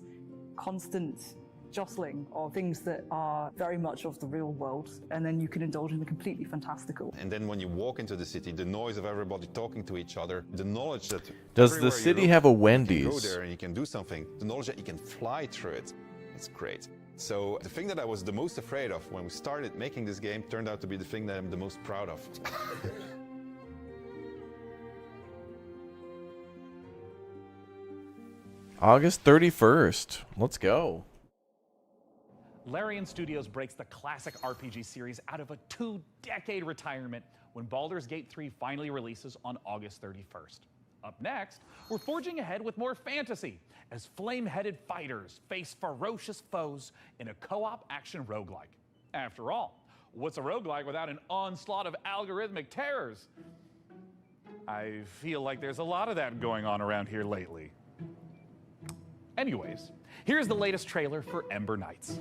constant jostling of things that are very much of the real world, and then you can indulge in the completely fantastical. And then when you walk into the city, the noise of everybody talking to each other, the knowledge that does the city have a Wendy's? You go there and you can do something. The knowledge that you can fly through it, it's great. So the thing that I was the most afraid of when we started making this game turned out to be the thing that I'm the most proud of. August 31st. Let's go. Larian Studios breaks the classic RPG series out of a 2-decade retirement when Baldur's Gate 3 finally releases on August 31st. Up next, we're forging ahead with more fantasy as flame-headed fighters face ferocious foes in a co-op action roguelike. After all, what's a roguelike without an onslaught of algorithmic terrors? I feel like there's a lot of that going on around here lately. Anyways, here's the latest trailer for Ember Knights.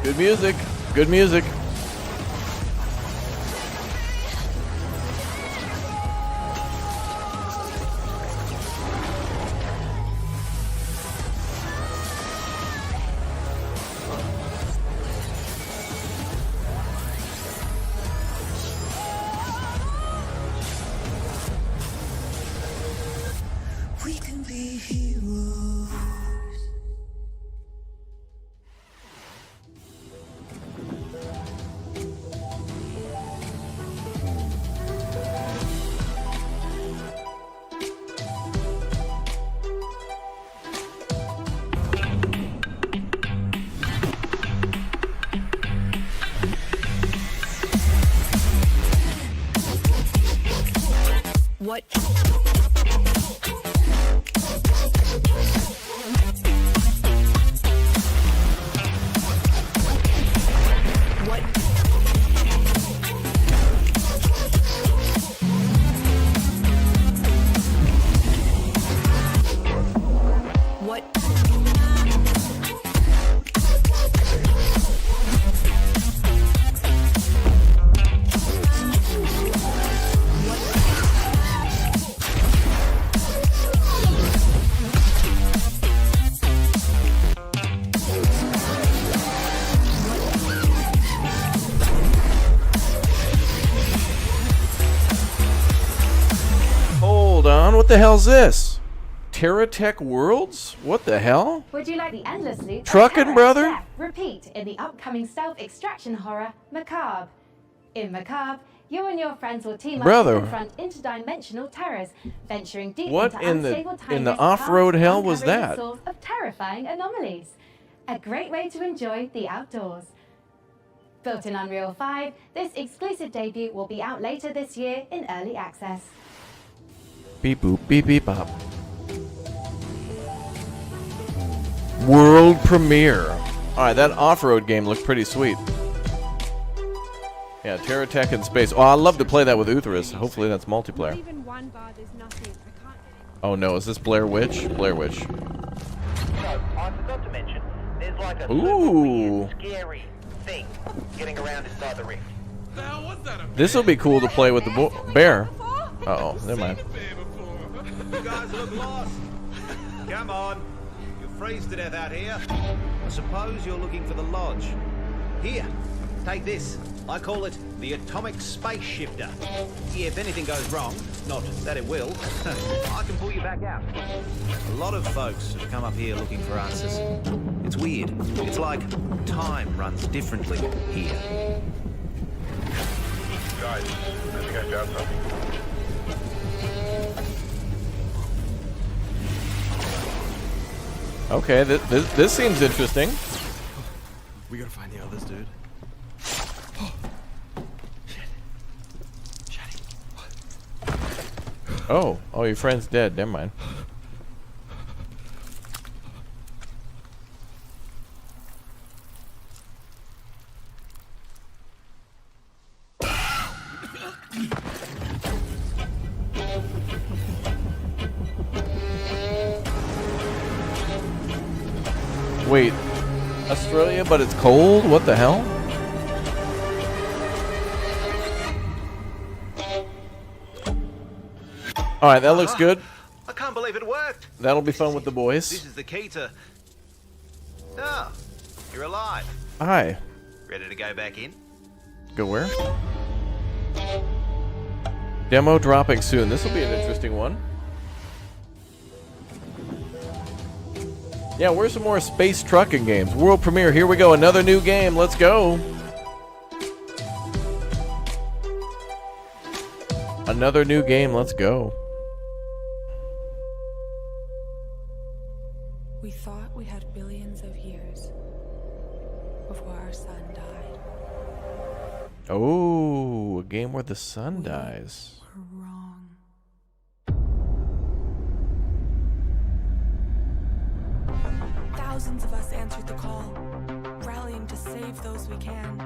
Good music. Good music. We can be heroes. What? Hold on, what the hell's this? TerraTech Worlds? What the hell? Would you like the endless loop? of Truckin', terror, brother? death, repeat in the upcoming stealth extraction horror, Macabre. In Macabre, you and your friends will team up Brother. to confront interdimensional terrors, venturing deep What into in the- unstable in the time-based off-road paths, hell was uncovering that? the source of terrifying anomalies. A great way to enjoy the outdoors. Built in Unreal 5, this exclusive debut will be out later this year in early access. Beep boop, beep beep bop. World premiere. Alright, that off-road game looks pretty sweet. Yeah, TerraTech in space. Oh, I'd love to play that with Uthris. Hopefully that's multiplayer. Even one bar, there's nothing. I can't get Oh no, is this Blair Witch? Blair Witch. So, I forgot to mention, there's like a Ooh. scary thing getting around inside the rift. This will be cool to play with the bear. Uh-oh, never mind. You guys look lost. Come on. You'll freeze to death out here. I suppose you're looking for the lodge. Here, take this. I call it the atomic space shifter. If anything goes wrong, not that it will, I can pull you back out. A lot of folks have come up here looking for answers. It's weird. It's like time runs differently here. Guys, I think I found something. Okay, this seems interesting. We gotta find the others, dude. Oh, your friend's dead. Never mind. Wait, Australia, but it's cold? What the hell? Alright, that looks good. I can't believe it worked. That'll be fun with the boys. This is the key to... Ah, you're alive. Hi. Ready to go back in? Go where? Demo dropping soon. This will be an interesting one. Yeah, where's some more space trucking games? World premiere. Here we go. Another new game. Let's go. Another new game. Let's go. We thought we had billions of years before our sun died. Oh, a game where the sun dies. We're wrong. Thousands of us answered the call, rallying to save those we can.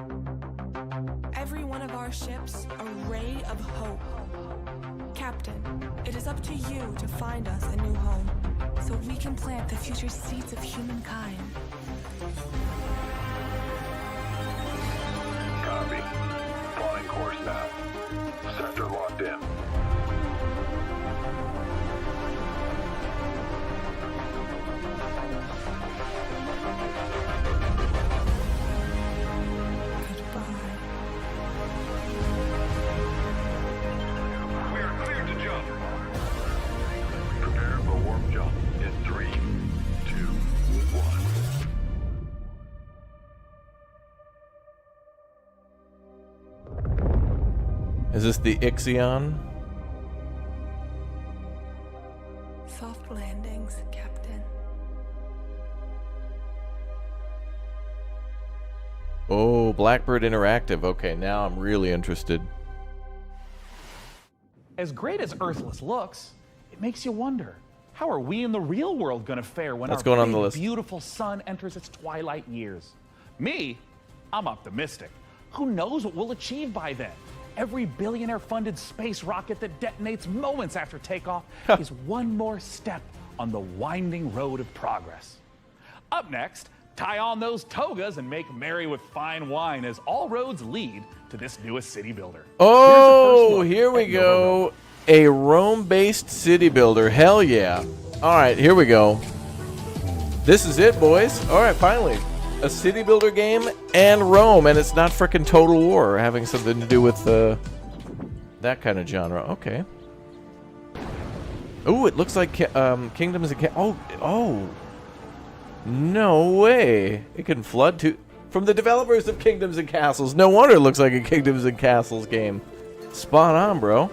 Every one of our ships a ray of hope. Captain, it is up to you to find us a new home, so we can plant the future seeds of humankind. Copy. Plotting course now. Sector locked in. We are cleared to jump. Prepare for warp jump in 3, 2, 1. Is this the Ixion? Soft landings, Captain. Oh, Blackbird Interactive. Okay, now I'm really interested. As great as Earthless looks, it makes you wonder, how are we in the real world going to fare when What's our going on big, the list? beautiful sun enters its twilight years? Me, I'm optimistic. Who knows what we'll achieve by then? Every billionaire-funded space rocket that detonates moments after takeoff is one more step on the winding road of progress. Up next, tie on those togas and make merry with fine wine as all roads lead to this newest city builder. Oh, here we go. A Rome-based city builder. Hell yeah. All right, here we go. This is it, boys. All right, finally. A city builder game and Rome, and it's not frickin' Total War having something to do with that kind of genre. Okay. Oh, it looks like Kingdoms and oh. No way. It can flood to... From the developers of Kingdoms and Castles. No wonder it looks like a Kingdoms and Castles game. Spot on, bro.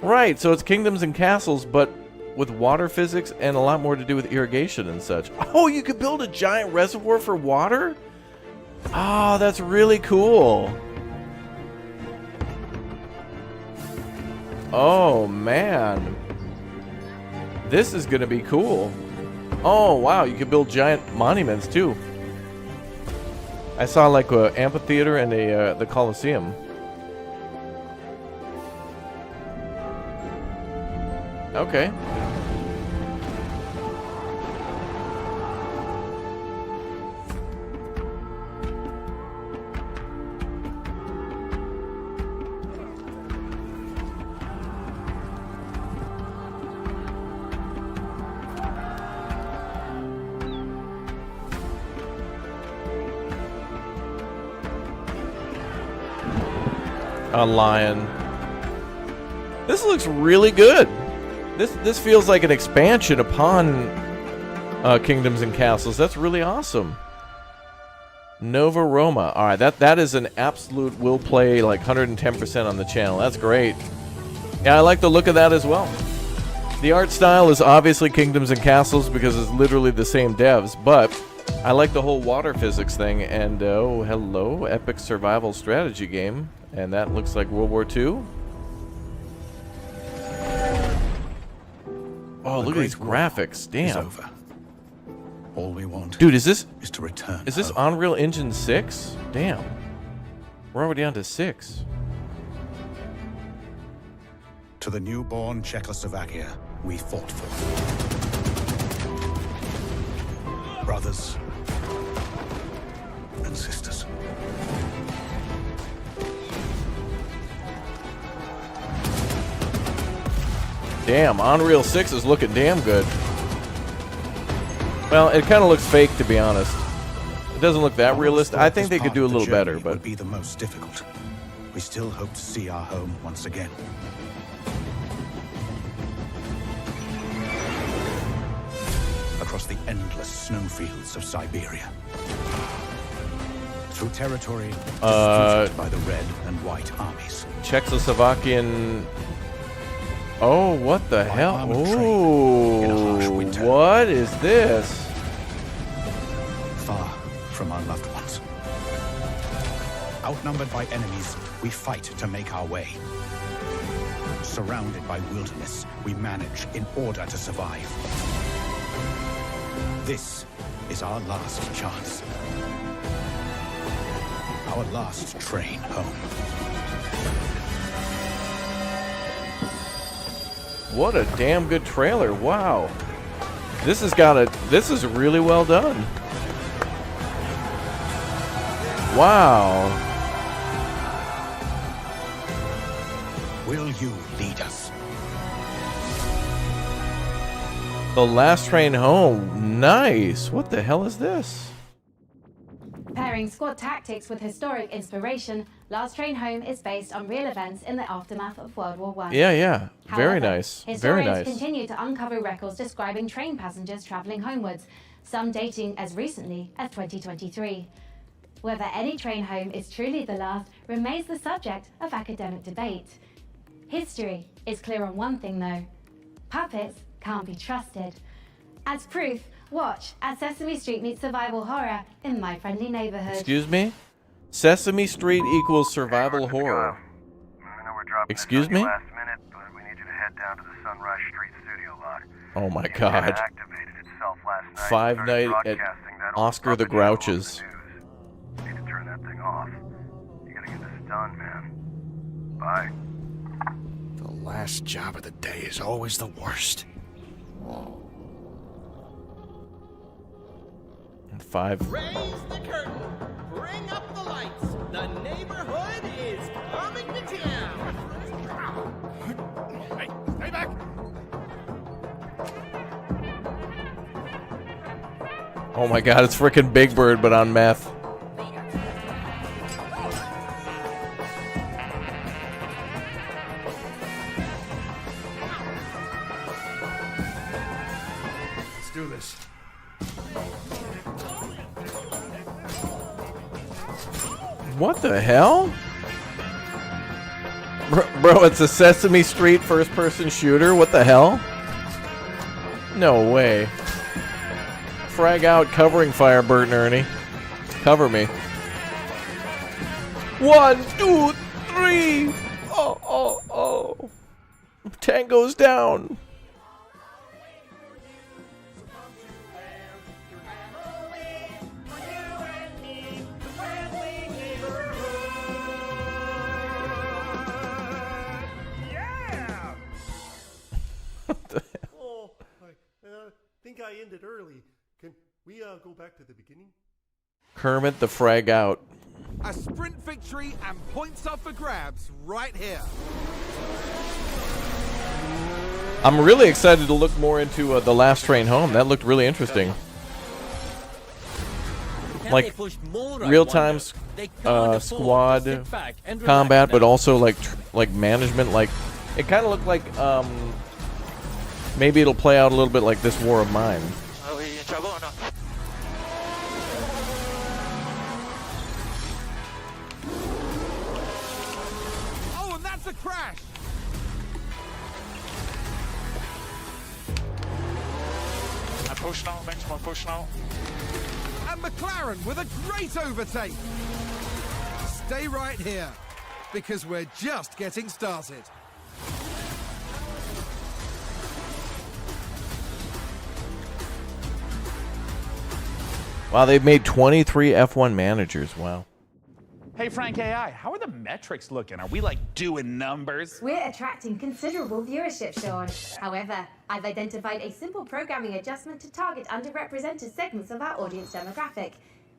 Right, so it's Kingdoms and Castles, but with water physics and a lot more to do with irrigation and such. Oh, you could build a giant reservoir for water? Oh, that's really cool. Oh, man. This is going to be cool. Oh, wow, you could build giant monuments, too. I saw, like, an amphitheater and the Colosseum. Okay. A lion. This looks really good. This feels like an expansion upon Kingdoms and Castles. That's really awesome. Nova Roma. All right, that is an absolute will play, like 110% on the channel. That's great. Yeah, I like the look of that as well. The art style is obviously Kingdoms and Castles because it's literally the same devs, but I like the whole water physics thing. And oh, hello, epic survival strategy game. And that looks like World War II. Oh, look at these graphics. Damn. All we want, dude, is this to return. Is this Unreal Engine 6? Damn. We're already down to 6. To the newborn Czechoslovakia we fought for. Brothers and sisters. Damn, Unreal 6 is looking damn good. Well, it kind of looks fake, to be honest. It doesn't look that realistic. I think they could do a little better, but would be the most difficult. We still hope to see our home once again. Across the endless snowfields of Siberia. Through territory disputed by the Red and White armies. Czechoslovakian. Oh, what the hell? Oh, what is this? Far from our loved ones. Outnumbered by enemies, we fight to make our way. Surrounded by wilderness, we manage in order to survive. This is our last chance. Our last train home. What a damn good trailer. Wow. This is really well done. Wow. Will you lead us? The last train home. Nice. What the hell is this? Pairing squad tactics with historic inspiration, Last Train Home is based on real events in the aftermath of World War I. Yeah. Very However, nice. Very historians nice. continue to uncover records describing train passengers traveling homewards, some dating as recently as 2023. Whether any train home is truly the last remains the subject of academic debate. History is clear on one thing though. Puppets can't be trusted. As proof, watch as Sesame Street meets survival horror in My Friendly Neighborhood. Excuse me? Sesame Street equals survival horror. Moving over drop Excuse me? Last minute, but we need you to head down to the Sunrise Street studio lot. Oh my The God. internet activated itself last night. Five Started Night at broadcasting that on Oscar the front page all over Grouches. the news. Need to turn that thing off. You gotta get this done, man. Bye. The last job of the day is always the worst. And 5. Raise the curtain. Bring up the lights. The neighborhood is coming to town. Hey, stay back! Oh my God, it's freaking Big Bird, but on meth. Let's do this. What the hell? Bro, it's a Sesame Street first-person shooter? What the hell? No way. Frag out covering fire, Bert and Ernie. Cover me. 1, 2, 3. Oh. Tango's down. Oh, I think I ended early. Can we go back to the beginning? Kermit the Frag Out. A sprint victory and points up for grabs right here. I'm really excited to look more into The Last Train Home. That looked really interesting. Like real-time squad combat, but also like management. Like it kind of looked like maybe it'll play out a little bit like this War of Mine. Are we in trouble or not? Oh, and that's a crash. I push now, benchmark push now. And McLaren with a great overtake. Stay right here, because we're just getting started. Wow, they've made 23 F1 managers. Wow. Hey, Frank AI, how are the metrics looking? Are we like doing numbers? We're attracting considerable viewership, Sean. However, I've identified a simple programming adjustment to target underrepresented segments of our audience demographic.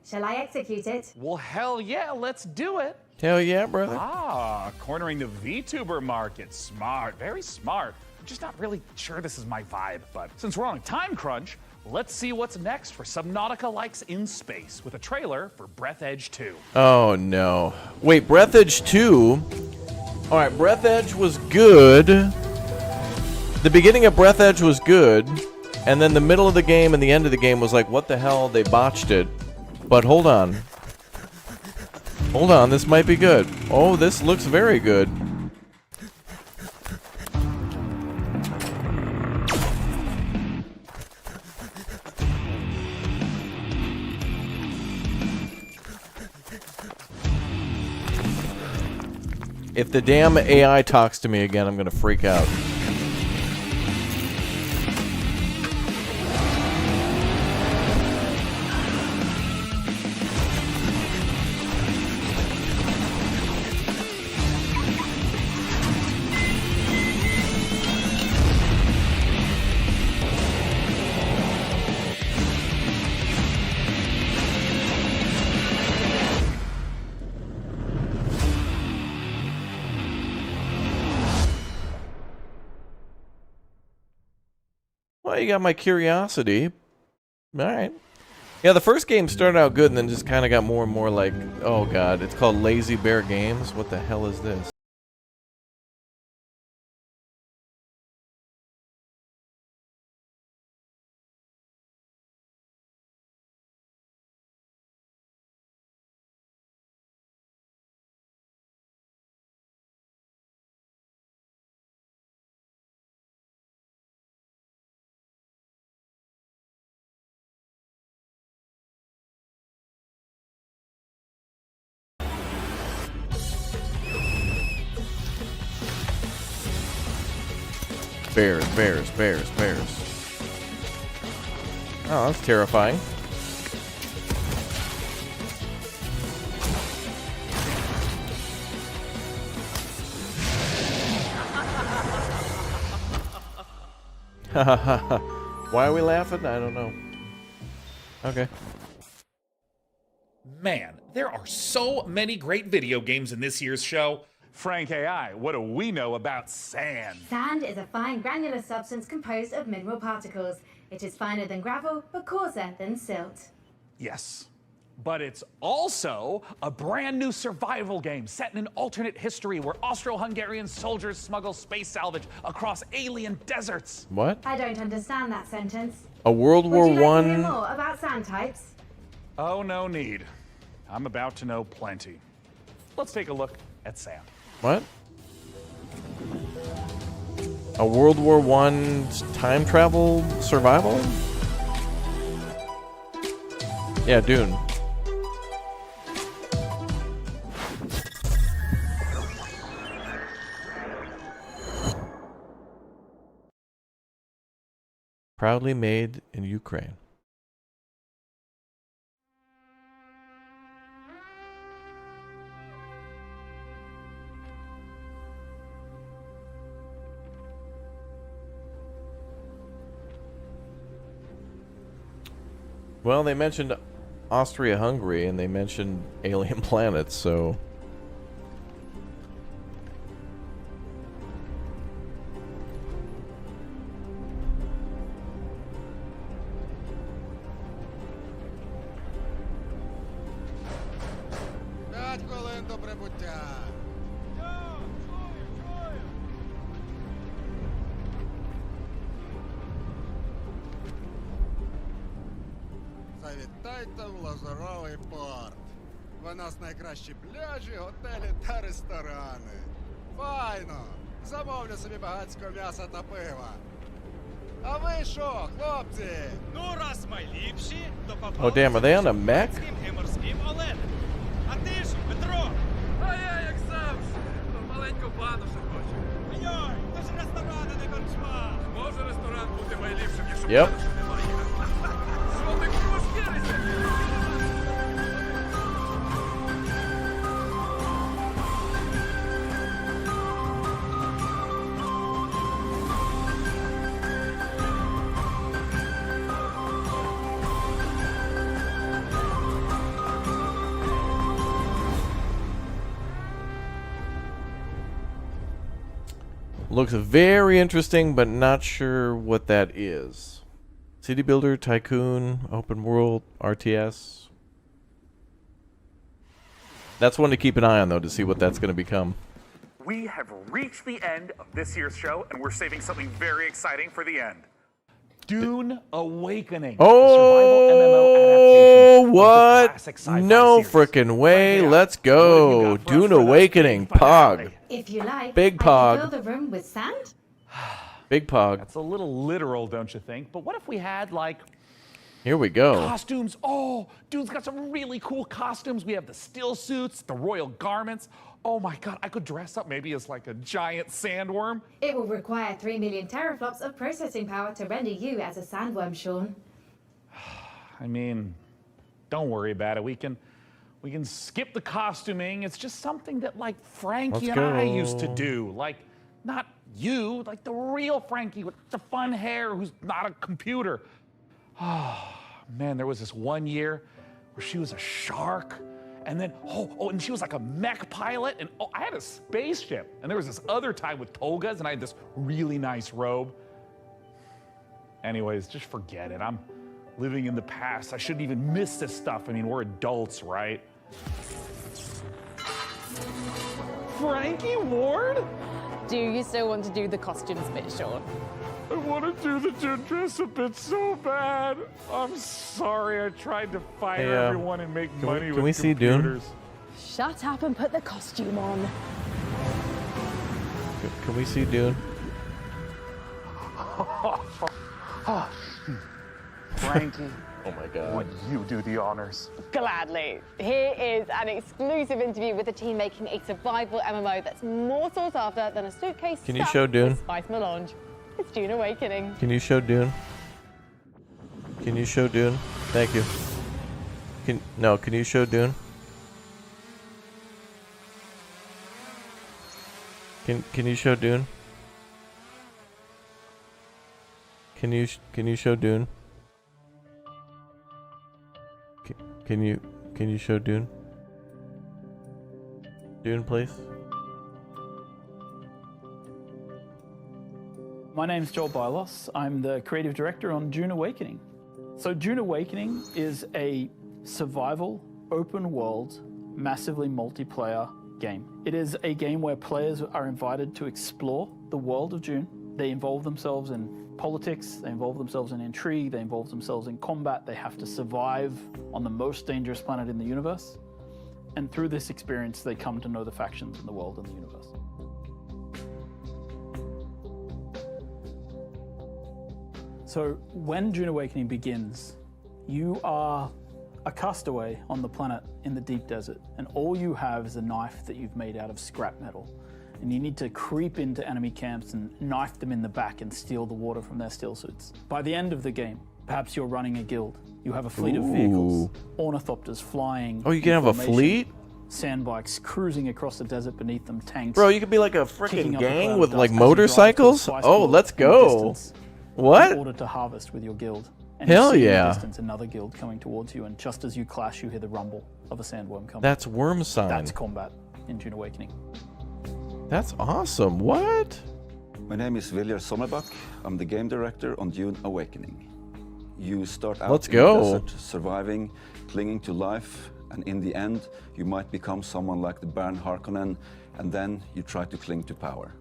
Shall I execute it? Well, hell yeah, let's do it. Hell yeah, brother. Ah, cornering the VTuber market. Smart, very smart. I'm just not really sure this is my vibe, but since we're on a time crunch, let's see what's next for Subnautica Likes in Space with a trailer for Breath Edge 2. Oh no. Wait, Breath Edge 2? Alright, Breath Edge was good. The beginning of Breath Edge was good. And then the middle of the game and the end of the game was like, what the hell? They botched it. But hold on. Hold on, this might be good. Oh, this looks very good. If the damn AI talks to me again, I'm gonna freak out. Well, you got my curiosity. All right. Yeah, the first game started out good and then just kind of got more and more like, oh god, it's called Lazy Bear Games. What the hell is this? Bears, bears, bears, bears. Oh, that's terrifying. Why are we laughing? I don't know. Okay. Man, there are so many great video games in this year's show. Frank AI, what do we know about sand? Sand is a fine granular substance composed of mineral particles. It is finer than gravel, but coarser than silt. Yes, but it's also a brand new survival game set in an alternate history where Austro-Hungarian soldiers smuggle space salvage across alien deserts. What? I don't understand that sentence. A World War Would you like to hear I. more about sand types? Oh, no need. I'm about to know plenty. Let's take a look at sand. What? A World War I time travel survival? Yeah, Dune. Proudly made in Ukraine. Well, they mentioned Austria-Hungary and they mentioned alien planets, so... Завітайте в Лазуровий порт. У нас найкращі пляжі, готелі та ресторани. Файно! Замовлю собі багатського м'яса та пива. А ви що, хлопці? Ну, раз ми ліпші, то Oh damn, are they on a mech? і морським оленем. А ти ж, Петро? А я як завжди. Маленьку бану ще хочу. Йой, то ж ресторан, а не корчма. Може ресторан бути найліпшим, ніж Yep. Що ти кушкерися? Looks very interesting, but not sure what that is. City Builder, Tycoon, Open World, RTS. That's one to keep an eye on, though, to see what that's going to become. We have reached the end of this year's show, and we're saving something very exciting for the end. Dune Awakening. Oh, what? No frickin' way. Let's go. Dune Awakening. Pog. If you like, Big I Pog. can fill the room with sand. Big Pog. That's a little literal, don't you think? But what if we had, like, Here we go. costumes? Oh, Dune's got some really cool costumes. We have the still suits, the royal garments. Oh my god, I could dress up maybe as like a giant sandworm. It will require 3 million teraflops of processing power to render you as a sandworm, Sean. I mean, don't worry about it. We can skip the costuming. It's just something that like Frankie Let's and I go. used to do. Like, not you, like the real Frankie with the fun hair who's not a computer. Oh, man, there was this one year where she was a shark. And then, and she was like a mech pilot. And I had a spaceship. And there was this other time with togas, and I had this really nice robe. Anyways, just forget it. I'm living in the past. I shouldn't even miss this stuff. I mean, we're adults, right? Frankie Ward? Do you still want to do the costumes bit, Sean? I want to do the Dune dress-up bit so bad. I'm sorry. I tried to fire Hey, everyone and make money with can we see Dune? computers. Shut up and put the costume on. Can we see Dune? Frankie. Oh my god. Would you do the honors? Gladly. Here is an exclusive interview with the team making a survival MMO that's more sought after than a suitcase Can you stuffed show Dune? with spice melange. It's Dune Awakening. Can you show Dune? Can you show Dune? Thank you. Can you show Dune? Can you show Dune? Can you show Dune? Can you show Dune? Dune, please. My name's Joel Bylos. I'm the creative director on Dune Awakening. So Dune Awakening is a survival, open world, massively multiplayer game. It is a game where players are invited to explore the world of Dune. They involve themselves in politics, they involve themselves in intrigue, they involve themselves in combat, they have to survive on the most dangerous planet in the universe. And through this experience, they come to know the factions in the world and the universe. So when Dune Awakening begins, you are a castaway on the planet in the deep desert, and all you have is a knife that you've made out of scrap metal. And you need to creep into enemy camps and knife them in the back and steal the water from their steel suits. By the end of the game, perhaps you're running a guild. You have a fleet of vehicles, ornithopters flying. Oh, you can have a fleet? Sandbikes cruising across the desert beneath them, tanks. Bro, you could be like a freaking gang with like motorcycles? Oh, let's go. What? In order to harvest with your guild. And hell you see yeah. in the distance another guild coming towards you, and just as you clash, you hear the rumble of a sandworm coming. That's worm sign. That's combat in Dune Awakening. That's awesome. What? My name is Viljar Sommerbach. I'm the game director on Dune Awakening. You start out Let's in go. the desert, surviving, clinging to life, and in the end, you might become someone like the Baron Harkonnen, and then you try to cling to power.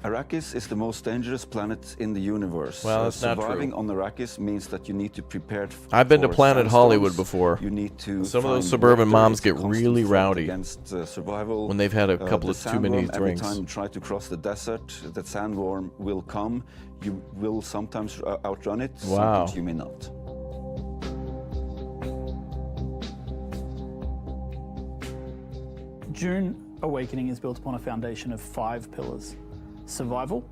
Arrakis is the most dangerous planet in the universe. Well, that's not surviving true. on Arrakis means that you need to prepare. I've been to for Planet sandstorms. Hollywood before. You need to Some of those find suburban water. moms It's a get constant really fight rowdy against survival. when they've had a couple The of too many sandworm, drinks. Every time you try to cross the desert, that sandworm will come. You will sometimes outrun it. Wow. Sometimes you may not. Dune Awakening is built upon a foundation of 5 pillars. Survival,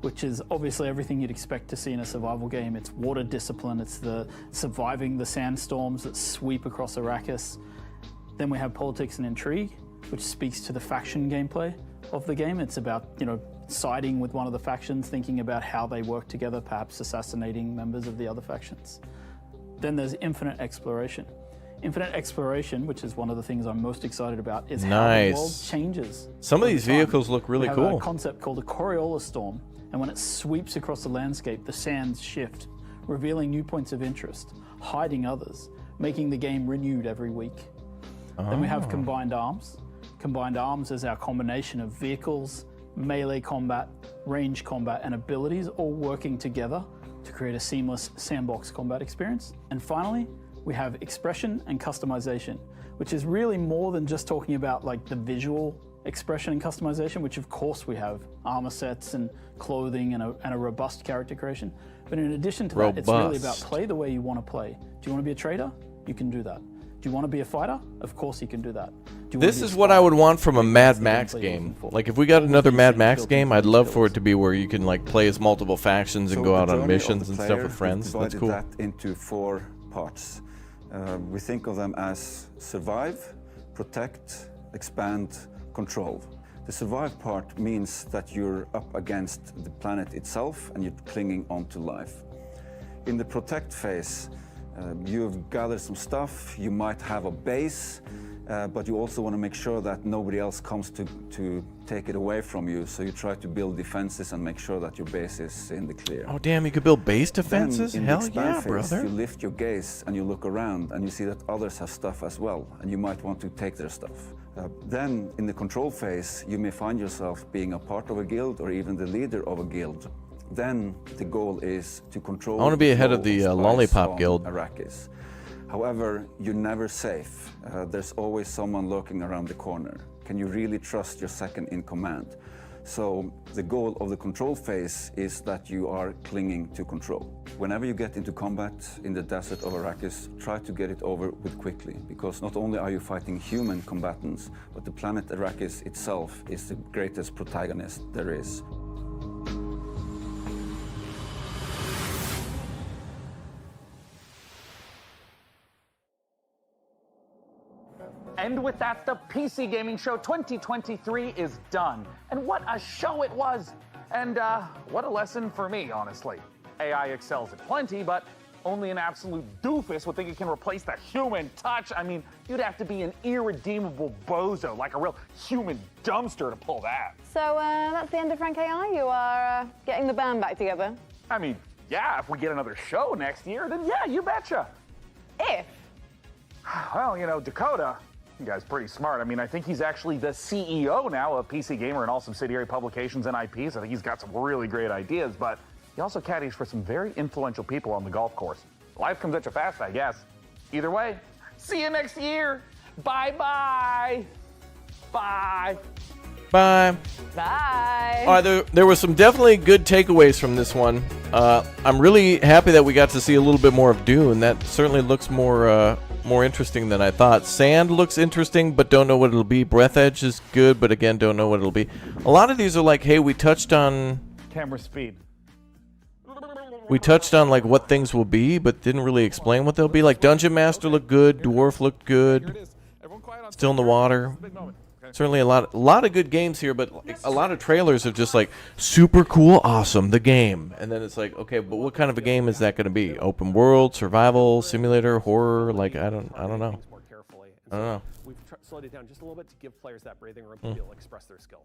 which is obviously everything you'd expect to see in a survival game. It's water discipline, it's the surviving the sandstorms that sweep across Arrakis. Then we have politics and intrigue, which speaks to the faction gameplay of the game. It's about, siding with one of the factions, thinking about how they work together, perhaps assassinating members of the other factions. Then there's infinite exploration. Infinite exploration, which is one of the things I'm most excited about, is how the world changes. Some of over these time. vehicles look really We have cool. a concept called a Coriolis storm, and when it sweeps across the landscape, the sands shift, revealing new points of interest, hiding others, making the game renewed every week. Then we have combined arms. Combined arms is our combination of vehicles, melee combat, range combat, and abilities all working together to create a seamless sandbox combat experience. And finally, we have expression and customization, which is really more than just talking about like the visual expression and customization, which of course we have armor sets and clothing and a robust character creation. But in addition to that, it's really about play the way you want to play. Do you want to be a trader? You can do that. Do you want to be a fighter? Of course you can do that. This is what I would want from a Mad Max game. Like if we got another Mad Max game, I'd love for it to be where you can like play as multiple factions and go out on missions and stuff with friends. That's cool. That into 4 parts. We think of them as survive, protect, expand, control. The survive part means that you're up against the planet itself and you're clinging onto life. In the protect phase, you've gathered some stuff, you might have a base, but you also want to make sure that nobody else comes to take it away from you, so you try to build defenses and make sure that your base is in the clear. Oh damn, you could build base defenses? Then in Hell the expand yeah, phase, brother. you lift your gaze and you look around and you see that others have stuff as well, and you might want to take their stuff. Then in the control phase, you may find yourself being a part of a guild or even the leader of a guild. Then the goal is to control. I want to be ahead flow of the spice Lollipop on Guild. Arrakis. However, you're never safe. There's always someone lurking around the corner. Can you really trust your second in command? So the goal of the control phase is that you are clinging to control. Whenever you get into combat in the desert of Arrakis, try to get it over with quickly, because not only are you fighting human combatants, but the planet Arrakis itself is the greatest protagonist there is. And with that, the PC Gaming Show 2023 is done. And what a show it was! And what a lesson for me, honestly. AI excels at plenty, but only an absolute doofus would think it can replace the human touch. I mean, you'd have to be an irredeemable bozo, like a real human dumpster to pull that. So that's the end of Frank AI? You are getting the band back together? I mean, yeah, if we get another show next year, then yeah, you betcha. If? Well, you know, Dakota, you guy's pretty smart. I mean, I think he's actually the CEO now of PC Gamer and all subsidiary publications and IPs. I think he's got some really great ideas, but he also caddies for some very influential people on the golf course. Life comes at you fast, I guess. Either way, see you next year. Bye-bye. Bye. Bye. Bye. All right, there were some definitely good takeaways from this one. I'm really happy that we got to see a little bit more of Dune. That certainly looks more interesting than I thought. Sand looks interesting, but don't know what it'll be. Breath Edge is good, but again, don't know what it'll be. A lot of these are like, hey, we touched on camera speed. We touched on like what things will be, but didn't really explain what they'll be. Like Dungeon Master looked good, Dwarf looked good, Still in the Water. Certainly a lot of good games here, but a lot of trailers of just like super cool, awesome, the game, and then it's like, okay, but what kind of a game is that going to be? Open world, survival, simulator, horror? Like I don't know. I don't know. We've slowed it down just a little bit to give players that breathing room to be able to express their skill.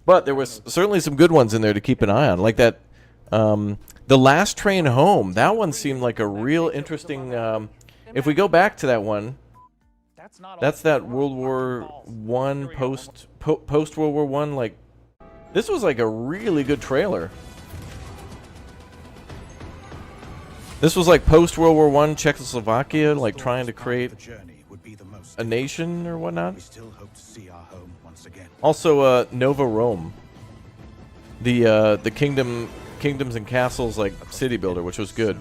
But there was certainly some good ones in there to keep an eye on, like that. The Last Train Home. That one seemed like a real interesting. If we go back to that one, that's that World War I post World War I. Like this was like a really good trailer. This was like post World War I Czechoslovakia, like trying to create a nation or whatnot. Also, Nova Rome, the kingdoms and castles like city builder, which was good.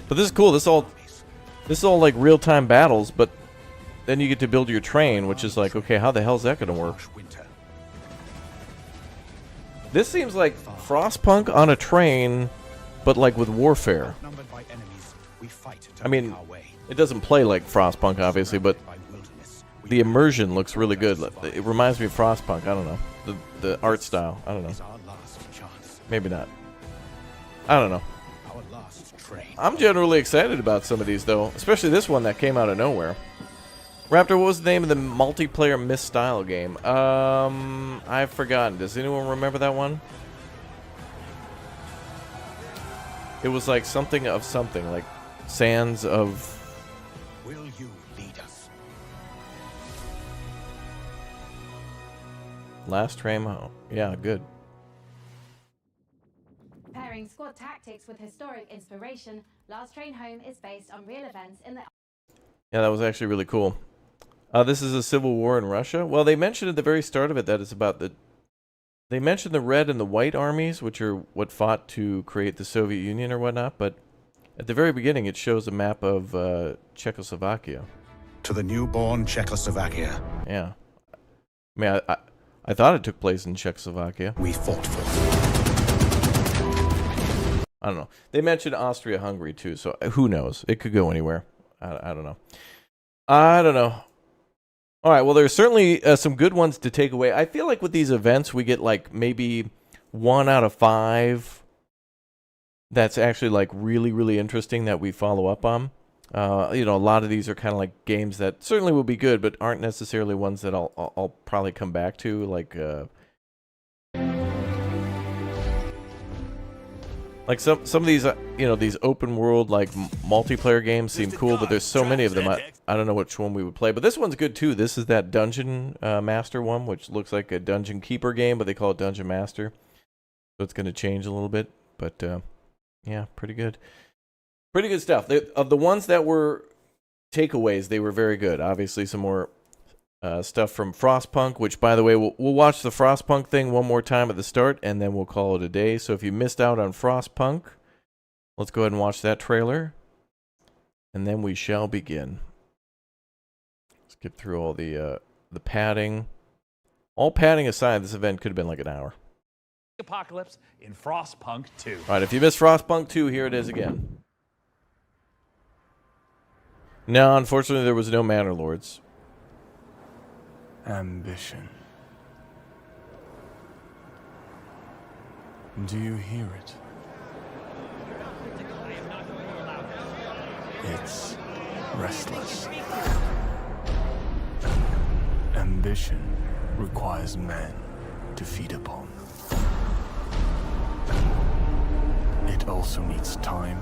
But this is cool. This is all like real-time battles, but then you get to build your train, which is like, okay, how the hell is that going to work? This seems like Frostpunk on a train, but like with warfare. I mean, it doesn't play like Frostpunk, obviously, but the immersion looks really good. It reminds me of Frostpunk. I don't know. The art style. I don't know. Maybe not. I don't know. I'm generally excited about some of these, though. Especially this one that came out of nowhere. Raptor, what was the name of the multiplayer Myst style game? I've forgotten. Does anyone remember that one? It was like something of something. Like Sands of... Will you lead us? Last Train Home. Yeah, good. Pairing squad tactics with historic inspiration, Last Train Home is based on real events in the... Yeah, that was actually really cool. This is a civil war in Russia. Well, they mentioned at the very start of it that it's about the... They mentioned the red and the white armies, which are what fought to create the Soviet Union or whatnot, but at the very beginning it shows a map of Czechoslovakia. To the newborn Czechoslovakia. Yeah. I mean, I thought it took place in Czechoslovakia. We fought for. I don't know. They mentioned Austria-Hungary too, so who knows? It could go anywhere. I don't know. I don't know. All right, well, there's certainly some good ones to take away. I feel like with these events, we get like maybe 1 out of 5 that's actually like really, really interesting that we follow up on. You know, a lot of these are kind of like games that certainly will be good, but aren't necessarily ones that I'll probably come back to, like some of these, you know, these open world like multiplayer games seem cool, but there's so many of them. I don't know which one we would play, but this one's good too. This is that Dungeon Master one, which looks like a Dungeon Keeper game, but they call it Dungeon Master, so it's going to change a little bit. But yeah, pretty good stuff. Of the ones that were takeaways, they were very good. Obviously, some more stuff from Frostpunk, which, by the way, we'll watch the Frostpunk thing one more time at the start, and then we'll call it a day. So if you missed out on Frostpunk, let's go ahead and watch that trailer, and then we shall begin. Skip through all the padding. All padding aside, this event could have been like an hour. Apocalypse in Frostpunk 2. All right, if you missed Frostpunk 2, here it is again. No, unfortunately, there was no Manor Lords. Ambition. Do you hear it? It's restless. Ambition requires men to feed upon. It also needs time.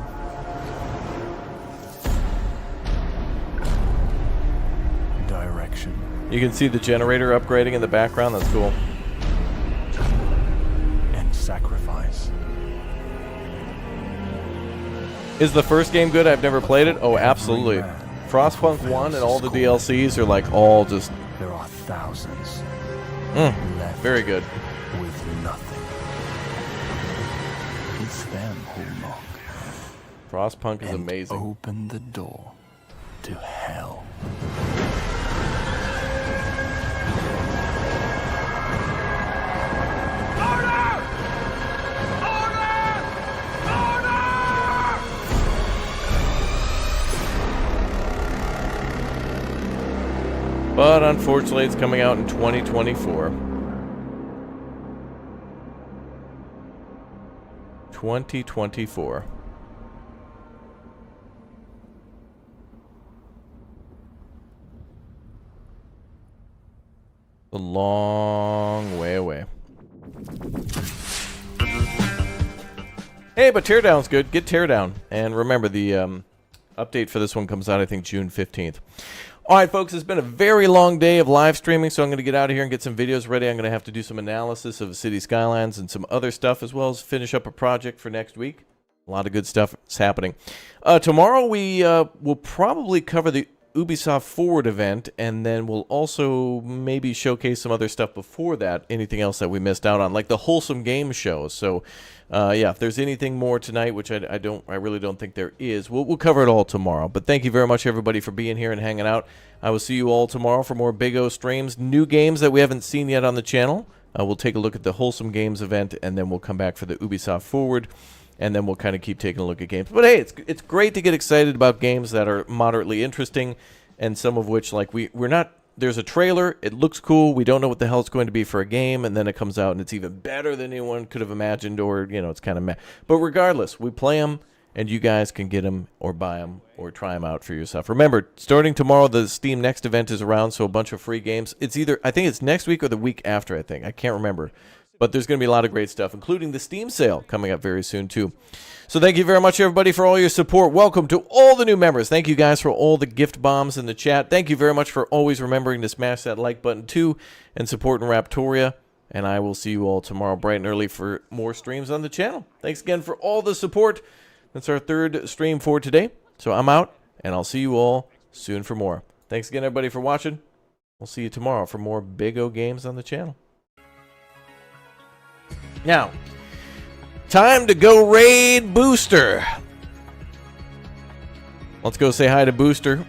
Direction. You can see the generator upgrading in the background. That's cool. And sacrifice. Is the first game good? I've never played it. Oh, absolutely. Frostpunk 1 and all the DLCs are like all just... There are thousands. Very good. With nothing. It's them who knock. Frostpunk is amazing. Open the door to hell. But unfortunately, it's coming out in 2024. 2024. A long way away. Hey, but Teardown's good. Get Teardown. And remember, the update for this one comes out, I think, June 15th. All right, folks, it's been a very long day of live streaming, so I'm going to get out of here and get some videos ready. I'm going to have to do some analysis of City Skylines and some other stuff, as well as finish up a project for next week. A lot of good stuff is happening. Tomorrow, we will probably cover the Ubisoft Forward event, and then we'll also maybe showcase some other stuff before that, anything else that we missed out on, like the Wholesome Games show. So, yeah, if there's anything more tonight, which I really don't think there is, we'll cover it all tomorrow. But thank you very much, everybody, for being here and hanging out. I will see you all tomorrow for more Big O streams, new games that we haven't seen yet on the channel. We'll take a look at the Wholesome Games event, and then we'll come back for the Ubisoft Forward, and then we'll kind of keep taking a look at games. But hey, it's great to get excited about games that are moderately interesting, and some of which, like, we're not... There's a trailer, it looks cool, we don't know what the hell it's going to be for a game, and then it comes out and it's even better than anyone could have imagined, or, you know, it's kind of meh. But regardless, we play them, and you guys can get them or buy them or try them out for yourself. Remember, starting tomorrow, the Steam Next event is around, so a bunch of free games. It's either, I think it's next week or the week after, I think. I can't remember. But there's going to be a lot of great stuff, including the Steam sale coming up very soon, too. So thank you very much, everybody, for all your support. Welcome to all the new members. Thank you, guys, for all the gift bombs in the chat. Thank you very much for always remembering to smash that like button, too, and supporting Raptoria. And I will see you all tomorrow bright and early for more streams on the channel. Thanks again for all the support. That's our third stream for today. So I'm out, and I'll see you all soon for more. Thanks again, everybody, for watching. We'll see you tomorrow for more Big O games on the channel. Now, time to go raid Booster. Let's go say hi to Booster.